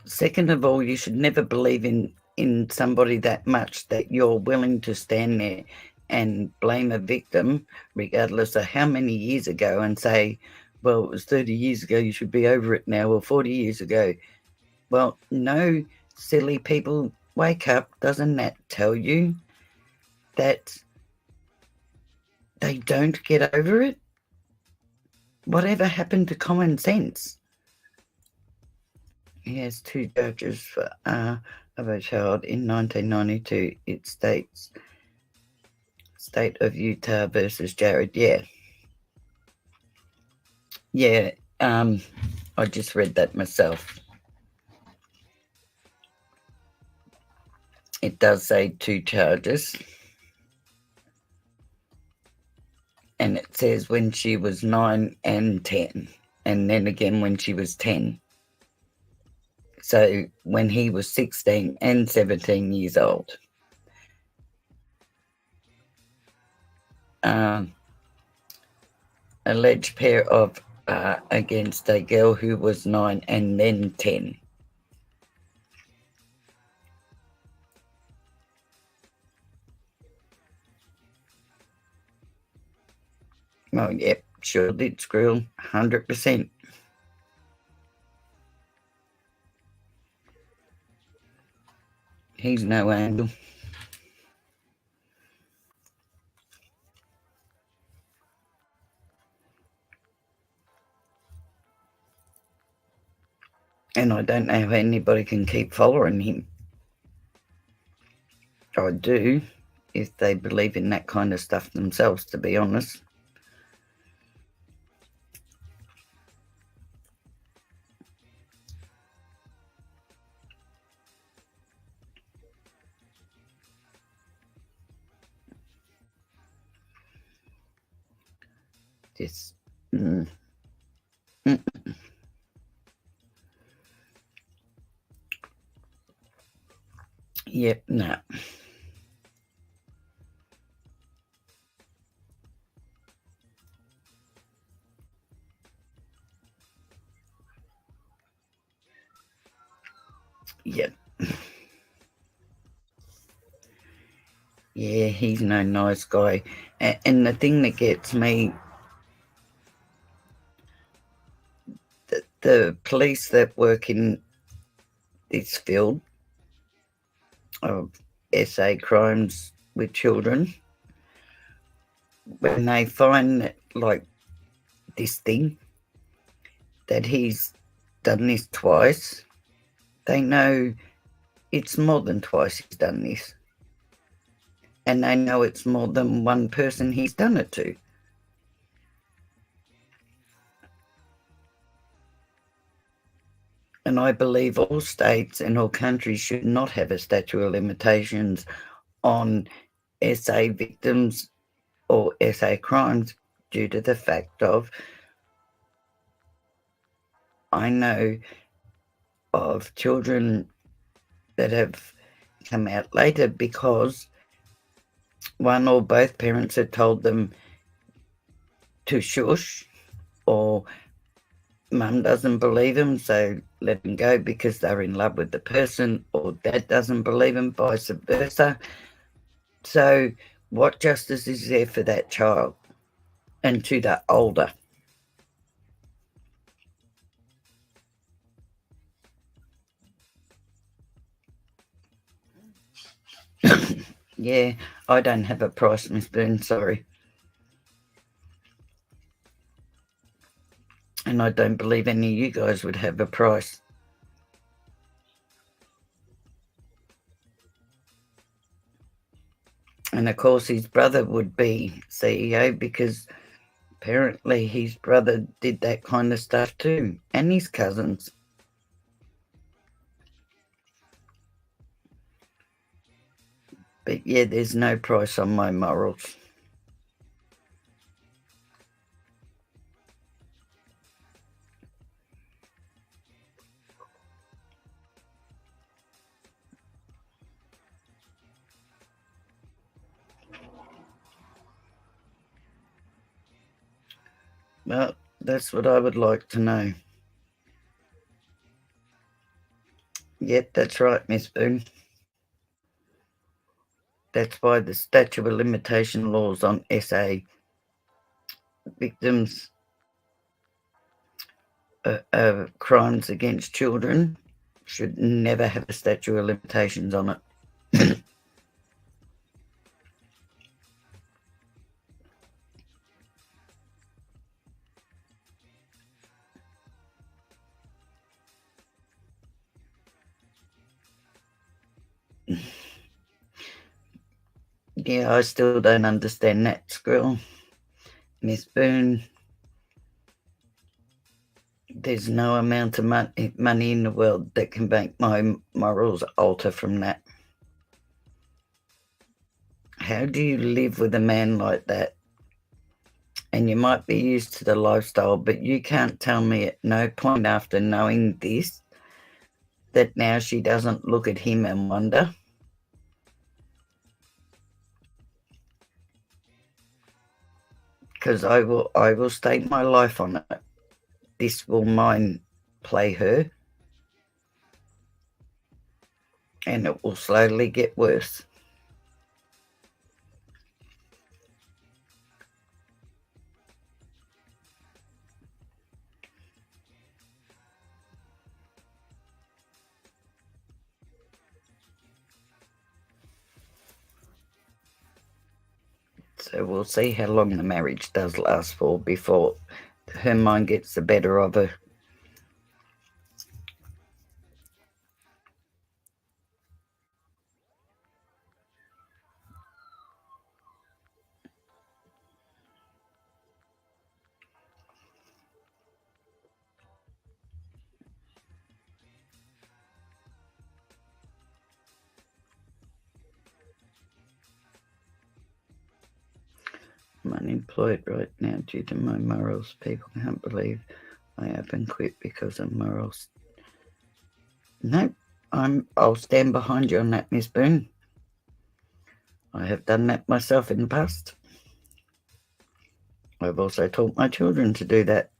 Second of all, you should never believe in somebody that much that you're willing to stand there and blame a victim, regardless of how many years ago, and say, well, it was 30 years ago, you should be over it now, or 40 years ago. Well, no, silly people, wake up. Doesn't that tell you that they don't get over it? Whatever happened to common sense? He has 2 judges for of a child in 1992. It states State of Utah versus Jared. Yeah. I just read that myself. It does say 2 charges. And it says when she was 9 and 10. And then again when she was 10. So when he was 16 and 17 years old. Alleged pair of against a girl who was 9 and then 10. Oh, yep, sure did, Skrill, 100%. He's no angel. And I don't know how anybody can keep following him. I do, if they believe in that kind of stuff themselves, to be honest. Just, Yep, no. Yep. Yeah, he's no nice guy. And the thing that gets me, the police that work in this field of SA crimes with children, when they find, like, this thing, that he's done this twice. They know it's more than twice he's done this. And they know it's more than one person he's done it to. And I believe all states and all countries should not have a statute of limitations on SA victims or SA crimes due to the fact of, I know of children that have come out later because one or both parents had told them to shush, or mum doesn't believe them, so let them go because they're in love with the person, or dad doesn't believe them, vice versa. So what justice is there for that child and to the older? Yeah, I don't have a price, Miss Boone, sorry. And I don't believe any of you guys would have a price. And of course his brother would be CEO because apparently his brother did that kind of stuff too, and his cousins. But yeah, there's no price on my morals. Well, that's what I would like to know. Yep, that's right, Miss Boone. That's why the statute of limitation laws on SA victims of crimes against children should never have a statute of limitations on it. Yeah, I still don't understand that, Squirrel. Miss Boone, there's no amount of money in the world that can make my morals alter from that. How do you live with a man like that? And you might be used to the lifestyle, but you can't tell me at no point after knowing this that now she doesn't look at him and wonder. Because I will stake my life on it. This will mind play her, and it will slowly get worse. So we'll see how long the marriage does last for before her mind gets the better of her. 'I'm unemployed right now due to my morals. People can't believe I up and quit because of morals. No, I'll stand behind you on that, Miss Boone. I have done that myself in the past. I've also taught my children to do that.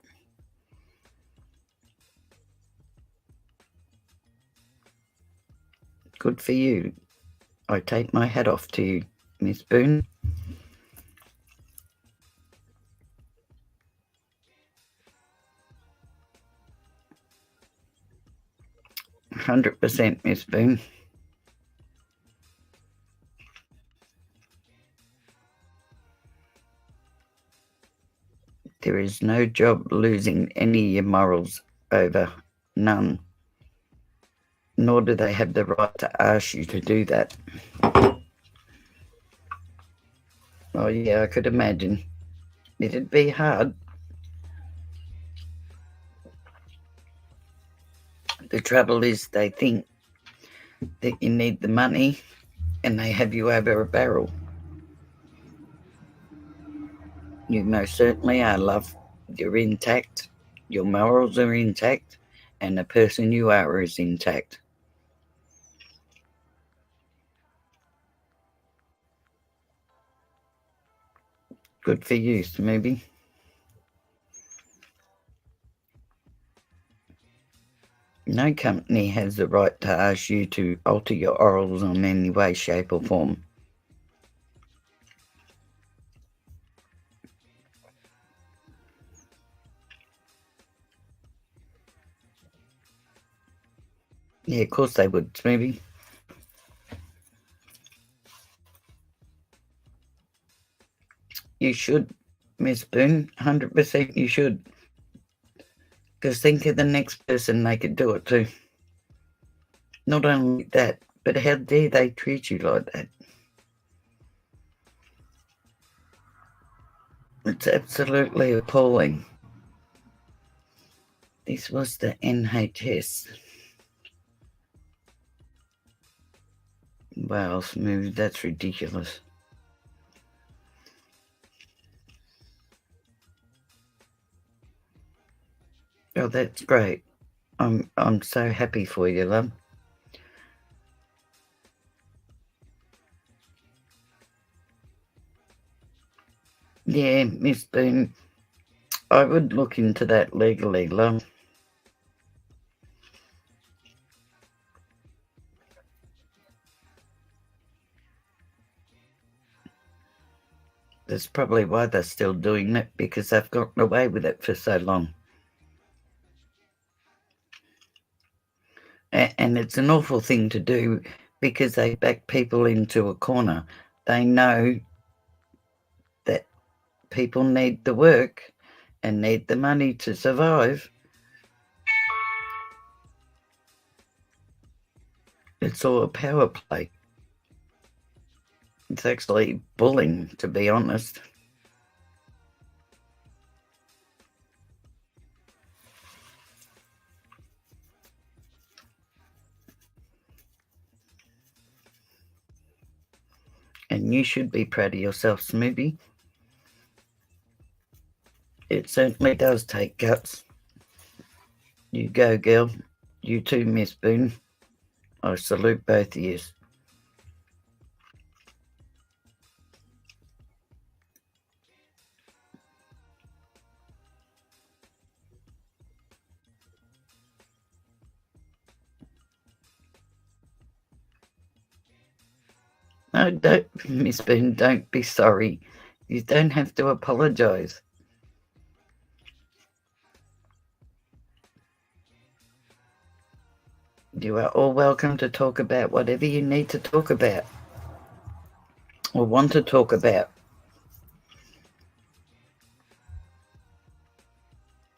Good for you. I take my hat off to you, Miss Boone. 100%, Miss Boone. There is is no job losing any of your morals over. None. Nor do they have the right to ask you to do that. Oh, yeah, I could imagine. It'd be hard. The trouble is they think that you need the money and they have you over a barrel. You most certainly are, love. You're intact. Your morals are intact. And the person you are is intact. Good for you, Smoothie. No company has the right to ask you to alter your orals in any way, shape, or form. Yeah, of course they would, Smoothie. You should, Miss Boone. 100% you should. Because think of the next person they could do it to. Not only that, but how dare they treat you like that? It's absolutely appalling. This was the NHS. Wow, Smooth, that's ridiculous. Oh, that's great. I'm so happy for you, love. Yeah, Miss Boone, I would look into that legally, love. That's probably why they're still doing it, because they've gotten away with it for so long. And it's an awful thing to do because they back people into a corner. They know that people need the work and need the money to survive. It's all a power play. It's actually bullying, to be honest. And you should be proud of yourself, Smoothie. It certainly does take guts. You go, girl. You too, Miss Boone. I salute both of you. No, don't, Miss Boone, don't be sorry. You don't have to apologise. You are all welcome to talk about whatever you need to talk about or want to talk about.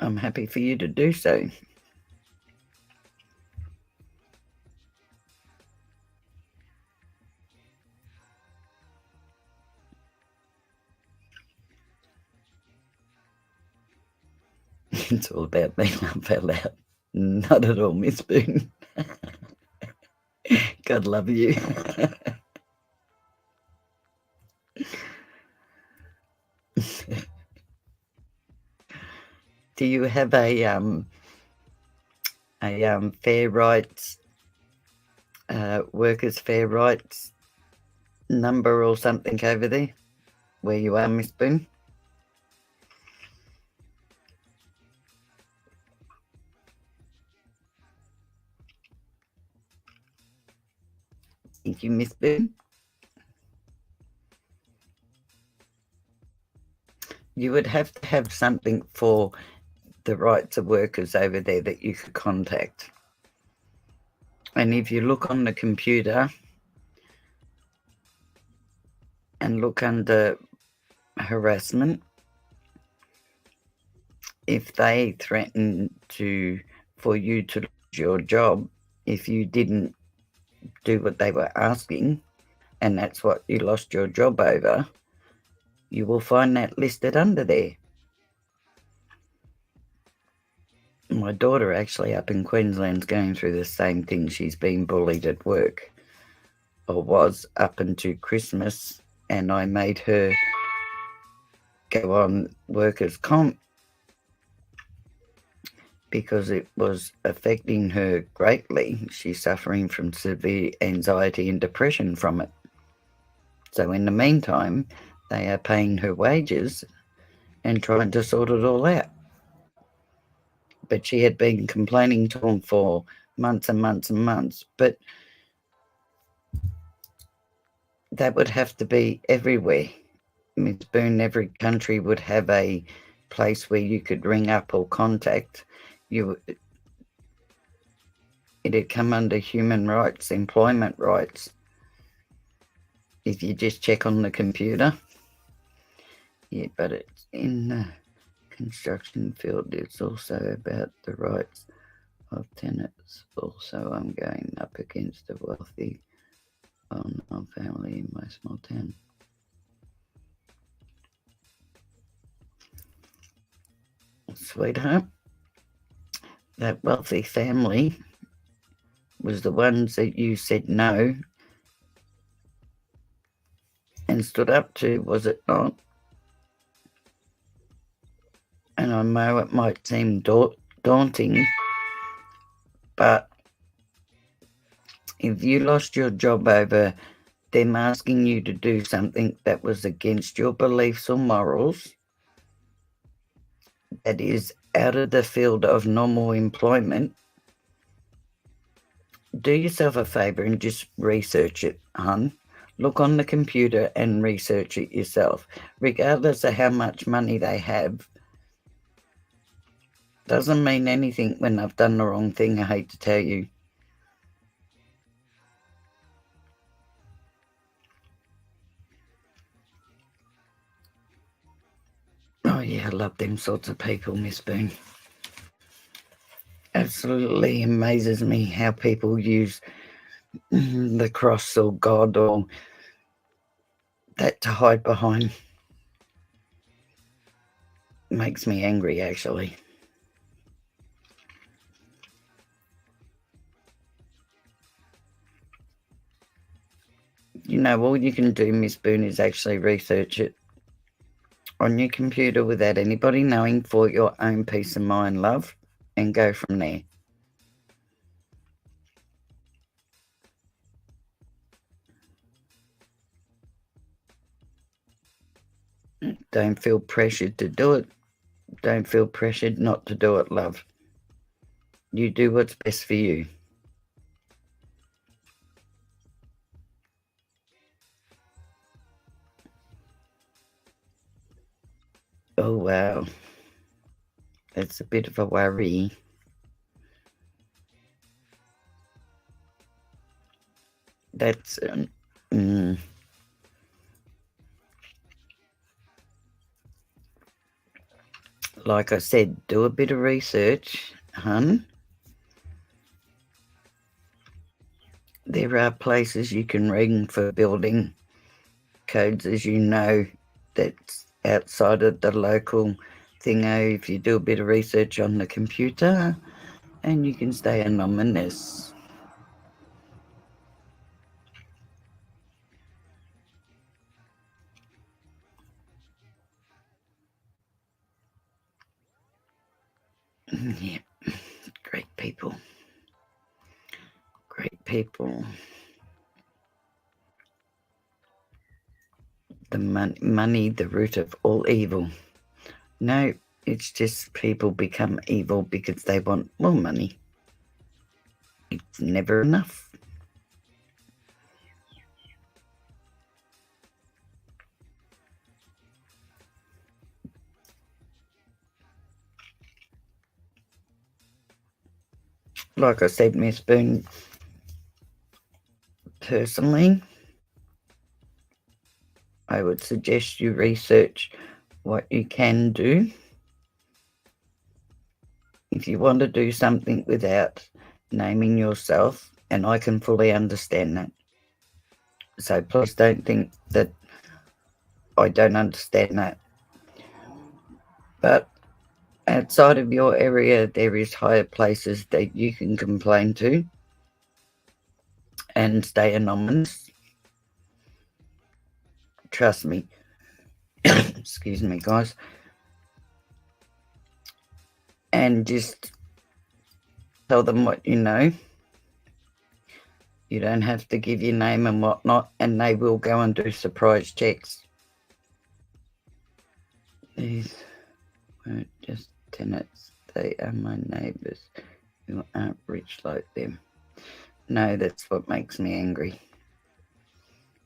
I'm happy for you to do so. It's all about me, laugh out loud. Not at all, Miss Boone. God love you. Do you have a fair rights, workers' fair rights number or something over there where you are, Miss Boone? Thank you, Miss Boone. You would have to have something for the rights of workers over there that you could contact. And if you look on the computer and look under harassment, if they threaten for you to lose your job if you didn't do what they were asking, and that's what you lost your job over, you will find that listed under there. My daughter actually up in Queensland's going through the same thing. She's been bullied at work, or was up until Christmas, and I made her go on workers' comp because it was affecting her greatly. She's suffering from severe anxiety and depression from it. So in the meantime, they are paying her wages and trying to sort it all out. But she had been complaining to them for months and months and months. But that would have to be everywhere. Miss Boone, every country would have a place where you could ring up or contact. It'd come under human rights, employment rights. If you just check on the computer. Yeah, but it's in the construction field. It's also about the rights of tenants. Also, I'm going up against a wealthy family in my small town. Sweetheart, that wealthy family was the ones that you said no and stood up to, was it not? And I know it might seem daunting, but if you lost your job over them asking you to do something that was against your beliefs or morals, that is out of the field of normal employment, do yourself a favour and just research it, hun. Look on the computer and research it yourself. Regardless of how much money they have, doesn't mean anything when I've done the wrong thing, I hate to tell you. Oh yeah, I love them sorts of people, Miss Boone. Absolutely amazes me how people use the cross or God or that to hide behind. Makes me angry, actually. You know, all you can do, Miss Boone, is actually research it on your computer without anybody knowing, for your own peace of mind, love, and go from there. Don't feel pressured to do it. Don't feel pressured not to do it, love. You do what's best for you. Oh, wow. That's a bit of a worry. That's... like I said, do a bit of research, hun. There are places you can ring for building codes, as you know, that's outside of the local thingo. If you do a bit of research on the computer, and you can stay anonymous. Yeah, great people. Great people. The money, the root of all evil. No, it's just people become evil because they want more money. It's never enough. Like I said, Miss Boone, personally, I would suggest you research what you can do if you want to do something without naming yourself, and I can fully understand that. So please don't think that I don't understand that. But outside of your area, there is higher places that you can complain to and stay anonymous. Trust me. Excuse me, guys. And just tell them what you know. You don't have to give your name and whatnot, and they will go and do surprise checks. These weren't just tenants, they are my neighbours who aren't rich like them. No, that's what makes me angry.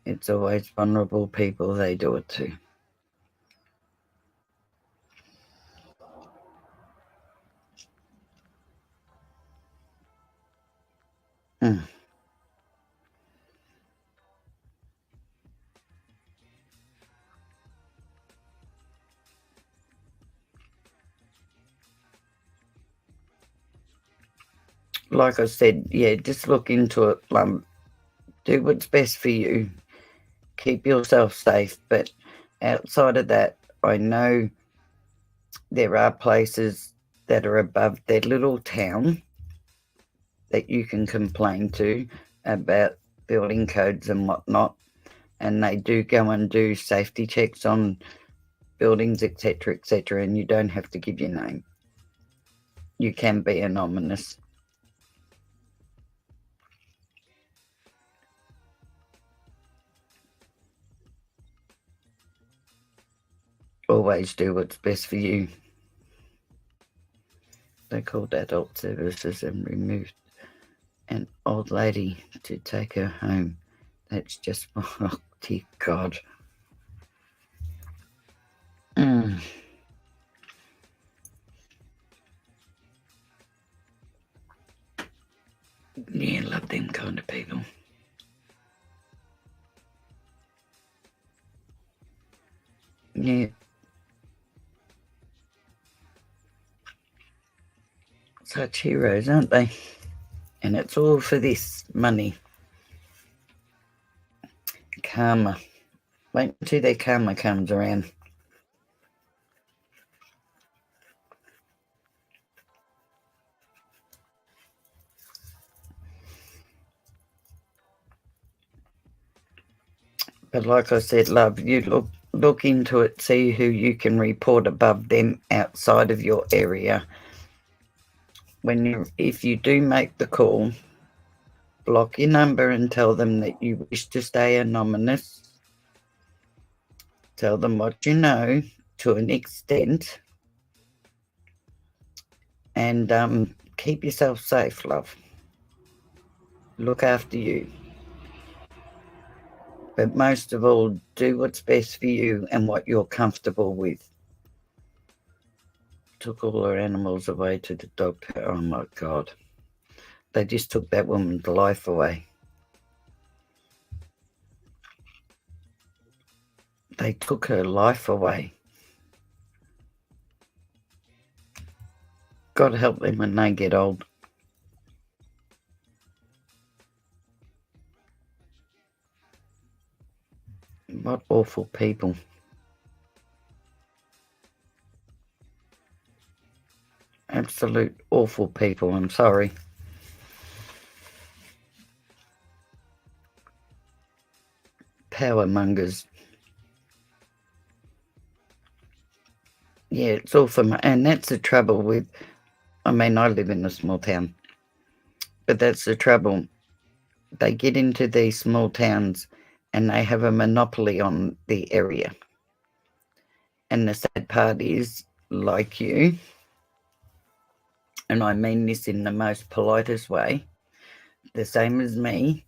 It's always vulnerable people they do it to. Like I said, yeah, just look into it. Do what's best for you. Keep yourself safe. But outside of that, I know there are places that are above their little town that you can complain to about building codes and whatnot. And they do go and do safety checks on buildings, etc., etc., and you don't have to give your name. You can be anonymous. Always do what's best for you. They called adult services and removed an old lady to take her home. That's just, oh dear God. Yeah, love them kind of people. Yeah. Such heroes, aren't they? And it's all for this money. Karma. Wait until their karma comes around. But like I said, love, you look into it, see who you can report above them outside of your area. If you do make the call, block your number and tell them that you wish to stay anonymous. Tell them what you know to an extent, and keep yourself safe, love. Look after you. But most of all, do what's best for you and what you're comfortable with. Took all her animals away to the dog. Oh my God. They just took that woman's life away. They took her life away. God help them when they get old. What awful people. Absolute awful people, I'm sorry. Power mongers. Yeah, it's all for and that's the trouble with, I mean, I live in a small town, but that's the trouble. They get into these small towns and they have a monopoly on the area. And the sad part is, like you, and I mean this in the most politest way, the same as me,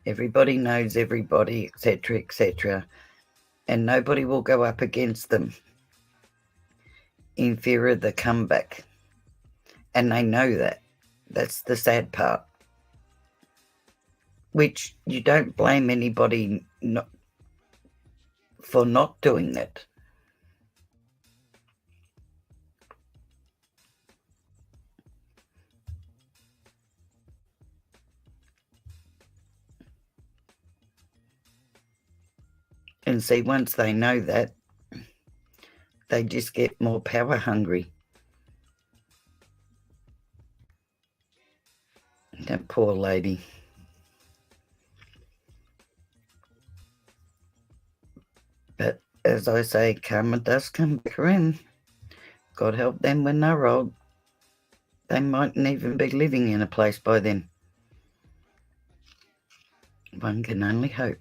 everybody knows everybody, etc., etc., and nobody will go up against them in fear of the comeback. And they know that. That's the sad part. Which you don't blame anybody for not doing it. And see, once they know that, they just get more power hungry. That poor lady. But as I say, karma does come back around. God help them when they're old. They mightn't even be living in a place by then. One can only hope.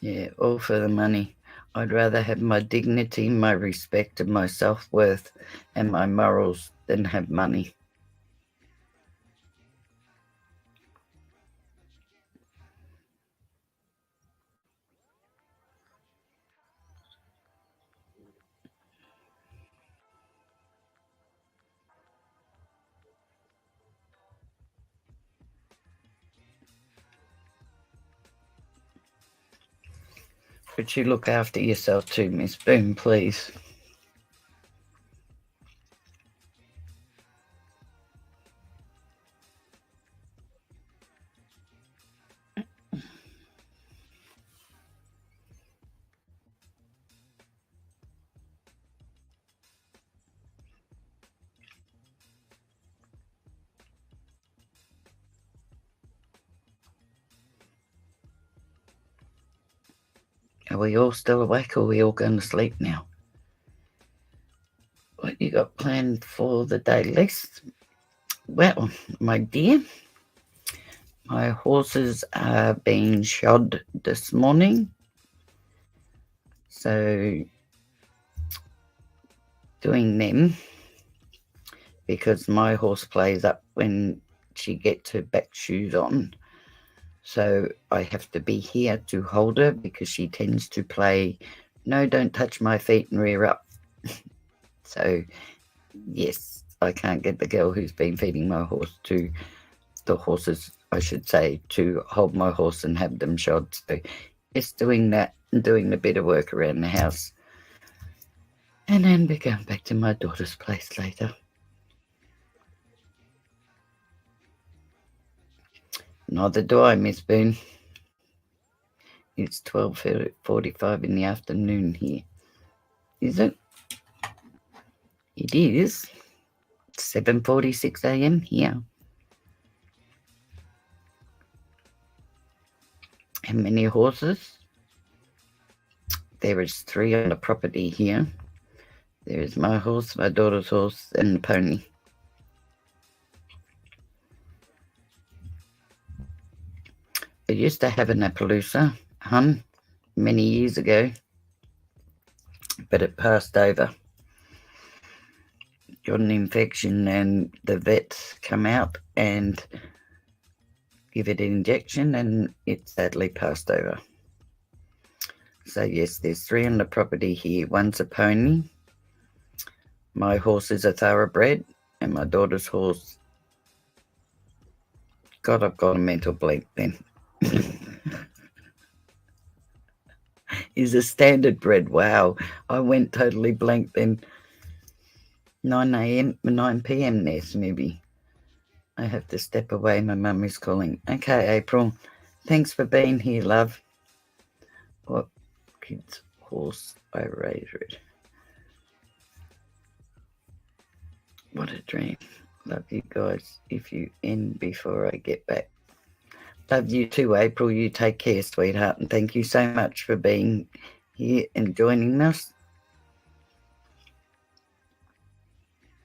Yeah, all for the money. I'd rather have my dignity, my respect, and my self-worth and my morals than have money. But you look after yourself too, Miss Boone, please. Are we all still awake or are we all going to sleep now? What you got planned for the day, Liz? Well, my dear, my horses are being shod this morning. So, doing them because my horse plays up when she gets her back shoes on. So I have to be here to hold her because she tends to play, no, don't touch my feet and rear up. So, yes, I can't get the girl who's been feeding my horse to the horses, I should say, to hold my horse and have them shod. So, yes, doing that and doing a bit of work around the house. And then we're going back to my daughter's place later. Neither do I, Miss Boone. It's 12:45 in the afternoon here. Is it? It is 7:46 a.m. here. How many horses? There is 3 on the property here. There is my horse, my daughter's horse, and the pony. I used to have an Appaloosa, hun, many years ago, but it passed over. Got an infection and the vets come out and give it an injection and it sadly passed over. So yes, there's 3 on the property here. One's a pony. My horse is a thoroughbred and my daughter's horse, God, I've got a mental blank then. Is a standard bred. Wow, I went totally blank then. 9 a.m, 9 p.m. there, maybe. I have to step away. My mum is calling. Okay, April. Thanks for being here, love. What kid's horse I raised? What a dream. Love you guys. If you end before I get back. Love you too, April. You take care, sweetheart. And thank you so much for being here and joining us.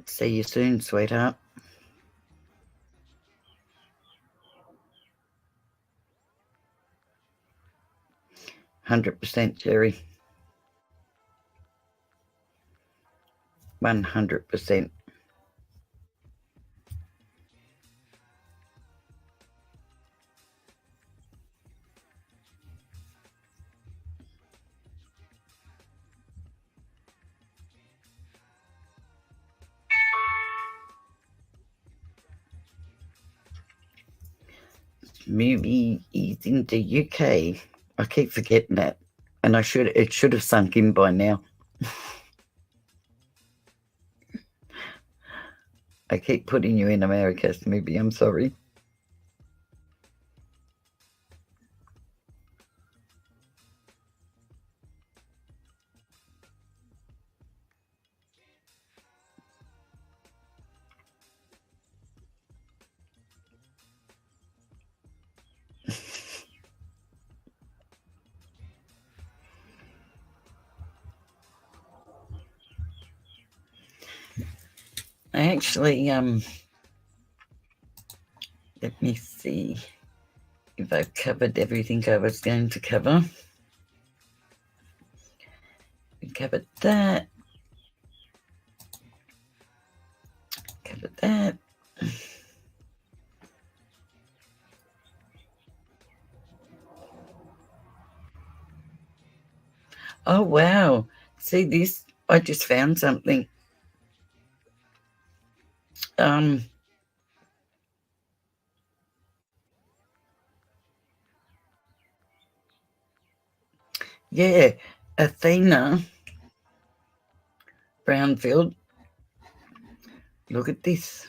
See you soon, sweetheart. 100%, Jerry. 100%. Movie is in the UK. I keep forgetting that. And it should have sunk in by now. I keep putting you in America, Smoothie. I'm sorry. I actually, let me see if I've covered everything I was going to cover. We covered that. Covered that. Oh, wow. See this? I just found something. Yeah, Athena Brownfield. Look at this.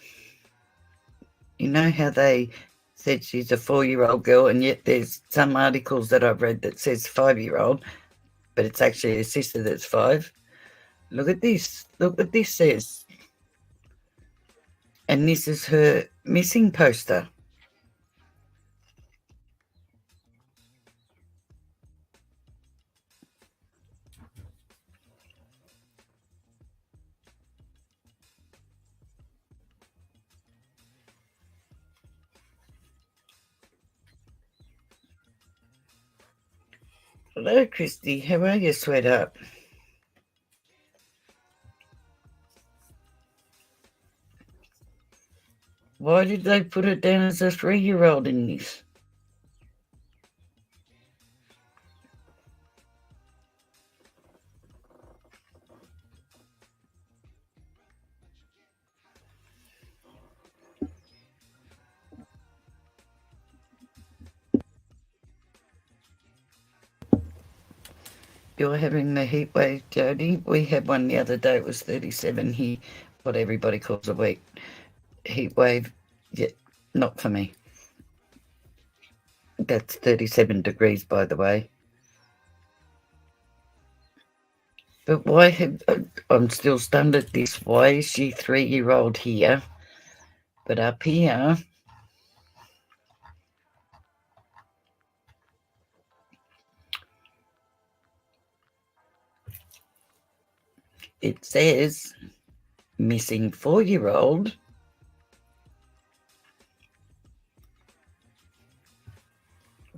You know how they said she's a 4-year-old girl, and yet there's some articles that I've read that says 5-year-old, but it's actually a sister that's 5. Look at this. Look what this says. And this is her missing poster. Hello, Christy. How are you, sweetheart? Why did they put it down as a 3-year-old in this? You're having the heat wave, Jody. We had one the other day. It was 37 here, what everybody calls a heat wave. Yeah, not for me. That's 37 degrees, by the way. But why I'm still stunned at this. Why is she 3-year-old here? But up here, it says missing 4-year-old.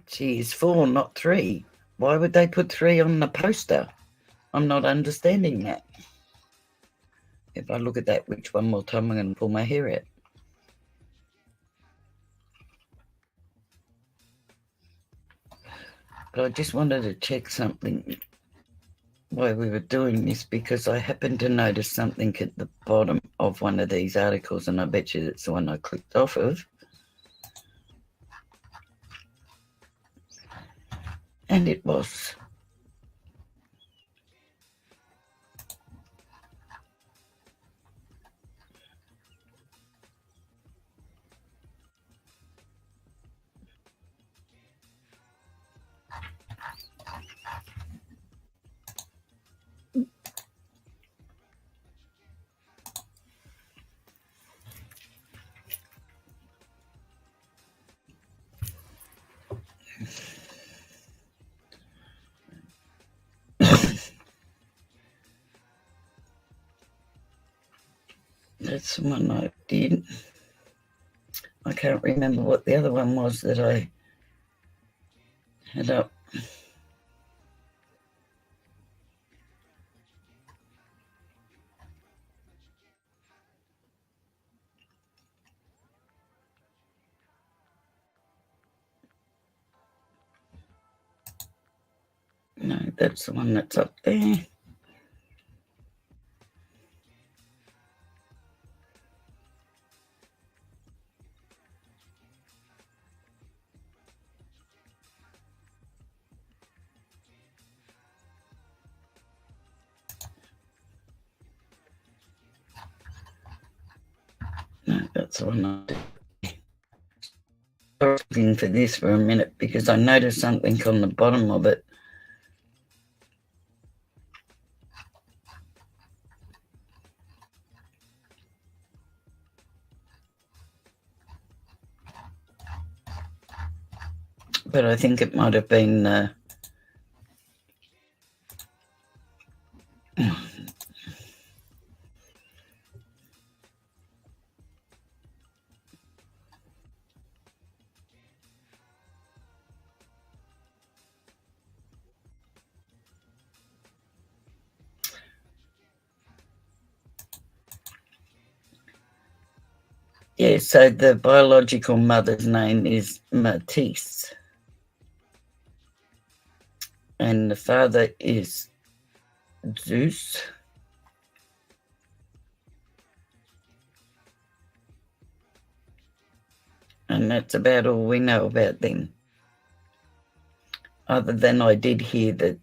She is 4, not 3. Why would they put 3 on the poster? I'm not understanding that. If I look at that witch one more time, I'm going to pull my hair out. But I just wanted to check something while we were doing this, because I happened to notice something at the bottom of one of these articles, and I bet you it's the one I clicked off of. And it was. That's the one I did. I can't remember what the other one was that I had up. No, that's the one that's up there. So I'm not looking for this for a minute because I noticed something on the bottom of it. But I think it might have been yeah, so the biological mother's name is Matisse. And the father is Zeus. And that's about all we know about them. Other than I did hear that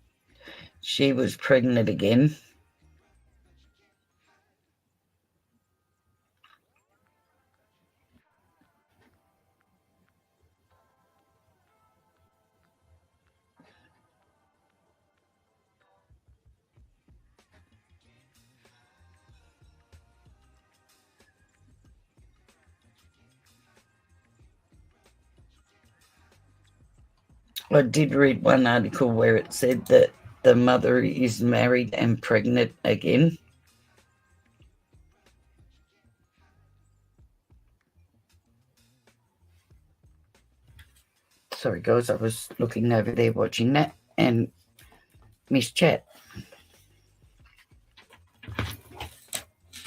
she was pregnant again. I did read one article where it said that the mother is married and pregnant again. Sorry, guys, I was looking over there watching that and missed chat.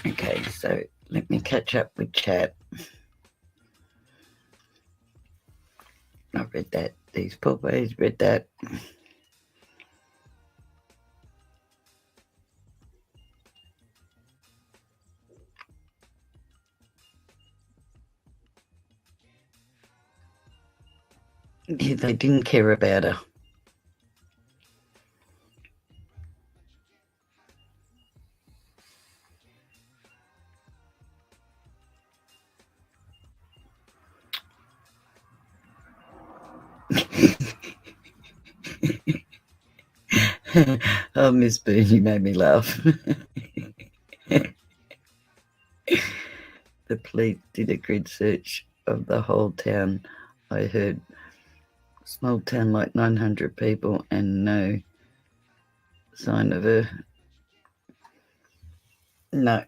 Okay, so let me catch up with chat. I read that. These poor boys read that. Yeah, they didn't care about her. Oh, Miss Boone, you made me laugh. The police did a grid search of the whole town. I heard small town like 900 people and no sign of her. No.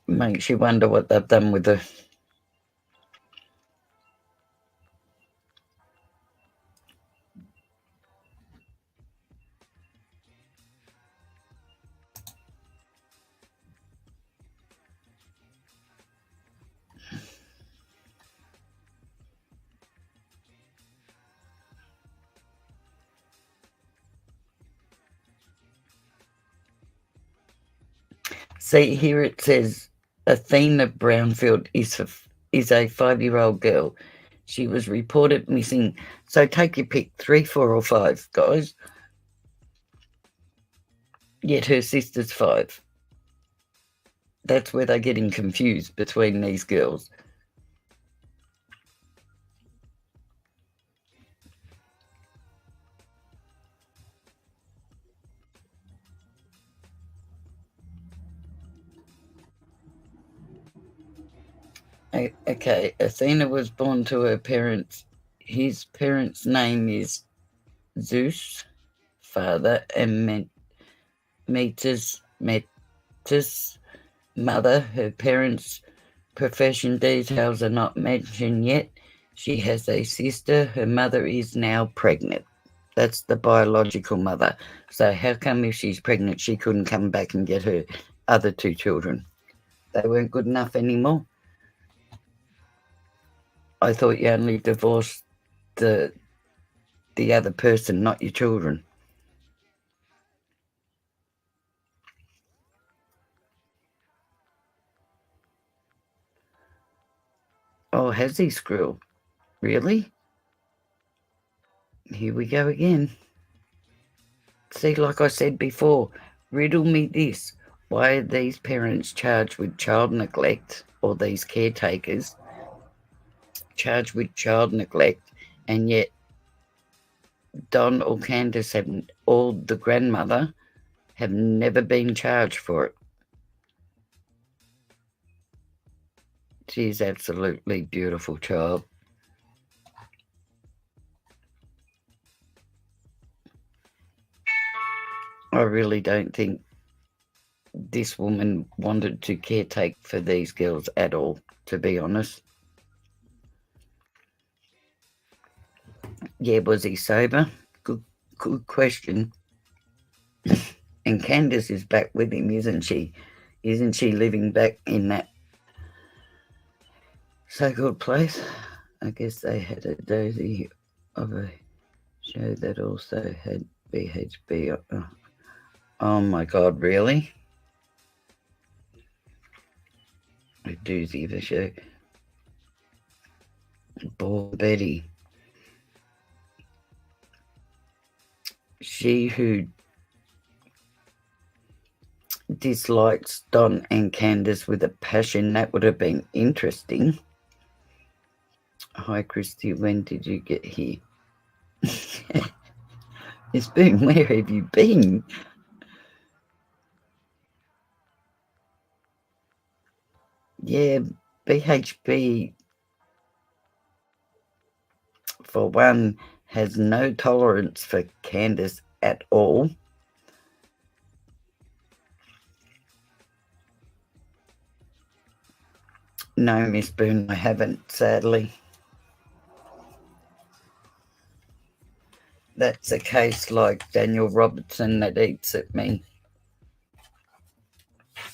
Makes you wonder what they've done with her. See, here it says Athena Brownfield is a 5-year-old girl. She was reported missing. So take your pick, 3, 4 or 5, guys. Yet her sister's 5. That's where they're getting confused between these girls. Okay, Athena was born to her parents. His parents' name is Zeus, father, and Metis, mother. Her parents' profession details are not mentioned yet. She has a sister. Her mother is now pregnant. That's the biological mother. So how come if she's pregnant she couldn't come back and get her other 2 children? They weren't good enough anymore? I thought you only divorced the other person, not your children. Oh, has he, Skrill? Really? Here we go again. See, like I said before, riddle me this. Why are these parents charged with child neglect or these caretakers charged with child neglect, and yet Don or Candace or the grandmother have never been charged for it. She's absolutely beautiful child. I really don't think this woman wanted to caretake for these girls at all, to be honest. Yeah, was he sober? Good question. And Candace is back with him, isn't she? Isn't she living back in that so-called place? I guess they had a dozy of a show that also had BHB. Oh my God, really? A doozy of a show. Poor Betty. She who dislikes Don and Candace with a passion, that would have been interesting. Hi, Christy, when did you get here? It's been, where have you been? Yeah, BHB, for one, has no tolerance for Candace at all. No, Miss Boone, I haven't, sadly. That's a case like Daniel Robertson that eats at me.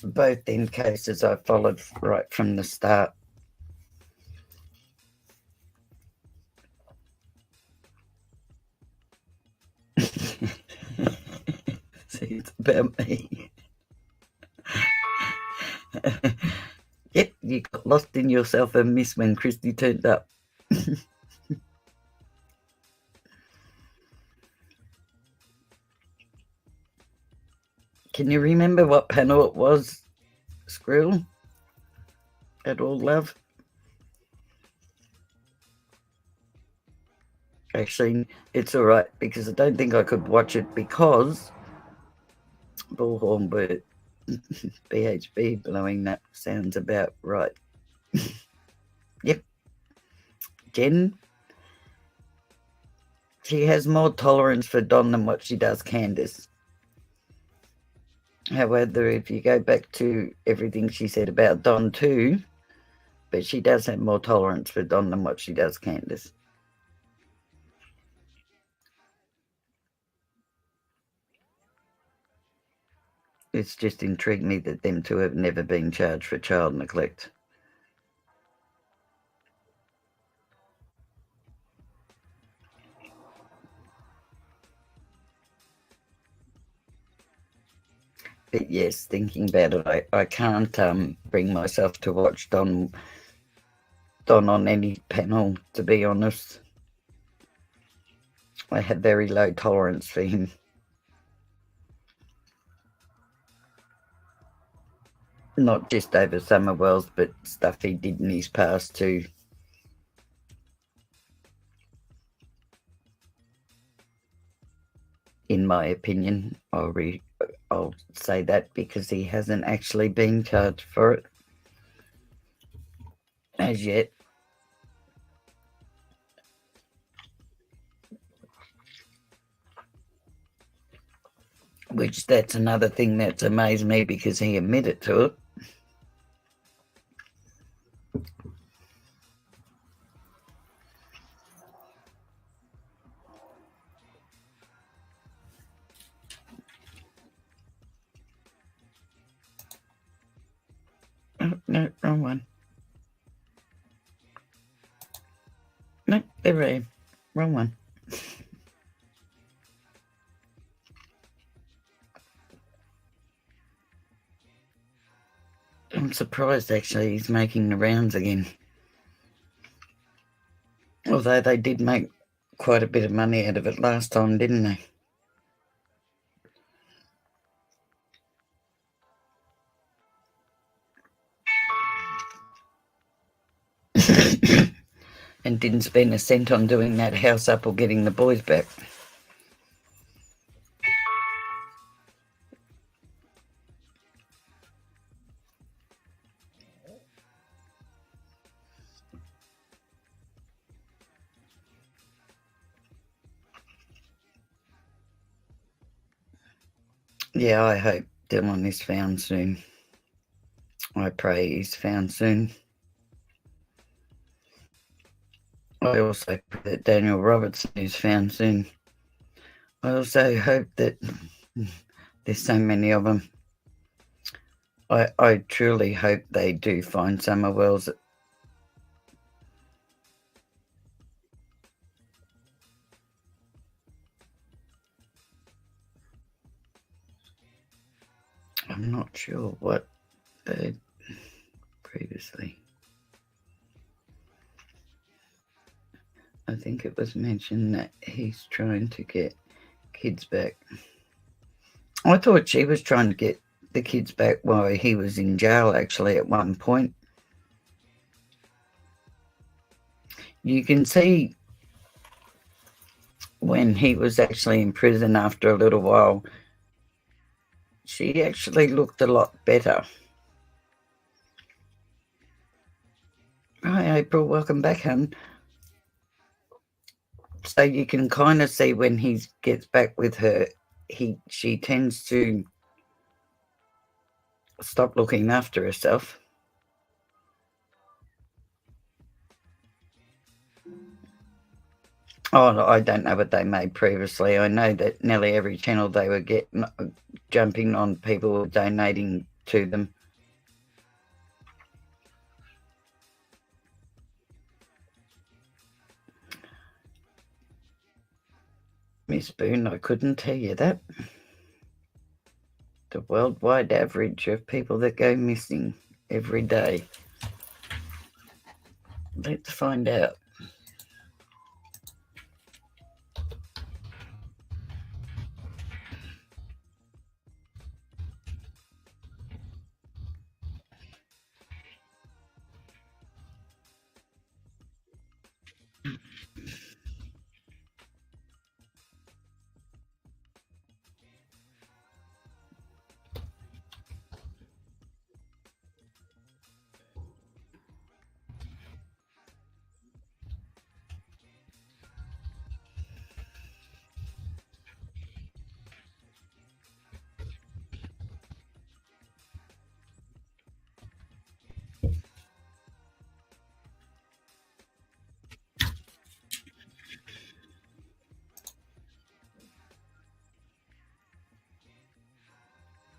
Both in cases I followed right from the start. See, it's about me. Yep, you got lost in yourself and missed when Christy turned up. Can you remember what panel it was, Skrill? At all, love? Actually, it's all right because I don't think I could watch it because Bullhorn bird BHB blowing, that sounds about right. Yep. Jen, she has more tolerance for Don than what she does Candace. However, if you go back to everything she said about Don too, but she does have more tolerance for Don than what she does Candace. It's just intrigued me that them two have never been charged for child neglect. But yes, thinking about it, I can't bring myself to watch Don on any panel, to be honest. I have very low tolerance for him. Not just over Summerwells, but stuff he did in his past too. In my opinion, I'll say that because he hasn't actually been charged for it as yet. Which, that's another thing that's amazed me because he admitted to it. Oh, no, wrong one. No, there I am. Wrong one. I'm surprised actually he's making the rounds again. Although they did make quite a bit of money out of it last time, didn't they? and didn't spend a cent on doing that house up or getting the boys back. Yeah, I hope Dylan is found soon. I pray he's found soon. I also pray that Daniel Robertson is found soon. I also hope that there's so many of them. I truly hope they do find Summer Wells. I'm not sure what they previously. I think it was mentioned that he's trying to get kids back. I thought she was trying to get the kids back while he was in jail, actually, at one point. You can see when he was actually in prison after a little while, she actually looked a lot better. Hi, April. Welcome back, hon. So you can kind of see when he gets back with her, she tends to stop looking after herself. Oh, I don't know what they made previously. I know that nearly every channel they were getting jumping on people donating to them. Miss Boone, I couldn't tell you that. The worldwide average of people that go missing every day. Let's find out.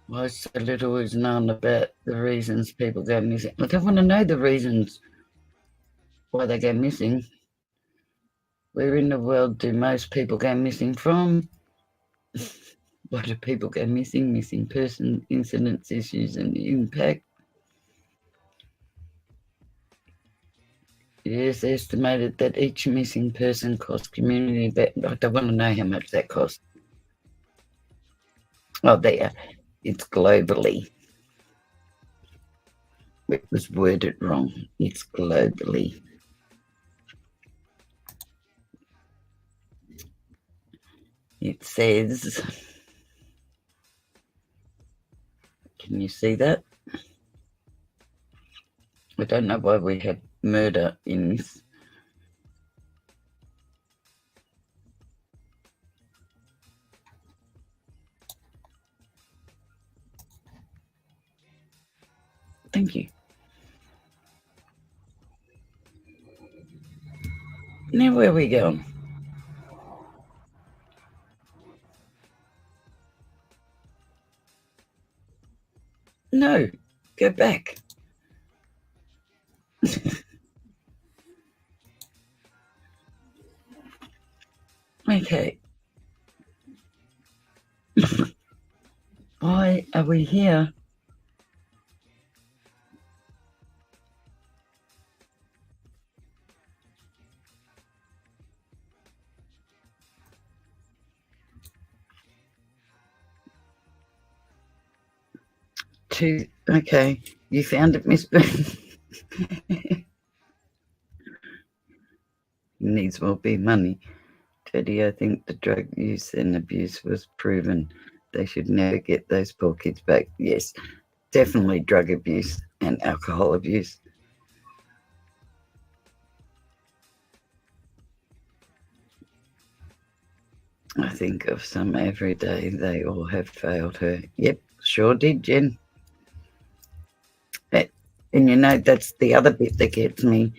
Why so little is known about the reasons people go missing? I don't want to know the reasons why they go missing. Where in the world do most people go missing from? Why do people go missing? Missing person incidents, issues, and impact. It is estimated that each missing person costs community. I don't want to know how much that costs. Oh, there. It's globally. It was worded wrong. It's globally. It says, can you see that? I don't know why we have murder in this. Thank you. Now where are we going? No, go back. Okay. Why are we here? Okay, you found it, Miss Boone. needs more be money. Teddy, I think the drug use and abuse was proven. They should never get those poor kids back. Yes, definitely drug abuse and alcohol abuse. I think of some every day. They all have failed her. Yep, sure did, Jen. And you know, that's the other bit that gets me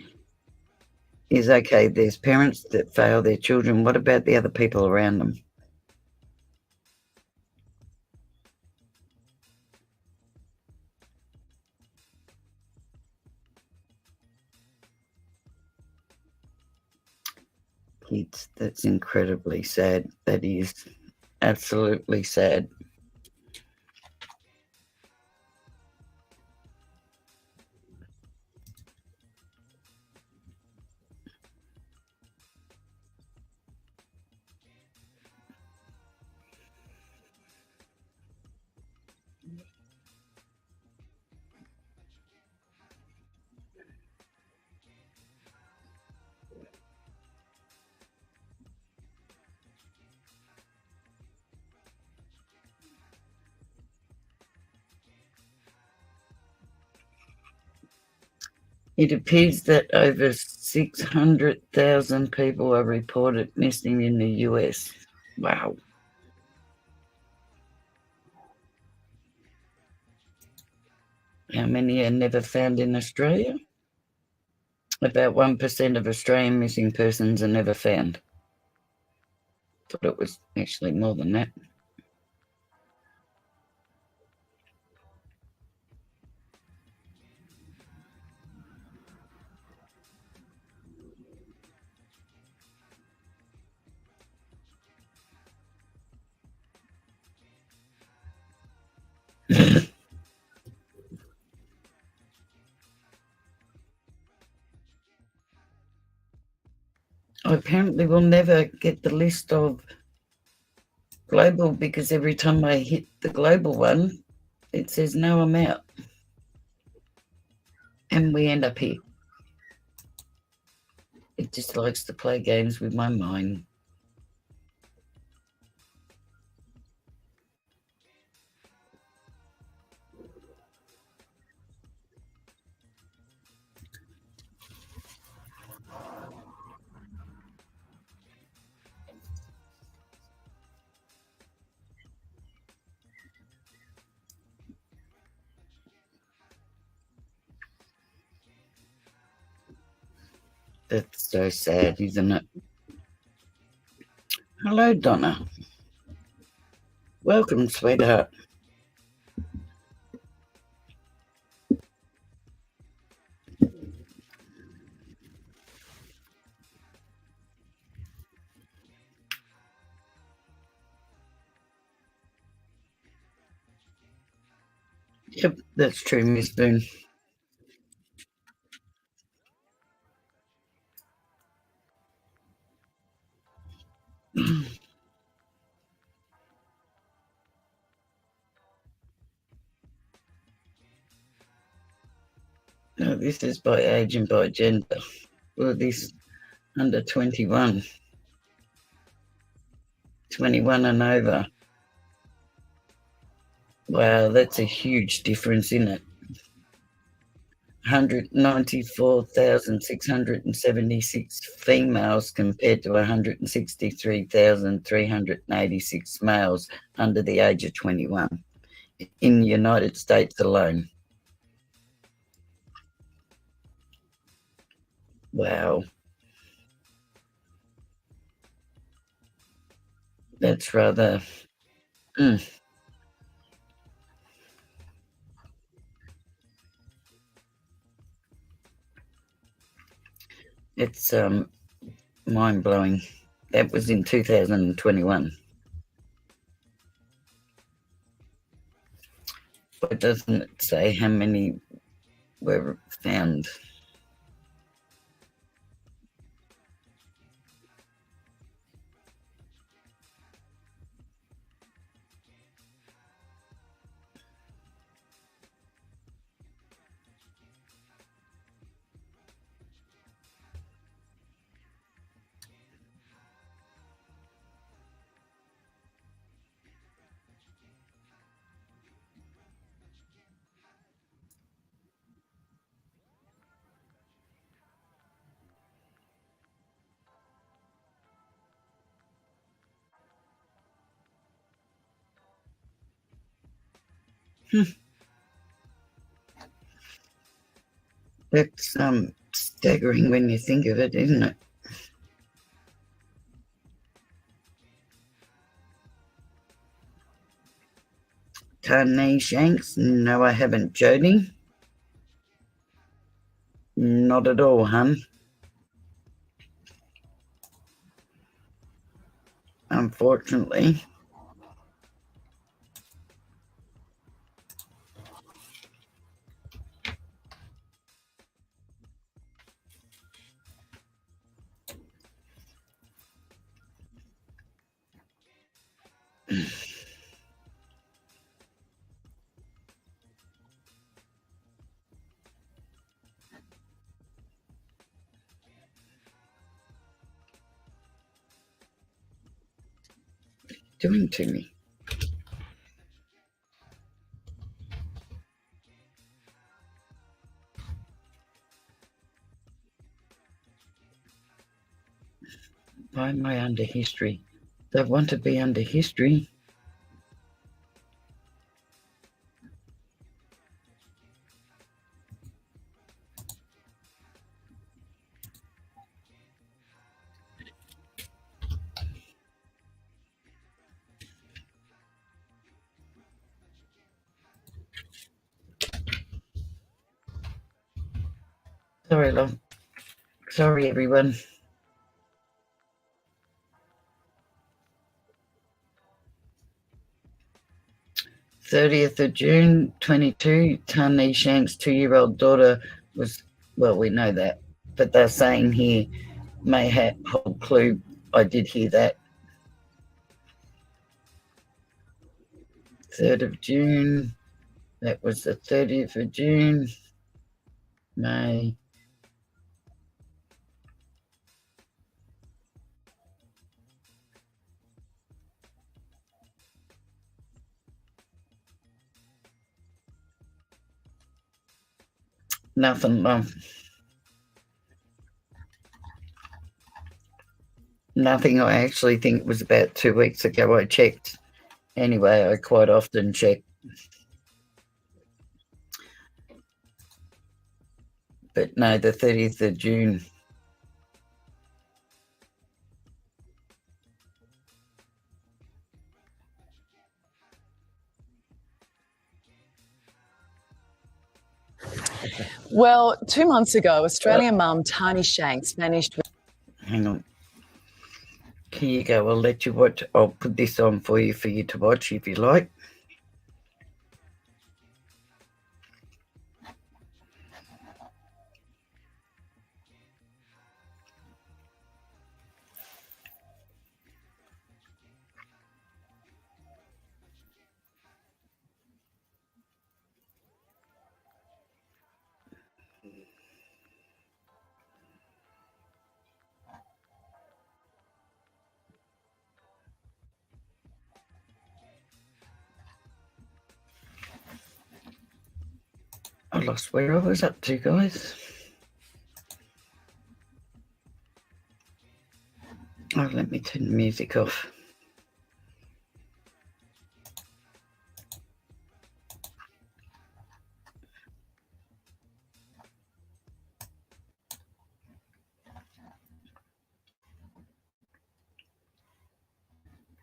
is okay, there's parents that fail their children. What about the other people around them? Kids, that's incredibly sad. That is absolutely sad. It appears that over 600,000 people are reported missing in the US. Wow. How many are never found in Australia? About 1% of Australian missing persons are never found. Thought it was actually more than that. Apparently, we'll never get the list of global because every time I hit the global one, it says no amount. And we end up here. It just likes to play games with my mind. That's so sad, isn't it? Hello, Donna. Welcome, sweetheart. Yep, that's true, Miss Boone. No, this is by age and by gender. Well, this under 21, 21 and over. Wow, that's a huge difference, isn't it? 194,676 females compared to 163,386 males under the age of 21 in the United States alone. Wow, that's rather. It's mind blowing. That was in 2021. But doesn't it say how many were found? That's staggering when you think of it, isn't it? Tani Shanks? No, I haven't. Jodie? Not at all, hun. Unfortunately. Doing to me. Why am I under history? They want to be under history. Sorry, love. Sorry, everyone. June 30th, 22, Tani Shanks' 2-year-old daughter was, well, we know that, but they're saying here may have hold clue. I did hear that. 3rd of June, that was the 30th of June, May. Nothing, love. Nothing. I actually think it was about 2 weeks ago I checked. Anyway, I quite often check. But no, the 30th of June. Well, 2 months ago, Australian mum Tani Shanks vanished. Hang on. Here you go. I'll let you watch. I'll put this on for you to watch if you like. I lost where I was up to, guys. Oh, let me turn the music off.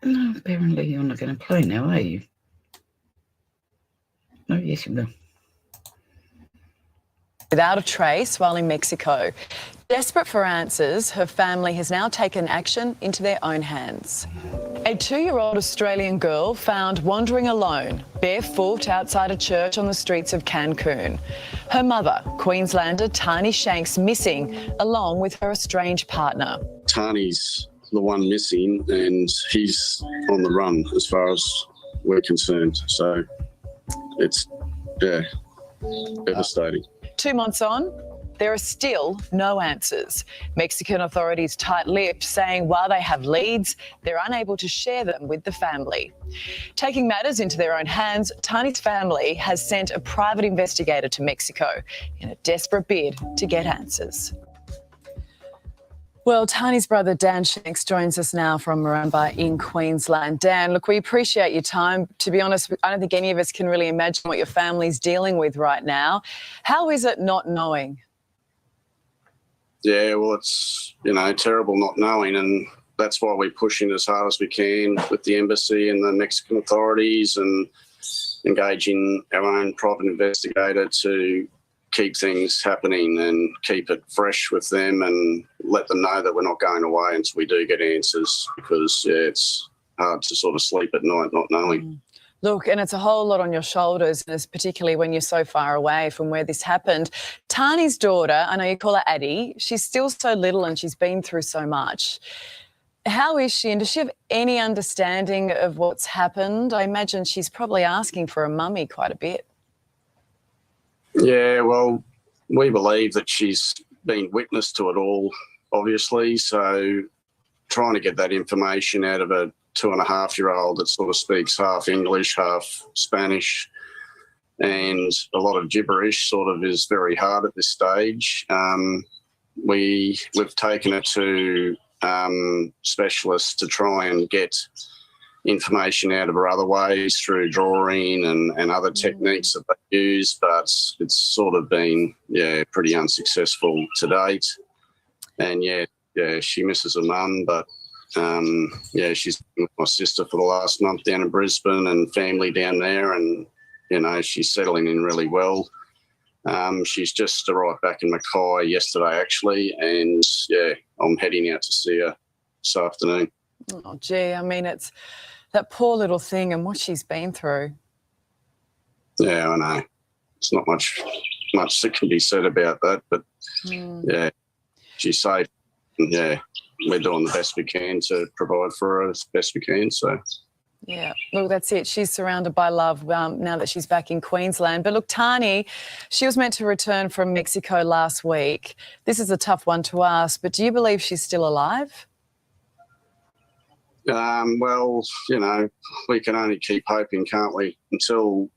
No, apparently you're not going to play now, are you? Oh, yes, you will. Without a trace while in Mexico. Desperate for answers, her family has now taken action into their own hands. A 2-year-old Australian girl found wandering alone, barefoot outside a church on the streets of Cancun. Her mother, Queenslander Tani Shanks, missing, along with her estranged partner. Tani's the one missing and he's on the run as far as we're concerned. So it's, yeah, devastating. 2 months on, there are still no answers. Mexican authorities tight-lipped, saying while they have leads, they're unable to share them with the family. Taking matters into their own hands, Tani's family has sent a private investigator to Mexico in a desperate bid to get answers. Well, Tani's brother Dan Shanks joins us now from Moranbah in Queensland. Dan, look, we appreciate your time. To be honest, I don't think any of us can really imagine what your family's dealing with right now. How is it not knowing? Yeah, well, it's, terrible not knowing, and that's why we're pushing as hard as we can with the embassy and the Mexican authorities and engaging our own private investigator to keep things happening and keep it fresh with them and let them know that we're not going away until we do get answers, because it's hard to sort of sleep at night not knowing. Look, and it's a whole lot on your shoulders, particularly when you're so far away from where this happened. Tani's daughter, I know you call her Addie, she's still so little and she's been through so much. How is she, and does she have any understanding of what's happened? I imagine she's probably asking for a mummy quite a bit. Yeah, well, we believe that she's been witness to it all, obviously, so trying to get that information out of a 2.5-year-old that sort of speaks half English, half Spanish, and a lot of gibberish sort of is very hard at this stage. We've taken it to specialists to try and get information out of her other ways through drawing and other techniques that they use, but it's sort of been, pretty unsuccessful to date. And she misses her mum, but she's been with my sister for the last month down in Brisbane and family down there, and she's settling in really well. She's just arrived back in Mackay yesterday, actually, and I'm heading out to see her this afternoon. Oh, gee, I mean, it's that poor little thing and what she's been through. Yeah, I know. It's not much that can be said about that, but she's safe. And, we're doing the best we can to provide for her as best we can. So. Yeah, look, that's it. She's surrounded by love now that she's back in Queensland. But look, Tani, she was meant to return from Mexico last week. This is a tough one to ask, but do you believe she's still alive? Well, we can only keep hoping, can't we? Until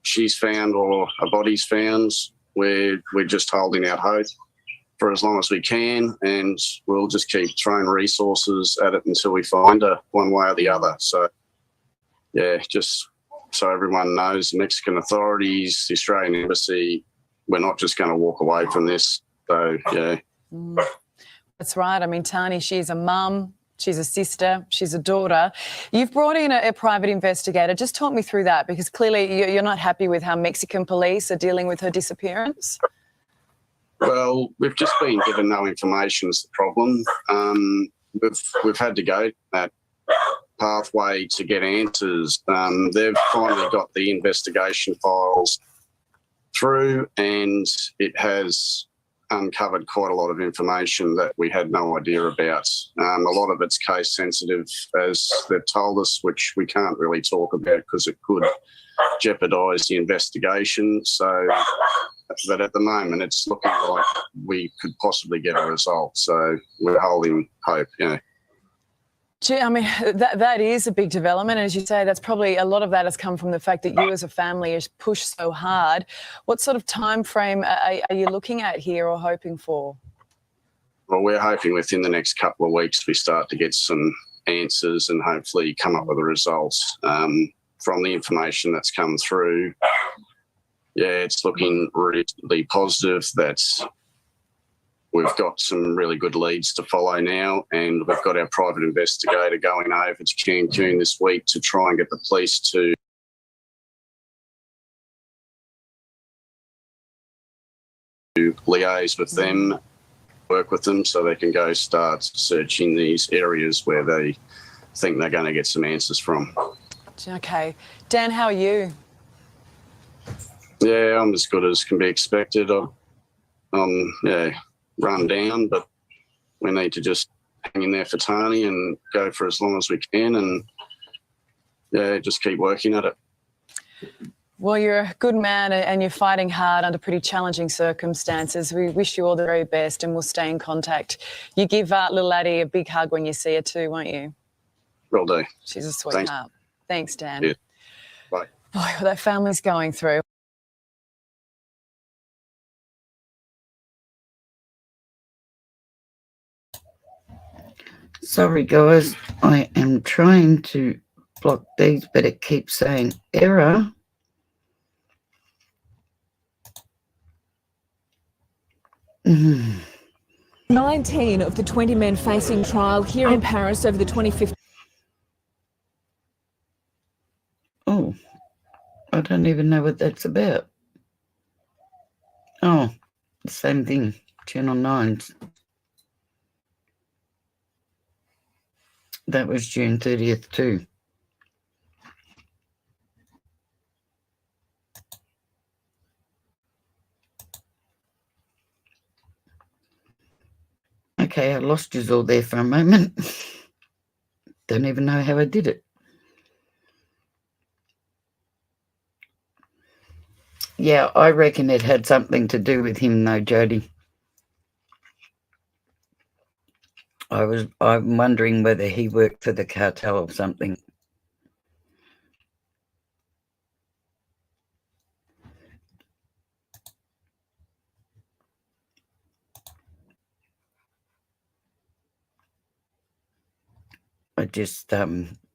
she's found or a body's found, we're just holding out hope for as long as we can, and we'll just keep throwing resources at it until we find her one way or the other. So, just so everyone knows, the Mexican authorities, the Australian embassy, we're not just going to walk away from this. So, That's right. I mean, Tani, she's a mum, she's a sister, she's a daughter. You've brought in a private investigator. Just talk me through that, because clearly you're not happy with how Mexican police are dealing with her disappearance. Well, we've just been given no information is the problem. We've had to go that pathway to get answers. They've finally got the investigation files through, and it has uncovered quite a lot of information that we had no idea about. A lot of it's case sensitive, as they've told us, which we can't really talk about because it could jeopardise the investigation. So, but at the moment, it's looking like we could possibly get a result. So we're holding hope, Gee, I mean, that is a big development. And as you say, that's probably a lot of that has come from the fact that you as a family has pushed so hard. What sort of time frame are you looking at here or hoping for? Well, we're hoping within the next couple of weeks we start to get some answers and hopefully come up with the results from the information that's come through. It's looking really positive that we've got some really good leads to follow now, and we've got our private investigator going over to Cancun this week to try and get the police to liaise with them, work with them so they can go start searching these areas where they think they're going to get some answers from. Okay. Dan, how are you? Yeah, I'm as good as can be expected. I'm run down, but we need to just hang in there for Tani and go for as long as we can, and just keep working at it. Well, you're a good man and you're fighting hard under pretty challenging circumstances. We wish you all the very best, and we'll stay in contact. You give little Addie a big hug when you see her too, won't you? Will do. She's a sweetheart. Thanks, Dan. Yeah. Bye. Boy, what that family's going through. Sorry, guys. I am trying to block these, but it keeps saying error. Mm. 19 of the 20 men facing trial here in Paris over the 2015. Oh, I don't even know what that's about. Oh, the same thing. Channel 9's. That was June 30th too. Okay, I lost you all there for a moment. Don't even know how I did it. Yeah, I reckon it had something to do with him though, Jody. I'm wondering whether he worked for the cartel or something. I just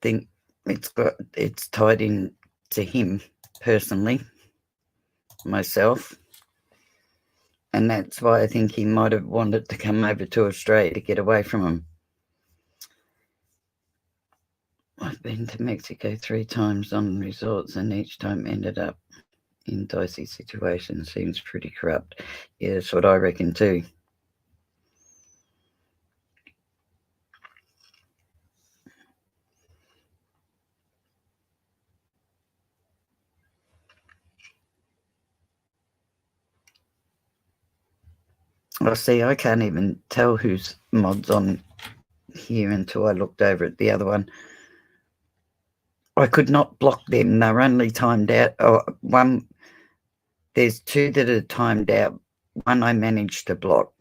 think it's tied in to him personally, myself. And that's why I think he might have wanted to come over to Australia to get away from him. I've been to Mexico 3 times on resorts and each time ended up in dicey situations. Seems pretty corrupt. Yeah, that's what I reckon too. Well, see, I can't even tell whose mod's on here until I looked over at the other one. I could not block them. They're only timed out. Oh, one, there's 2 that are timed out. One I managed to block.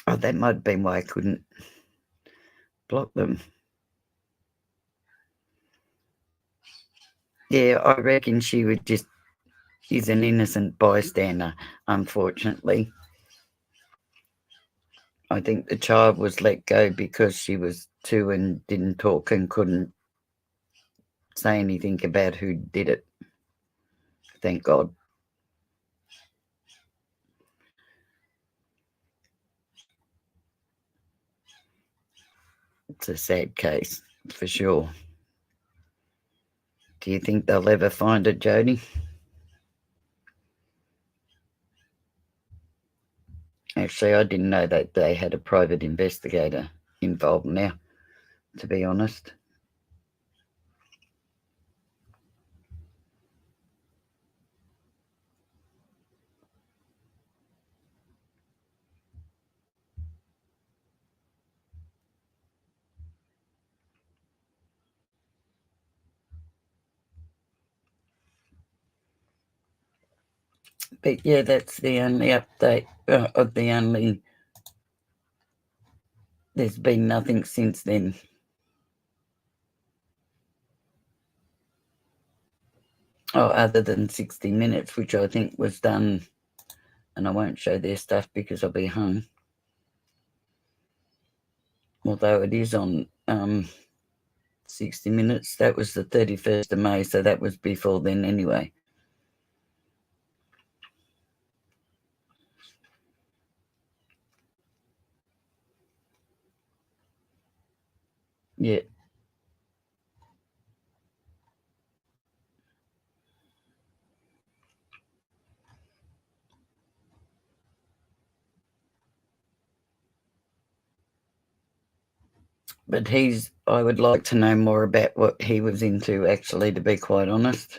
Oh, that might have been why I couldn't block them. Yeah, I reckon she would just is an innocent bystander, unfortunately. I think the child was let go because she was 2 and didn't talk and couldn't say anything about who did it. Thank God. It's a sad case, for sure. Do you think they'll ever find her, Jody? Actually, I didn't know that they had a private investigator involved now, to be honest. But yeah, that's the only update of the only. There's been nothing since then. Oh, other than 60 Minutes, which I think was done, and I won't show their stuff because I'll be home. Although it is on 60 Minutes. That was the 31st of May, so that was before then anyway. Yeah. But I would like to know more about what he was into, actually, to be quite honest.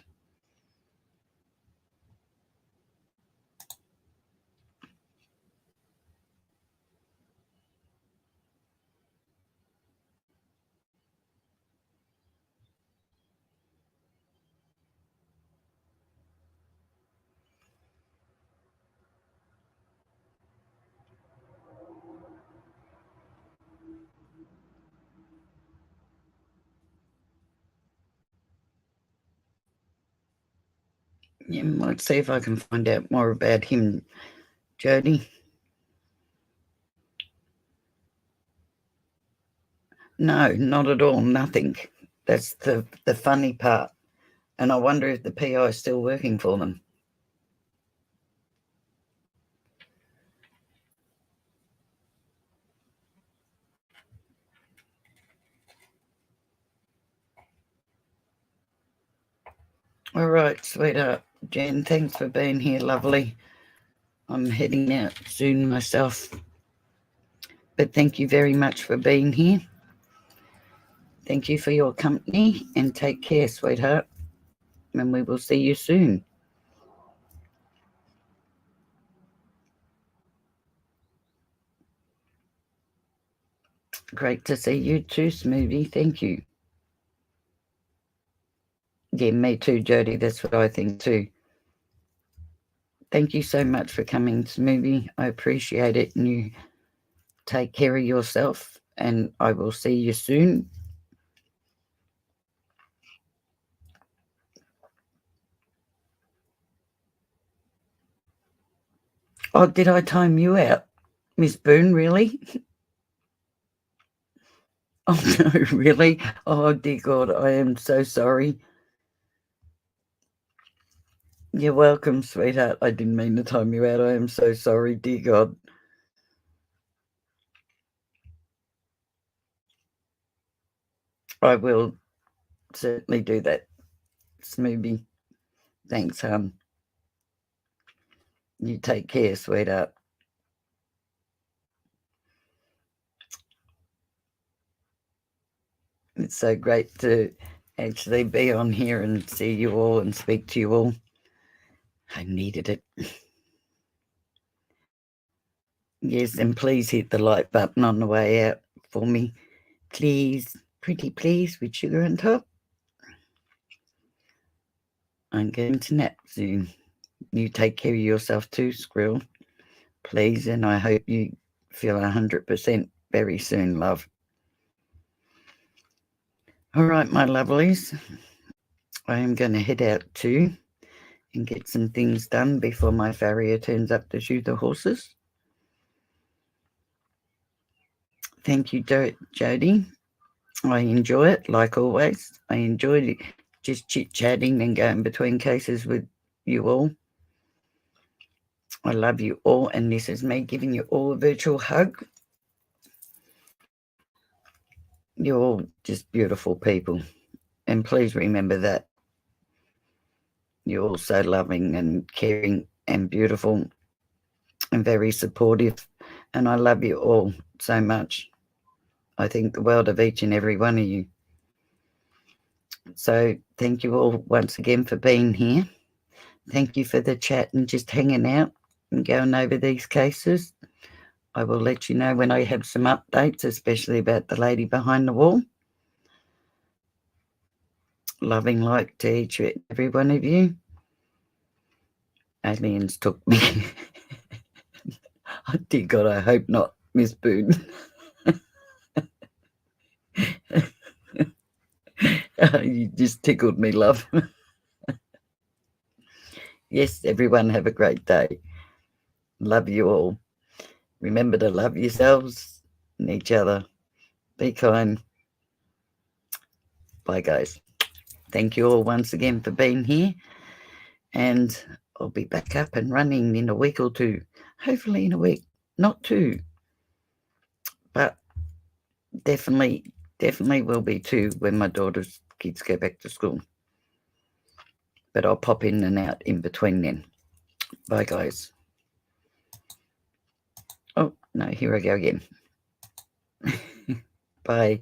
Yeah, might see if I can find out more about him, Jody. No, not at all. Nothing. That's the funny part. And I wonder if the PI is still working for them. All right, sweetheart. Jen, thanks for being here, lovely. I'm heading out soon myself. But thank you very much for being here. Thank you for your company and take care, sweetheart. And we will see you soon. Great to see you too, Smoothie. Thank you. Yeah, me too, Jody. That's what I think too. Thank you so much for coming, Smoothie. I appreciate it. And you take care of yourself. And I will see you soon. Oh, did I time you out, Miss Boone? Really? Oh, no, really? Oh, dear God, I am so sorry. You're welcome, sweetheart. I didn't mean to time you out. I am so sorry, dear God. I will certainly do that, Smoothie. Thanks, hon. You take care, sweetheart. It's so great to actually be on here and see you all and speak to you all. I needed it. Yes, and please hit the like button on the way out for me. Please, pretty please, with sugar on top. I'm going to nap soon. You take care of yourself too, Squirrel. Please, and I hope you feel 100% very soon, love. All right, my lovelies. I am going to head out too and get some things done before my farrier turns up to shoot the horses. Thank you, Jody. I enjoy it, like always. I enjoyed it, just chit-chatting and going between cases with you all. I love you all, and this is me giving you all a virtual hug. You're all just beautiful people, and please remember that. You're all so loving and caring and beautiful and very supportive, and I love you all so much. I think the world of each and every one of you. So thank you all once again for being here. Thank you for the chat and just hanging out and going over these cases. I will let you know when I have some updates, especially about the lady behind the wall. Loving light to each and every one of you. Aliens took me. Oh, dear God, I hope not, Miss Boone. You just tickled me, love. Yes, everyone have a great day. Love you all. Remember to love yourselves and each other. Be kind. Bye, guys. Thank you all once again for being here. And I'll be back up and running in a week or two. Hopefully in a week. Not two. But definitely will be two when my daughter's kids go back to school. But I'll pop in and out in between then. Bye, guys. Oh, no, here I go again. Bye.